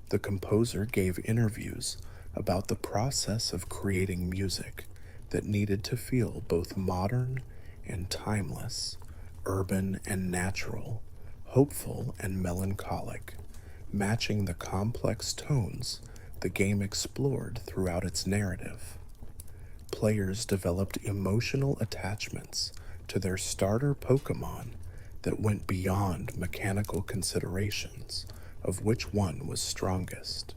The composer gave interviews about the process of creating music that needed to feel both modern and timeless, urban and natural, hopeful and melancholic, matching the complex tones the game explored throughout its narrative. Players developed emotional attachments to their starter Pokémon that went beyond mechanical considerations of which one was strongest.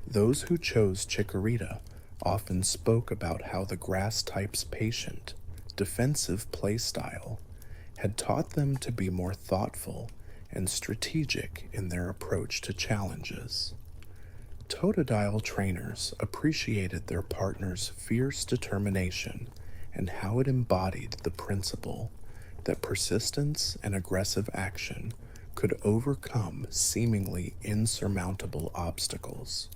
Those who chose Chikorita often spoke about how the grass type's patient, defensive playstyle had taught them to be more thoughtful and strategic in their approach to challenges. Totodile trainers appreciated their partner's fierce determination and how it embodied the principle that persistence and aggressive action could overcome seemingly insurmountable obstacles.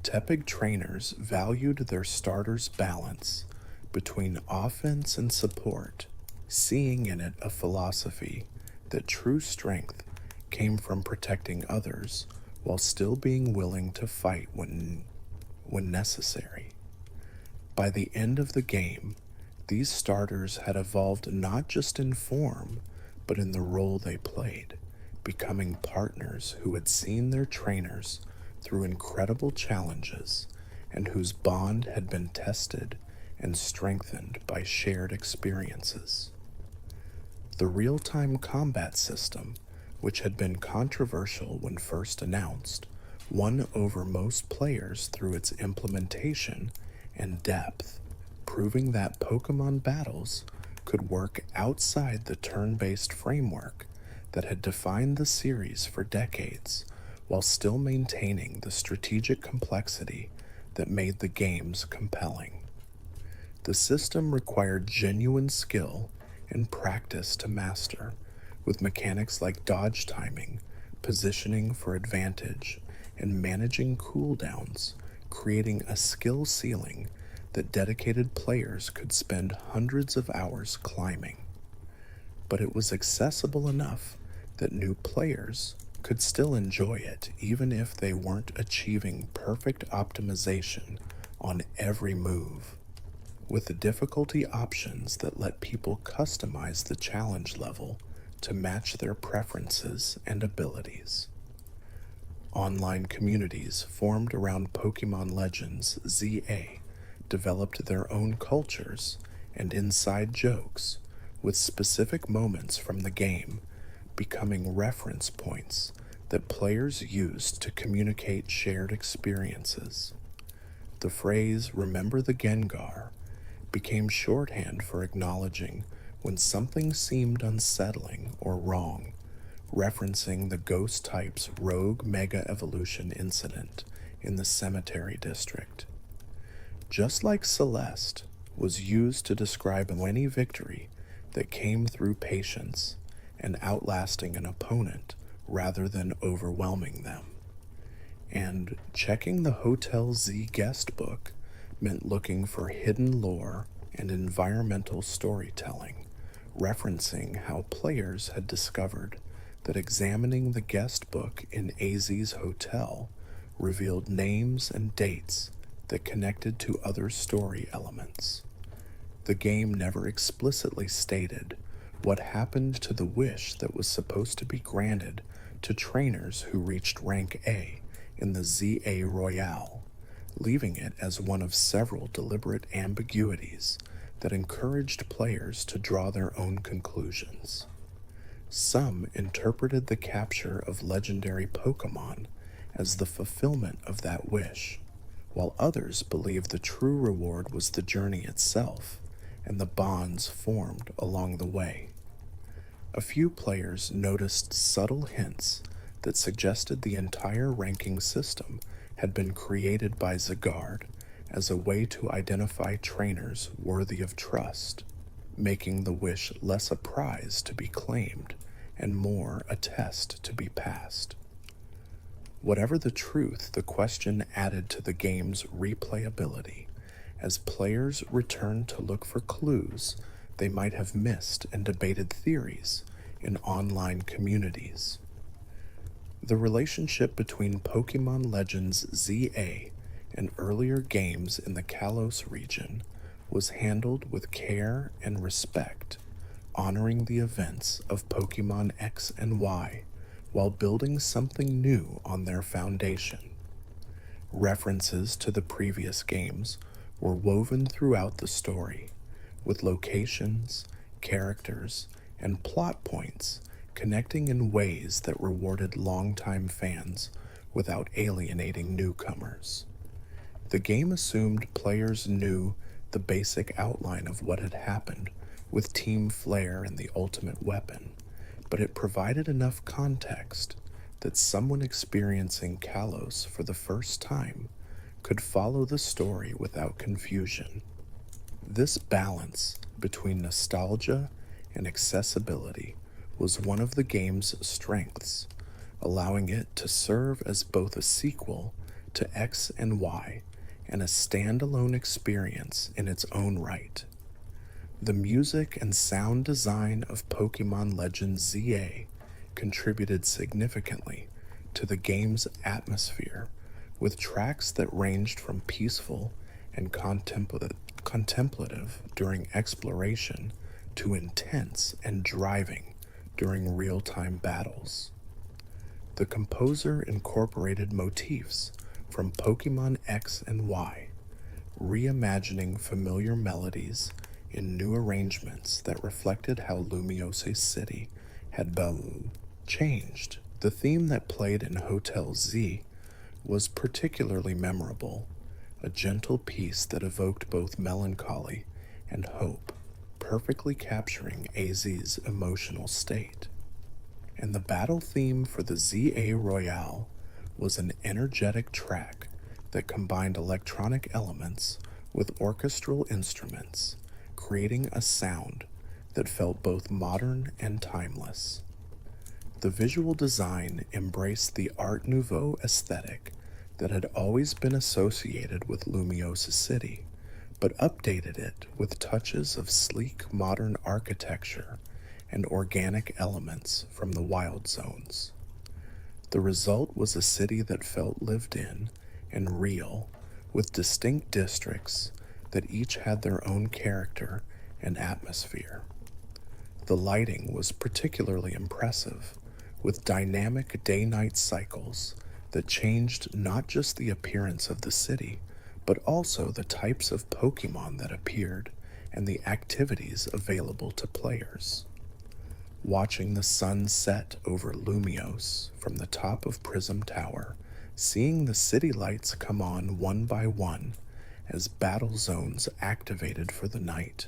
Tepig trainers valued their starter's balance between offense and support, seeing in it a philosophy that true strength came from protecting others while still being willing to fight when necessary. By the end of the game, these starters had evolved not just in form, but in the role they played, becoming partners who had seen their trainers through incredible challenges and whose bond had been tested and strengthened by shared experiences. The real-time combat system, which had been controversial when first announced, won over most players through its implementation and depth, proving that Pokémon battles could work outside the turn-based framework that had defined the series for decades, while still maintaining the strategic complexity that made the games compelling. The system required genuine skill and practice to master, with mechanics like dodge timing, positioning for advantage, and managing cooldowns, creating a skill ceiling that dedicated players could spend hundreds of hours climbing. But it was accessible enough that new players could still enjoy it even if they weren't achieving perfect optimization on every move, with the difficulty options that let people customize the challenge level to match their preferences and abilities. Online communities formed around Pokémon Legends ZA developed their own cultures and inside jokes, with specific moments from the game becoming reference points that players used to communicate shared experiences. The phrase "remember the Gengar" became shorthand for acknowledging when something seemed unsettling or wrong, referencing the Ghost type's rogue Mega Evolution incident in the Cemetery District. Just like Celeste was used to describe any victory that came through patience and outlasting an opponent rather than overwhelming them. And checking the Hotel Z guest book meant looking for hidden lore and environmental storytelling, referencing how players had discovered that examining the guest book in AZ's hotel revealed names and dates that connected to other story elements. The game never explicitly stated what happened to the wish that was supposed to be granted to trainers who reached rank A in the ZA Royale, leaving it as one of several deliberate ambiguities that encouraged players to draw their own conclusions. Some interpreted the capture of legendary Pokémon as the fulfillment of that wish, while others believed the true reward was the journey itself and the bonds formed along the way. A few players noticed subtle hints that suggested the entire ranking system had been created by Zygarde as a way to identify trainers worthy of trust, making the wish less a prize to be claimed and more a test to be passed. Whatever the truth, the question added to the game's replayability, as players returned to look for clues they might have missed and debated theories in online communities. The relationship between Pokémon Legends ZA and earlier games in the Kalos region was handled with care and respect, honoring the events of Pokémon X and Y while building something new on their foundation. References to the previous games were woven throughout the story, with locations, characters, and plot points connecting in ways that rewarded longtime fans without alienating newcomers. The game assumed players knew the basic outline of what had happened with Team Flare and the ultimate weapon, but it provided enough context that someone experiencing Kalos for the first time could follow the story without confusion. This balance between nostalgia and accessibility was one of the game's strengths, allowing it to serve as both a sequel to X and Y and a standalone experience in its own right. The music and sound design of Pokemon Legends ZA contributed significantly to the game's atmosphere, with tracks that ranged from peaceful and contemplative during exploration to intense and driving during real time battles. The composer incorporated motifs from Pokemon X and Y, reimagining familiar melodies in new arrangements that reflected how Lumiose City had been changed. The theme that played in Hotel Z was particularly memorable, a gentle piece that evoked both melancholy and hope, perfectly capturing AZ's emotional state. And the battle theme for the ZA Royale was an energetic track that combined electronic elements with orchestral instruments, creating a sound that felt both modern and timeless. The visual design embraced the Art Nouveau aesthetic that had always been associated with Lumiosa City, but updated it with touches of sleek modern architecture and organic elements from the wild zones. The result was a city that felt lived in and real, with distinct districts that each had their own character and atmosphere. The lighting was particularly impressive, with dynamic day-night cycles that changed not just the appearance of the city, but also the types of Pokemon that appeared and the activities available to players. Watching the sun set over Lumiose from the top of Prism Tower, seeing the city lights come on one by one as battle zones activated for the night,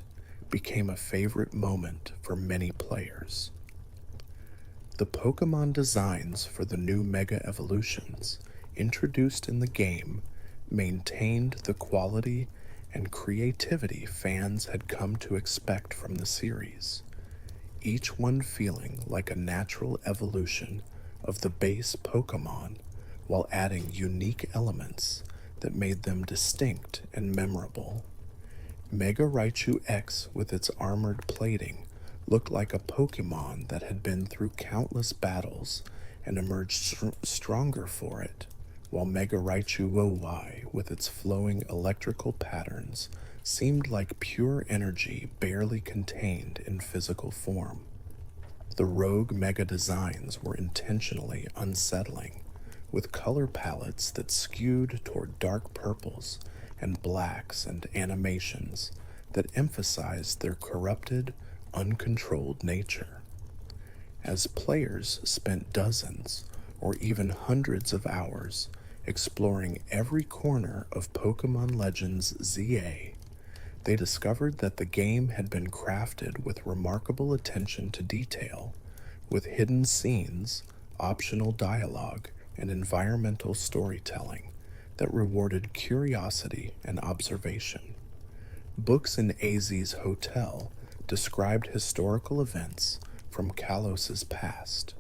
became a favorite moment for many players. The Pokemon designs for the new Mega Evolutions introduced in the game maintained the quality and creativity fans had come to expect from the series, each one feeling like a natural evolution of the base Pokemon while adding unique elements that made them distinct and memorable. Mega Raichu X, with its armored plating, looked like a Pokemon that had been through countless battles and emerged stronger for it, while Mega Raichu Y, with its flowing electrical patterns, seemed like pure energy barely contained in physical form. The rogue Mega designs were intentionally unsettling, with color palettes that skewed toward dark purples and blacks and animations that emphasized their corrupted, uncontrolled nature. As players spent dozens or even hundreds of hours exploring every corner of Pokemon Legends ZA, they discovered that the game had been crafted with remarkable attention to detail, with hidden scenes, optional dialogue, and environmental storytelling that rewarded curiosity and observation. Books in AZ's hotel described historical events from Kalos's past.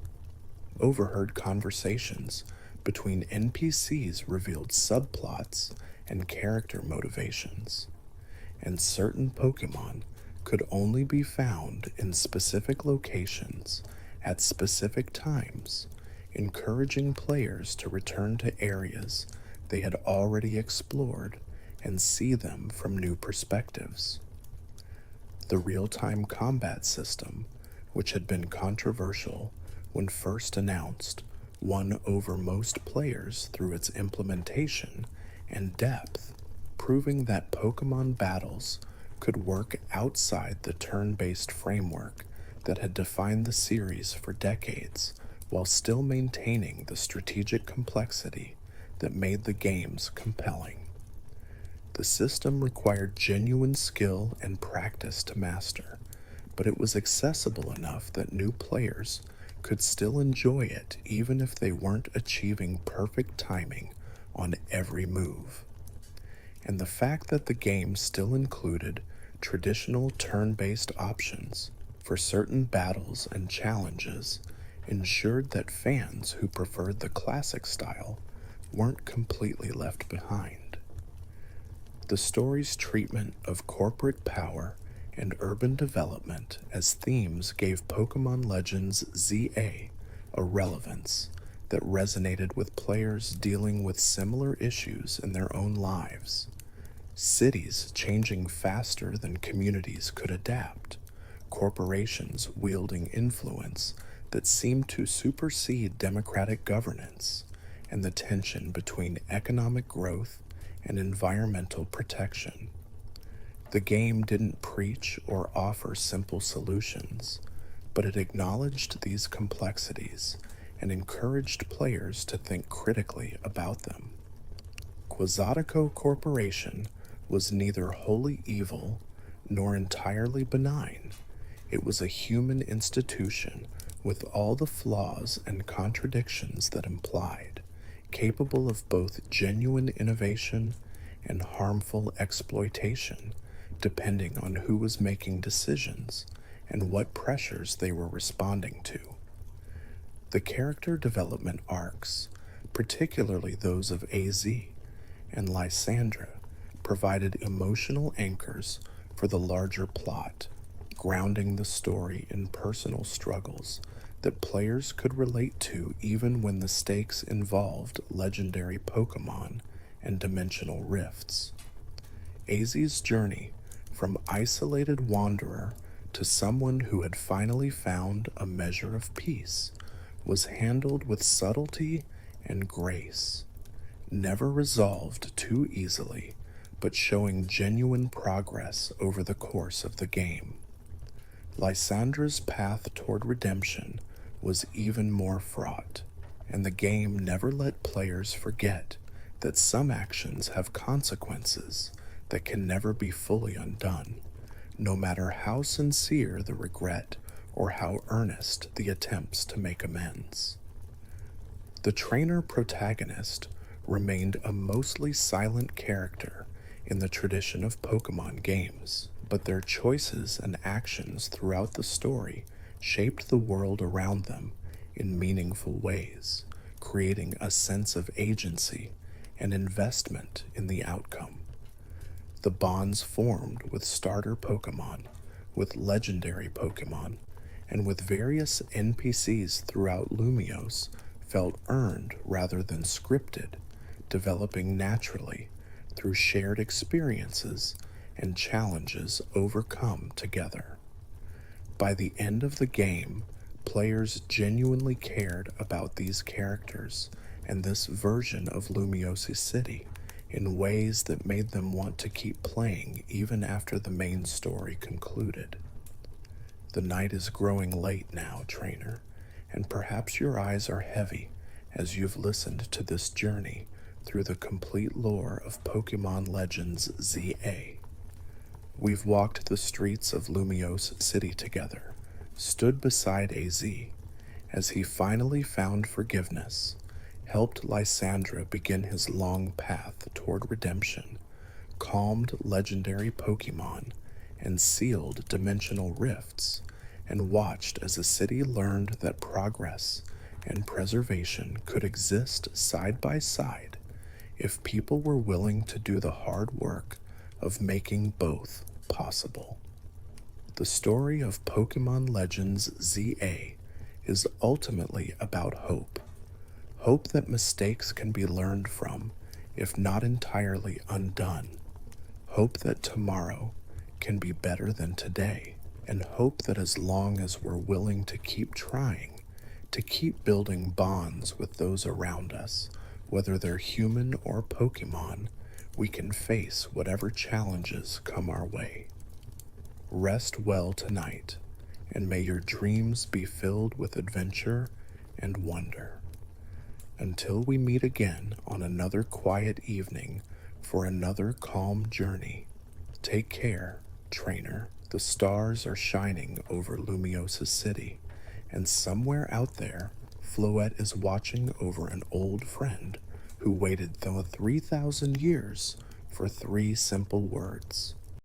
Overheard conversations between NPCs revealed subplots and character motivations, and certain Pokemon could only be found in specific locations at specific times, encouraging players to return to areas they had already explored and see them from new perspectives. The real-time combat system, which had been controversial when first announced, won over most players through its implementation and depth, proving that Pokemon battles could work outside the turn-based framework that had defined the series for decades, while still maintaining the strategic complexity that made the games compelling. The system required genuine skill and practice to master, but it was accessible enough that new players could still enjoy it even if they weren't achieving perfect timing on every move. And the fact that the game still included traditional turn-based options for certain battles and challenges ensured that fans who preferred the classic style weren't completely left behind. The story's treatment of corporate power and urban development as themes gave Pokemon Legends ZA a relevance that resonated with players dealing with similar issues in their own lives. Cities changing faster than communities could adapt, corporations wielding influence that seemed to supersede democratic governance, and the tension between economic growth and environmental protection. The game didn't preach or offer simple solutions, but it acknowledged these complexities and encouraged players to think critically about them. Quasatico Corporation was neither wholly evil nor entirely benign. It was a human institution with all the flaws and contradictions that implied, capable of both genuine innovation and harmful exploitation, depending on who was making decisions and what pressures they were responding to. The character development arcs, particularly those of AZ and Lysandra, provided emotional anchors for the larger plot, grounding the story in personal struggles that players could relate to even when the stakes involved legendary Pokemon and dimensional rifts. AZ's journey from isolated wanderer to someone who had finally found a measure of peace was handled with subtlety and grace, never resolved too easily, but showing genuine progress over the course of the game. Lysandra's path toward redemption was even more fraught, and the game never let players forget that some actions have consequences that can never be fully undone, no matter how sincere the regret or how earnest the attempts to make amends. The trainer protagonist remained a mostly silent character in the tradition of Pokemon games, but their choices and actions throughout the story shaped the world around them in meaningful ways, creating a sense of agency and investment in the outcome. The bonds formed with starter Pokemon, with legendary Pokemon, and with various NPCs throughout Lumiose felt earned rather than scripted, developing naturally through shared experiences and challenges overcome together. By the end of the game, players genuinely cared about these characters and this version of Lumiose City in ways that made them want to keep playing even after the main story concluded. The night is growing late now, trainer, and perhaps your eyes are heavy as you've listened to this journey through the complete lore of Pokemon Legends ZA. We've walked the streets of Lumiose City together, stood beside AZ, as he finally found forgiveness, helped Lysandra begin his long path toward redemption, calmed legendary Pokemon, and sealed dimensional rifts, and watched as the city learned that progress and preservation could exist side by side if people were willing to do the hard work of making both possible. The story of Pokemon Legends ZA is ultimately about hope. Hope that mistakes can be learned from, if not entirely undone. Hope that tomorrow can be better than today. And hope that as long as we're willing to keep trying, to keep building bonds with those around us, whether they're human or Pokemon, we can face whatever challenges come our way. Rest well tonight, and may your dreams be filled with adventure and wonder. Until we meet again on another quiet evening for another calm journey, take care, trainer. The stars are shining over Lumiose City, and somewhere out there, Floette is watching over an old friend who waited 3,000 years for 3 simple words.